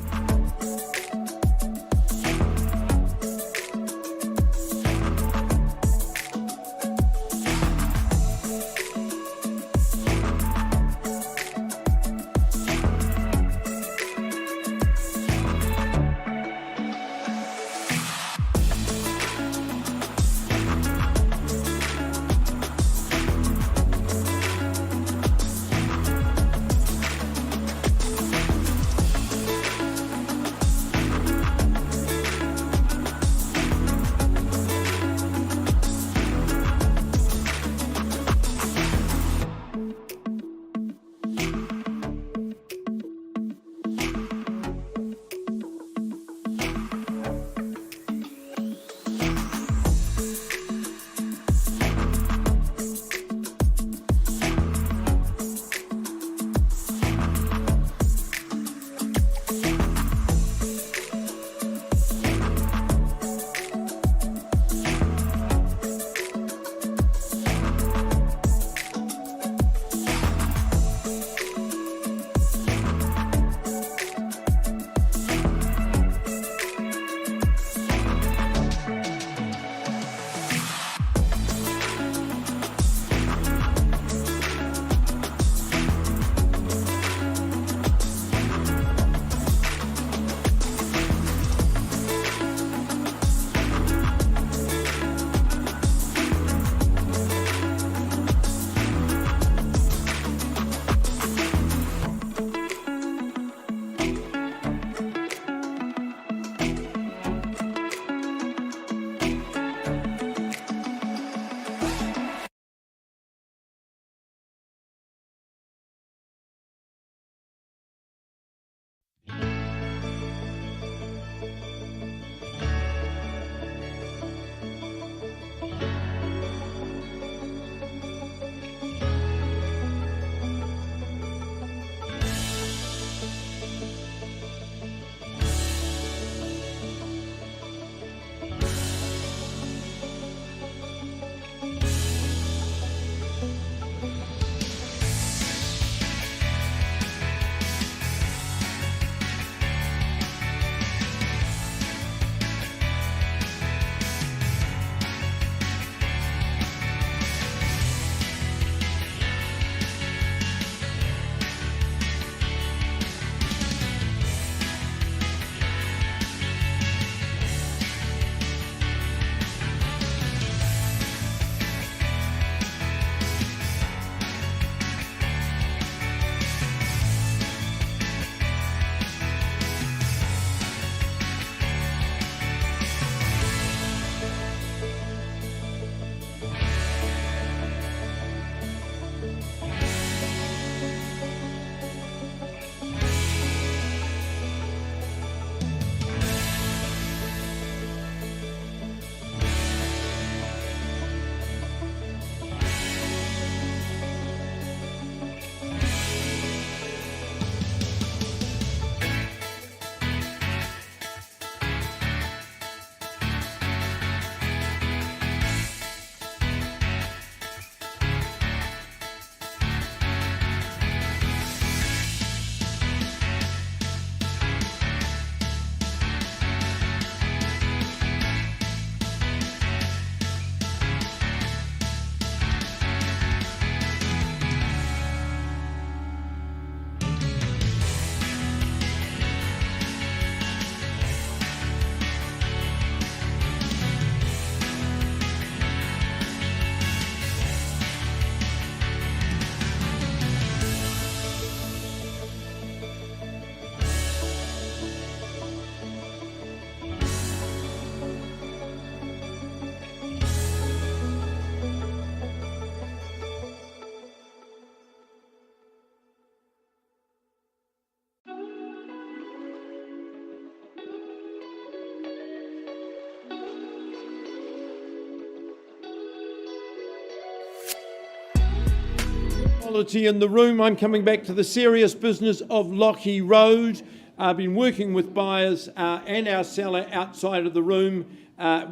tranquility in the room, I'm coming back to the serious business of Lockheed Road. I've been working with buyers and our seller outside of the room.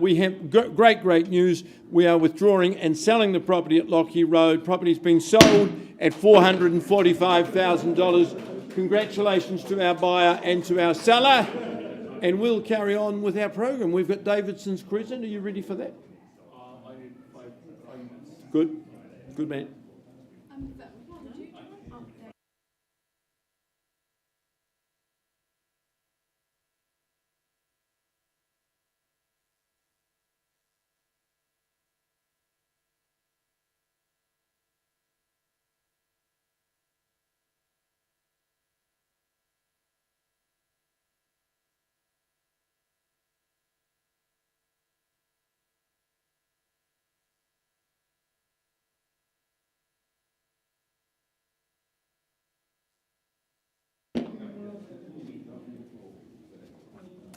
We have great news. We are withdrawing and selling the property at Lockheed Road. Property's been sold at $445,000. Congratulations to our buyer and to our seller. And we'll carry on with our program. We've got Davidson's Crescent. Are you ready for that? Good. Good man.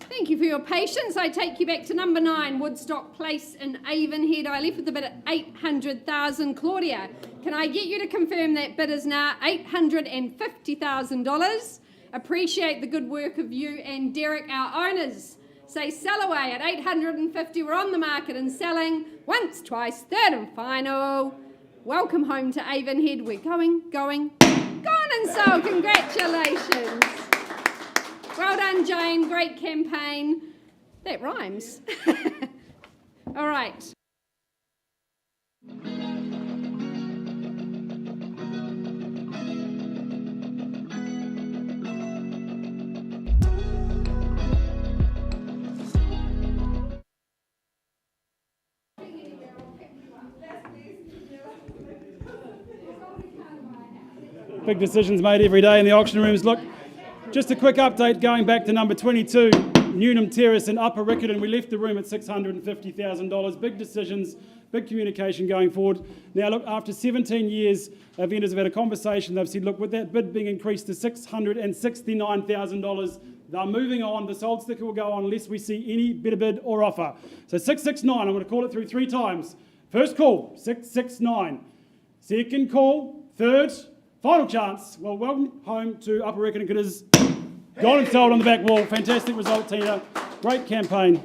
Thank you for your patience. I take you back to number 9, Woodstock Place in Avonhead. I left with a bid at $800,000. Claudia, can I get you to confirm that bid is now $850,000? Appreciate the good work of you and Derek, our owners. Say sell away at $850,000. We're on the market and selling once, twice, third and final. Welcome home to Avonhead. We're going and sold. Congratulations. Well done, Jane. Great campaign. That rhymes. All right. Big decisions made every day in the auction rooms. Look, just a quick update going back to number 22, Newnham Terrace in Upper Riccarton. We left the room at $650,000. Big decisions, big communication going forward. Now, look, after 17 years, vendors have had a conversation. They've said, look, with that bid being increased to $669,000, they're moving on. The sold sticker will go on unless we see any better bid or offer. So 669, I'm going to call it through 3 times. First call, 669. Second call, third, final chance. Well, welcome home to Upper Riccarton. It is gone and sold on the back wall. Fantastic result, Tina. Great campaign.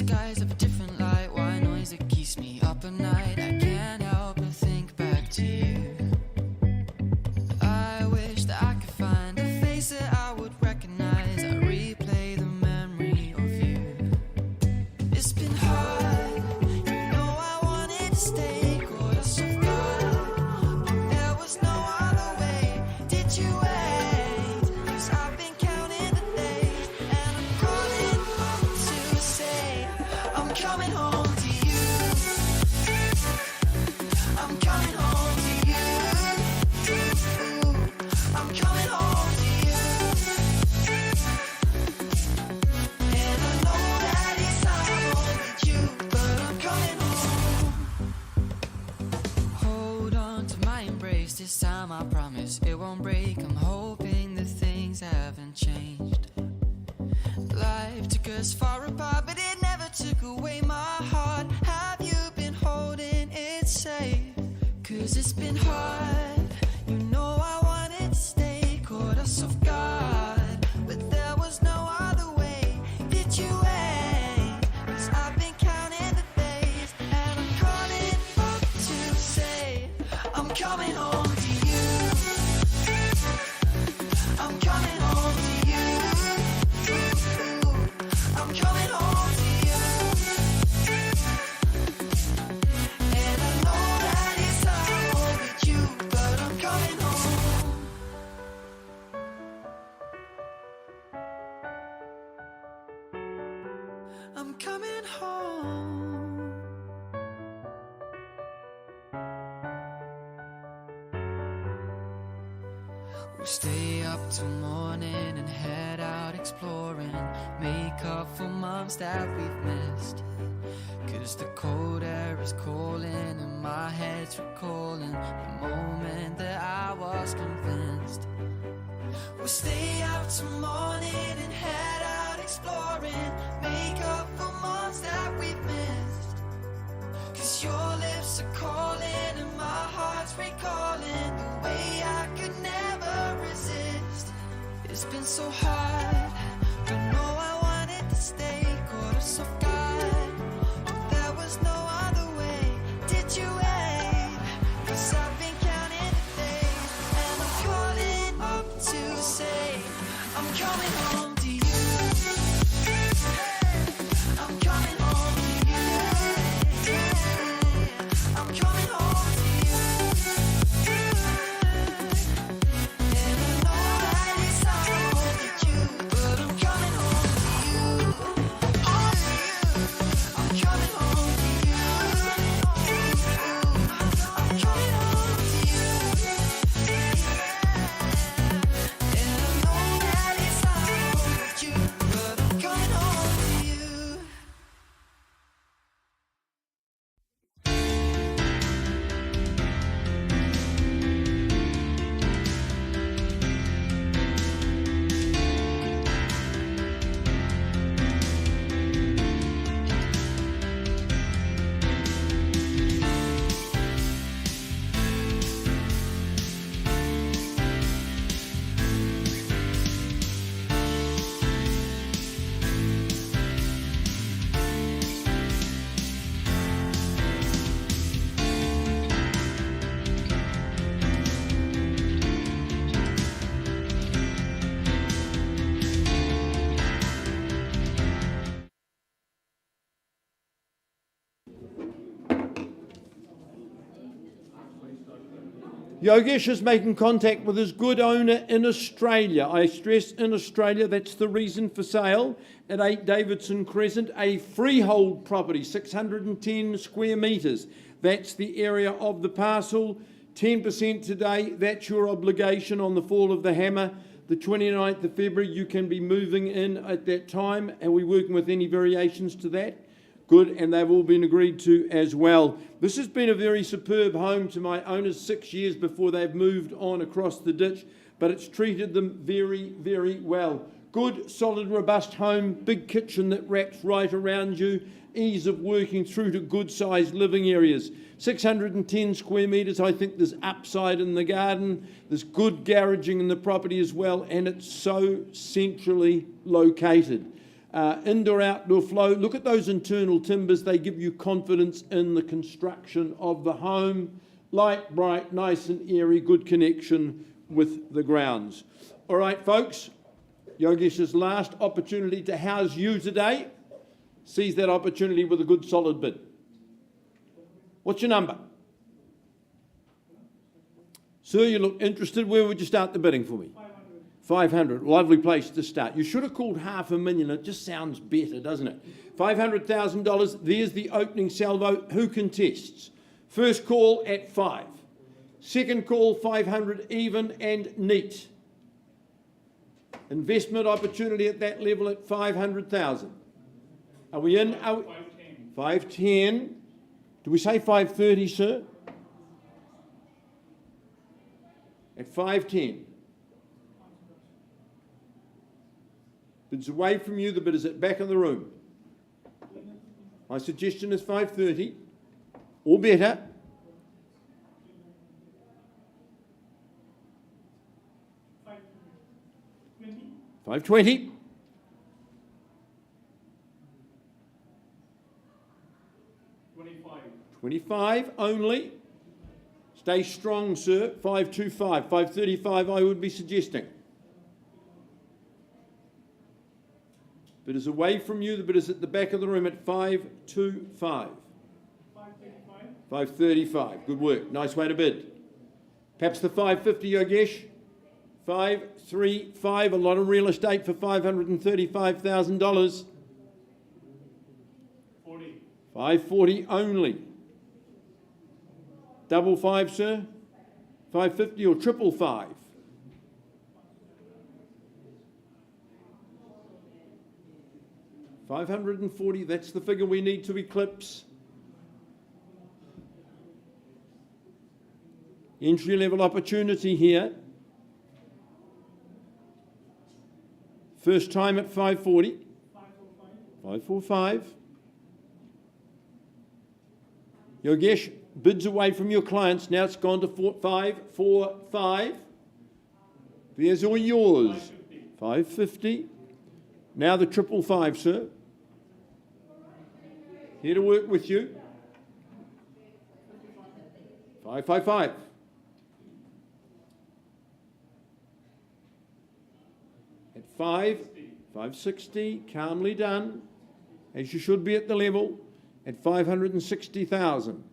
skies of a different light, white noise that keeps me up at night. I can't help but think back to you. I wish that I could find a face that I would recognize. I replay the memory of you. It's been hard, you know I wanted to stay, caught us off guard, but there was no other way. Did you wait? 'Cause I've been counting the days, and I'm calling up to say I'm coming home to you. I'm coming home to you. I'm coming home to you. And I know that it's not all with you, but I'm coming home. Hold on to my embrace, this time I promise it won't break. I'm hoping that things haven't changed. Life took us far apart, but it never took away my heart. Have you been holding it safe? 'Cause it's been hard, you know I wanted to stay, caught us off guard, but there was no other way. Did you wait? 'Cause I've been counting the days, and I'm calling up to say I'm coming home to you. I'm coming home to you. I'm coming home to you. And I know that it's not all with you, but I'm coming home. I'm coming home. We'll stay up till morning and head out exploring, make up for months that we've missed. 'Cause the cold air is calling and my head's recalling the moment that I was convinced. We'll stay up till morning and head out exploring, make up for months that we've missed. 'Cause your lips are calling and my heart's recalling the way I could never resist. It's been so hard, but no, I wanted to stay, caught us off guard, but there was no other way. Did you wait? 'Cause I've been counting the days, and I'm calling up to say I'm coming home to you. I'm coming home to you. I'm coming home to you. And I know that it's not all with you, but I'm coming home to you. Oh, I'm coming home to you. I'm coming home to you. And I know that it's not all with you, but I'm coming home to you. Yogesh is making contact with his good owner in Australia. I stress in Australia, that's the reason for sale at 8 Davidson Crescent, a freehold property, 610 square metres. That's the area of the parcel. 10% today, that's your obligation on the fall of the hammer. The 29th of February, you can be moving in at that time. Are we working with any variations to that? Good, and they've all been agreed to as well. This has been a very superb home to my owners 6 years before they've moved on across the ditch, but it's treated them very, very well. Good, solid, robust home, big kitchen that wraps right around you, ease of working through to good-sized living areas. 610 square metres, I think there's upside in the garden, there's good garaging in the property as well, and it's so centrally located. Indoor, outdoor flow. Look at those internal timbers. They give you confidence in the construction of the home. Light, bright, nice and airy, good connection with the grounds. All right, folks, Yogesh's last opportunity to house you today. Seize that opportunity with a good solid bid. What's your number? Sir, you look interested. Where would you start the bidding for me? 500. Lovely place to start. You should have called $500,000. It just sounds better, doesn't it? $500,000. There's the opening salvo. Who contests? First call at 5. Second call, 500 even and neat. Investment opportunity at that level at 500,000. Are we in? 510. Do we say 530, sir? At 510. Bids away from you, the bid is at back of the room. My suggestion is 530 or better. 520. 25 only. Stay strong, sir. 525. 535 I would be suggesting. Bid is away from you. The bid is at the back of the room at 525. 535. 535. Good work. Nice way to bid. Perhaps the 550, Yogesh. 535. A lot of real estate for $535,000. 540 only. Double 5, sir. 550 or triple 5. $540, that's the figure we need to eclipse. Entry level opportunity here. First time at 540. 545. Yogesh, bids away from your clients. Now it's gone to 545. There's all yours. 550. Now the triple 5, sir. Here to work with you. 555. At 560, calmly done, as you should be at the level, at 560,000.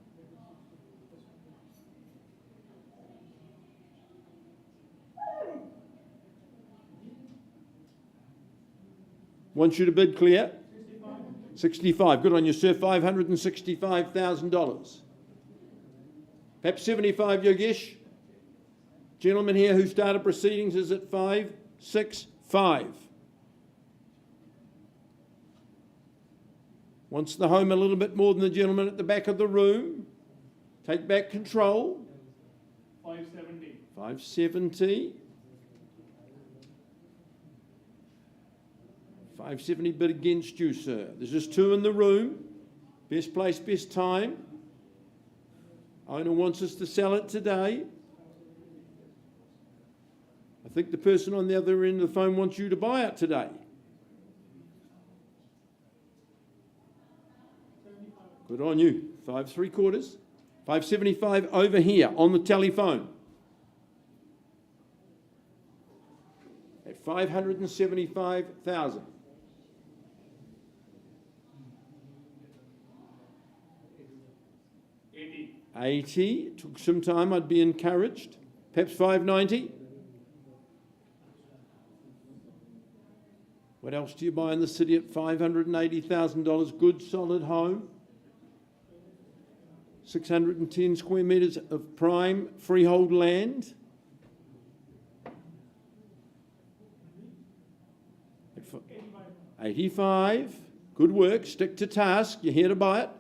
Want you to bid clear? 65. Good on you, sir. $565,000. Perhaps 75, Yogesh. Gentleman here who started proceedings is at 565. Wants the home a little bit more than the gentleman at the back of the room. Take back control. 570. 570. 570 bid against you, sir. There's just two in the room. Best place, best time. Owner wants us to sell it today. I think the person on the other end of the phone wants you to buy it today. Good on you. 5 3/4. 575 over here on the telephone. At 575,000. 80. Took some time. I'd be encouraged. Perhaps 590. What else do you buy in the city at $580,000? Good solid home. 610 square metres of prime freehold land. At 85. Good work. Stick to task. You're here to buy it.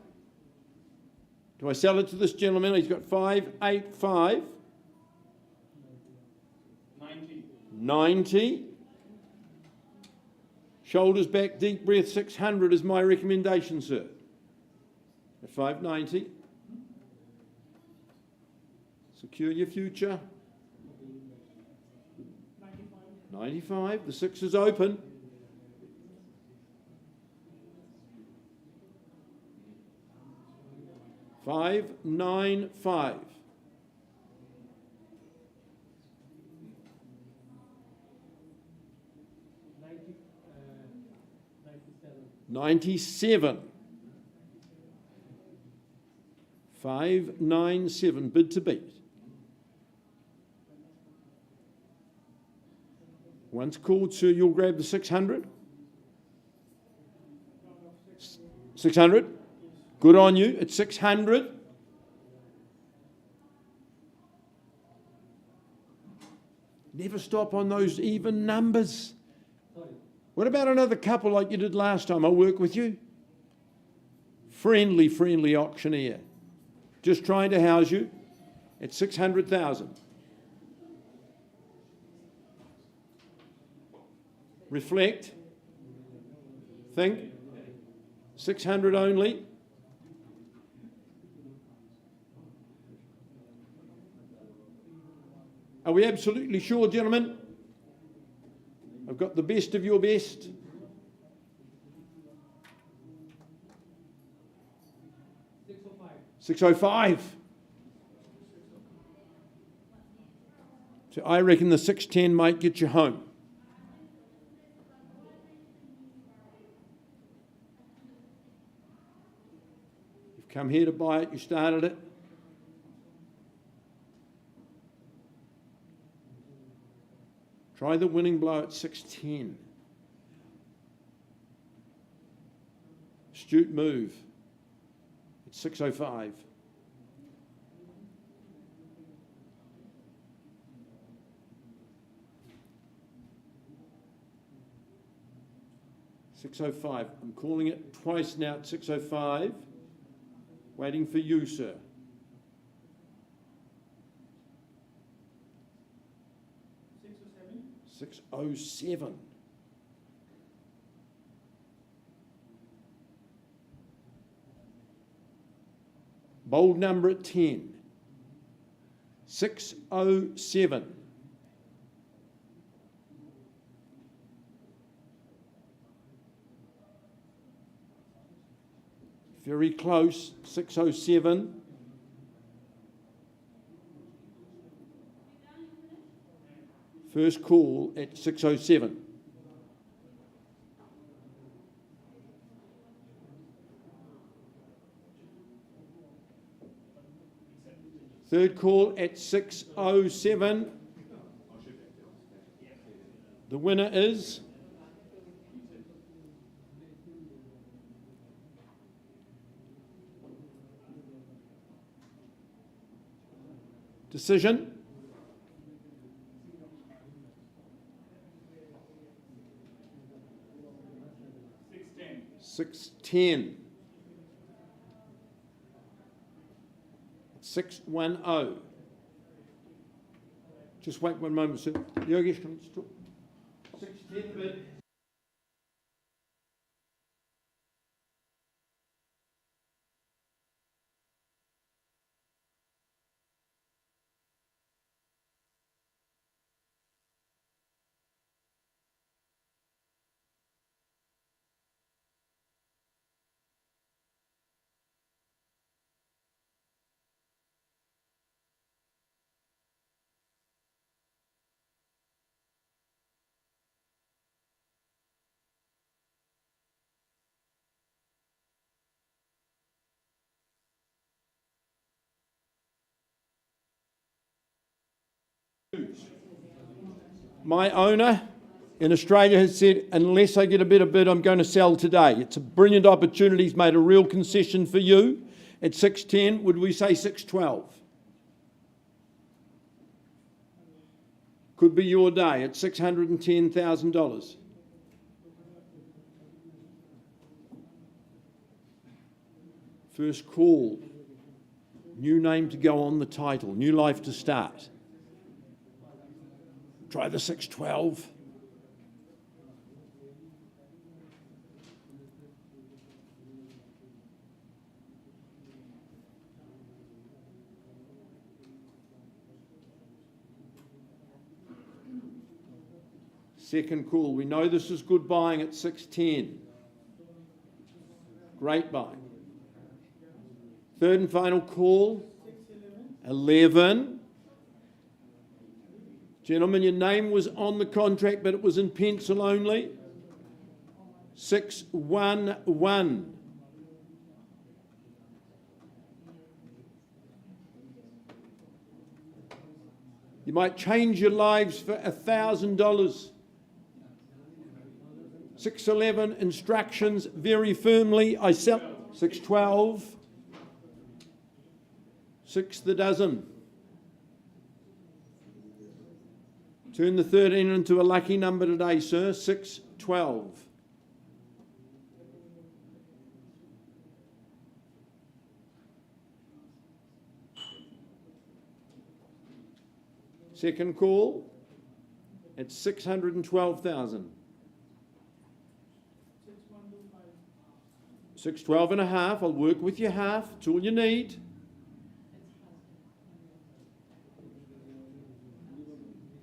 Do I sell it to this gentleman? He's got 585. 90. Shoulders back, deep breath, 600 is my recommendation, sir. At 590. Secure your future. 95. The 6 is open. 595. 97. 597, bid to beat. Once called, sir, you'll grab the 600. 600. Good on you. It's 600. Never stop on those even numbers. What about another couple like you did last time? I'll work with you. Friendly auctioneer. Just trying to house you at 600,000. Reflect. Think. 600 only. Are we absolutely sure, gentlemen? I've got the best of your best. $605. So I reckon the 610 might get you home. You've come here to buy it, you started it. Try the winning blow at 610. Astute move at 605. $605. I'm calling it twice now at 605. Waiting for you, sir. 607. Bold number at 10. 607. Very close. 607. First call at 607. Third call at 607. The winner is decision. 610. 610. Just wait one moment, sir. Yogesh, can you talk? 610 bid. My owner in Australia has said, unless I get a better bid, I'm going to sell today. It's a brilliant opportunity. He's made a real concession for you. At 610, would we say 612? Could be your day at $610,000. First call. New name to go on the title. New life to start. Try the 612. Second call. We know this is good buying at 610. Great buying. Third and final call. 11. Gentlemen, your name was on the contract, but it was in pencil only. 611. You might change your lives for $1,000. 611 instructions very firmly. I sell 612. 6 the dozen. Turn the 13 into a lucky number today, sir. 612. Second call at 612,000. 612 and a half. I'll work with your half. It's all you need.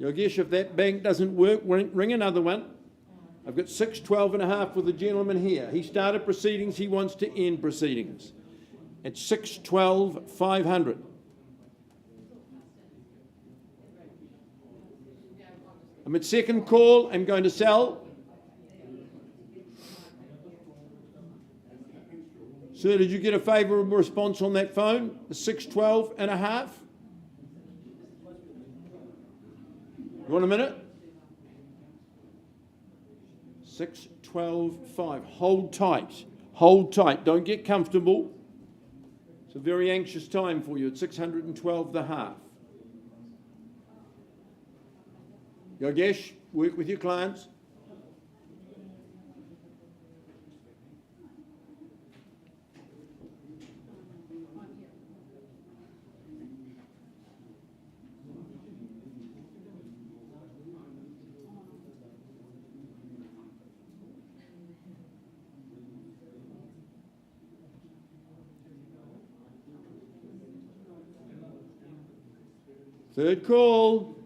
Yogesh, if that bank doesn't work, ring another one. I've got 612 and a half with the gentleman here. He started proceedings. He wants to end proceedings. At 612,500. I'm at second call. I'm going to sell. Sir, did you get a favourable response on that phone? The 612 and a half? You want a minute? 612.5. Hold tight. Hold tight. Don't get comfortable. It's a very anxious time for you at 612 the half. Yogesh, work with your clients. Third call.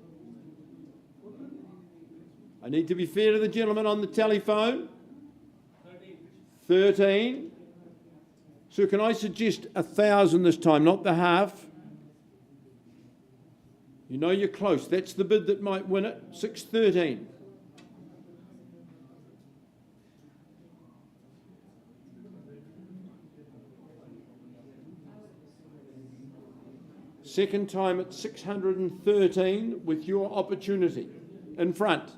I need to be fair to the gentleman on the telephone. 13. So can I suggest 1,000 this time, not the half? You know you're close. That's the bid that might win it. 613. Second time at 613 with your opportunity in front.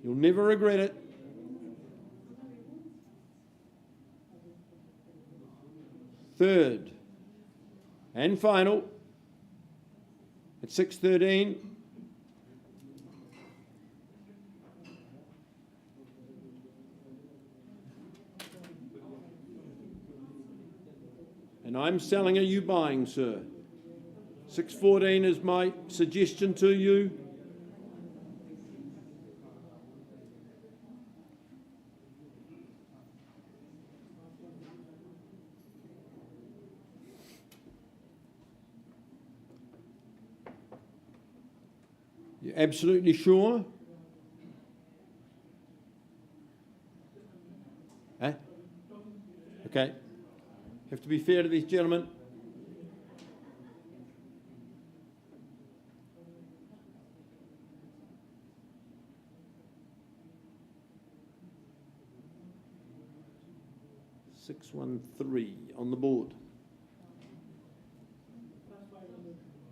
You'll never regret it. Third and final at 613. And I'm selling, are you buying, sir? 614 is my suggestion to you. You're absolutely sure? Eh? Okay. Have to be fair to these gentlemen. $613 on the board.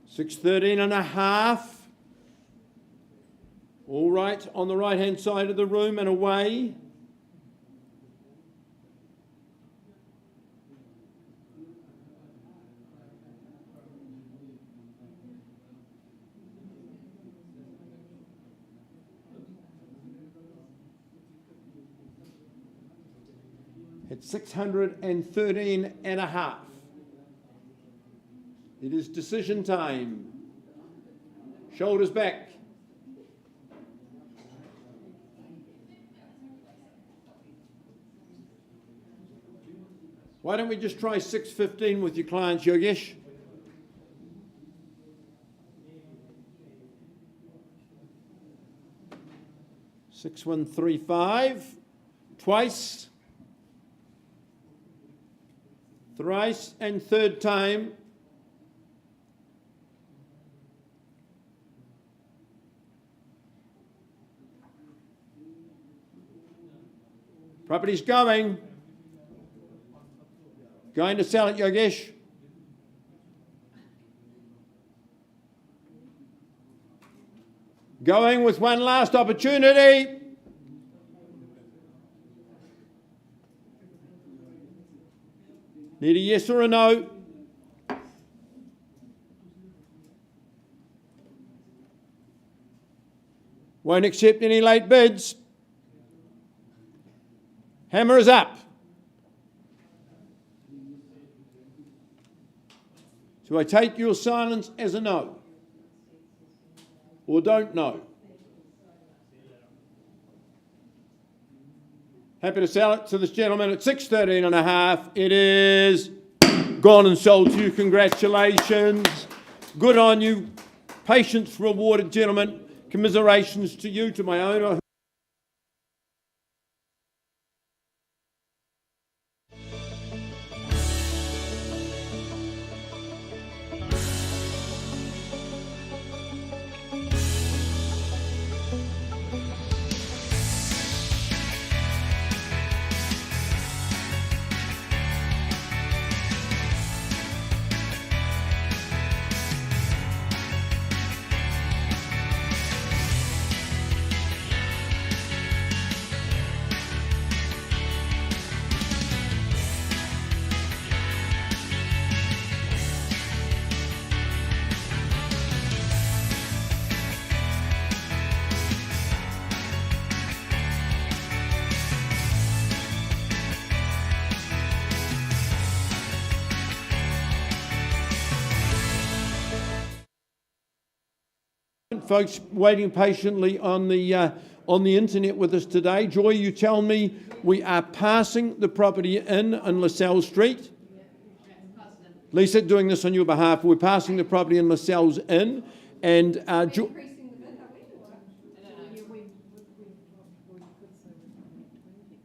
613 and a half. All right, on the right-hand side of the room and away. At 613 and a half. It is decision time. Shoulders back. Why don't we just try 615 with your clients, Yogesh? $6,135 twice. Thrice and third time. Property's going. Going to sell it, Yogesh. Going with one last opportunity. Need a yes or a no? Won't accept any late bids. Hammer is up. So I take your silence as a no. Or don't know. Happy to sell it to this gentleman at 613.5. It is gone and sold to you. Congratulations. Good on you. Patience rewarded, gentlemen. Commiserations to you, to my owner. Folks waiting patiently on the internet with us today. Joy, you tell me we are passing the property in on LaSalle Street. Lisa, doing this on your behalf. We're passing the property in LaSalle's Inn, and Increasing the bid, are we?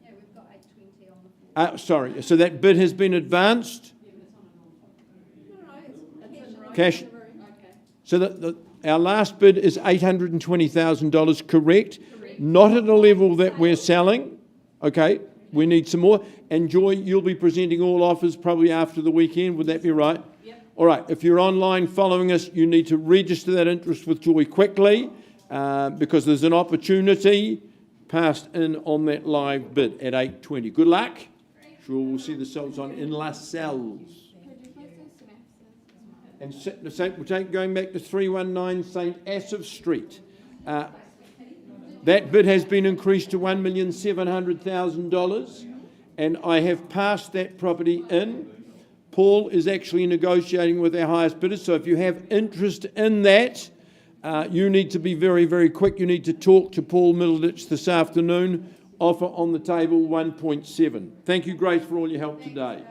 Yeah, we've got 820 on the floor. sorry. So that bid has been advanced. Cash. So our last bid is $820,000, correct? Not at a level that we're selling. Okay, we need some more. And Joy, you'll be presenting all offers probably after the weekend. Would that be right? Yep. All right. If you're online following us, you need to register that interest with Joy quickly because there's an opportunity passed in on that live bid at 8:20. Good luck. Sure, we'll see the sales on in LaSalle's. And going back to 319 St. Asaph Street. That bid has been increased to $1,700,000, and I have passed that property in. Paul is actually negotiating with our highest bidders, so if you have interest in that, you need to be very, very quick. You need to talk to Paul Middleditch this afternoon. Offer on the table 1.7. Thank you, Grace, for all your help today.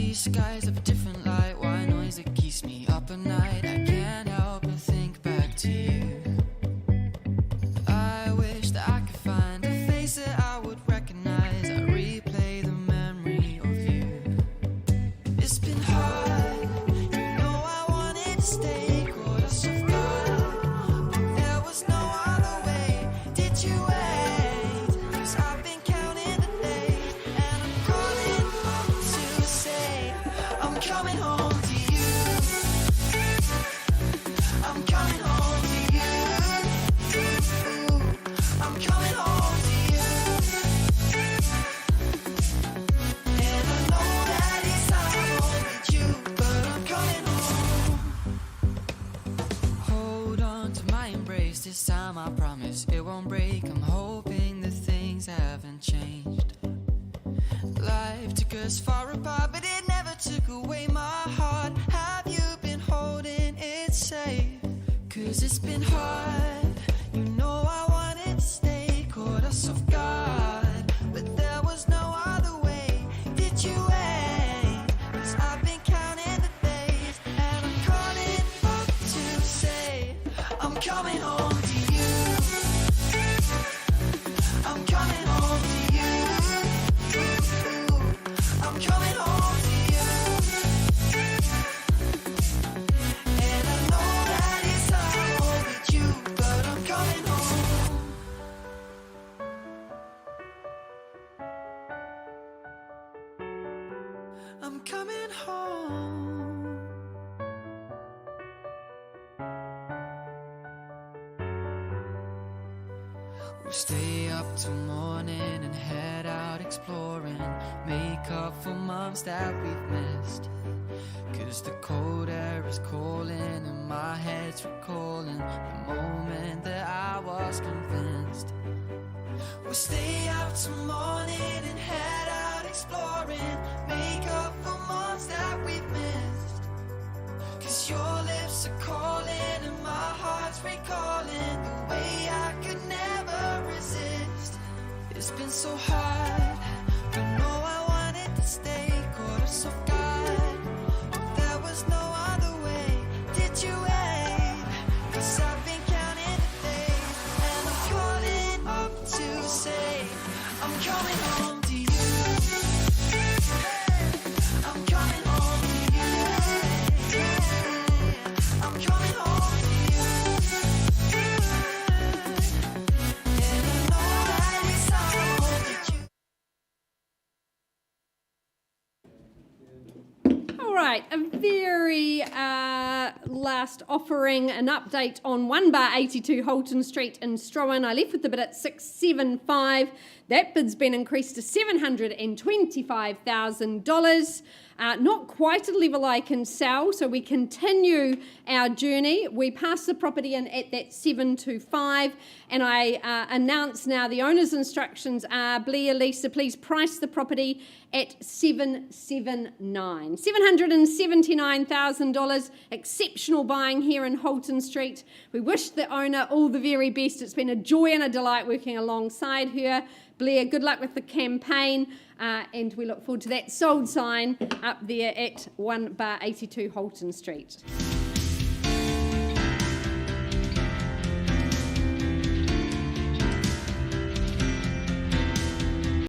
These skies have a different light, white noise that keeps me up at night. I can't help but think back to you. I wish that I could find a face that I would recognize. I replay the memory of you. It's been hard, you know I wanted to stay, caught us off guard, but there was no other way. Did you wait? 'Cause I've been counting the days, and I'm calling up to say I'm coming home to you. I'm coming home to you. I'm coming home to you. And I know that it's not home with you, but I'm coming home. Hold on to my embrace, this time I promise it won't break. I'm hoping that things haven't changed. Life took us far apart, but it never took away my heart. Have you been holding it safe? 'Cause it's been hard, you know I wanted to stay, caught us off guard, but there was no other way. Did you wait? 'Cause I've been counting the days, and I'm calling up to say I'm coming home to you. I'm coming home to you. I'm coming home to you. And I know that it's not home with you, but I'm coming home. I'm coming home. We'll stay up till morning and head out exploring, make up for months that we've missed. 'Cause the cold air is calling and my head's recalling the moment that I was convinced. We'll stay out till morning and head out exploring, make up for months that we've missed. 'Cause your lips are calling and my heart's recalling the way I could never resist. It's been so hard, but no, I wanted to stay, caught us off guard, but there was no other way. Did you wait? 'Cause I've been counting the days, and I'm calling up to say I'm coming home to you. I'm coming home to you. I'm coming home to you. And I know that it's not home with you. All right, a very last offering, an update on 1 bar 82 Holton Street in Strowan. I left with the bid at 675. That bid's been increased to $725,000. Not quite at a level I can sell, so we continue our journey. We pass the property in at that 725, and I announce now the owner's instructions are, Blair, Lisa, please price the property at $779,000. $779,000. Exceptional buying here in Holton Street. We wish the owner all the very best. It's been a joy and a delight working alongside her. Blair, good luck with the campaign, and we look forward to that sold sign up there at 1 bar 82 Holton Street.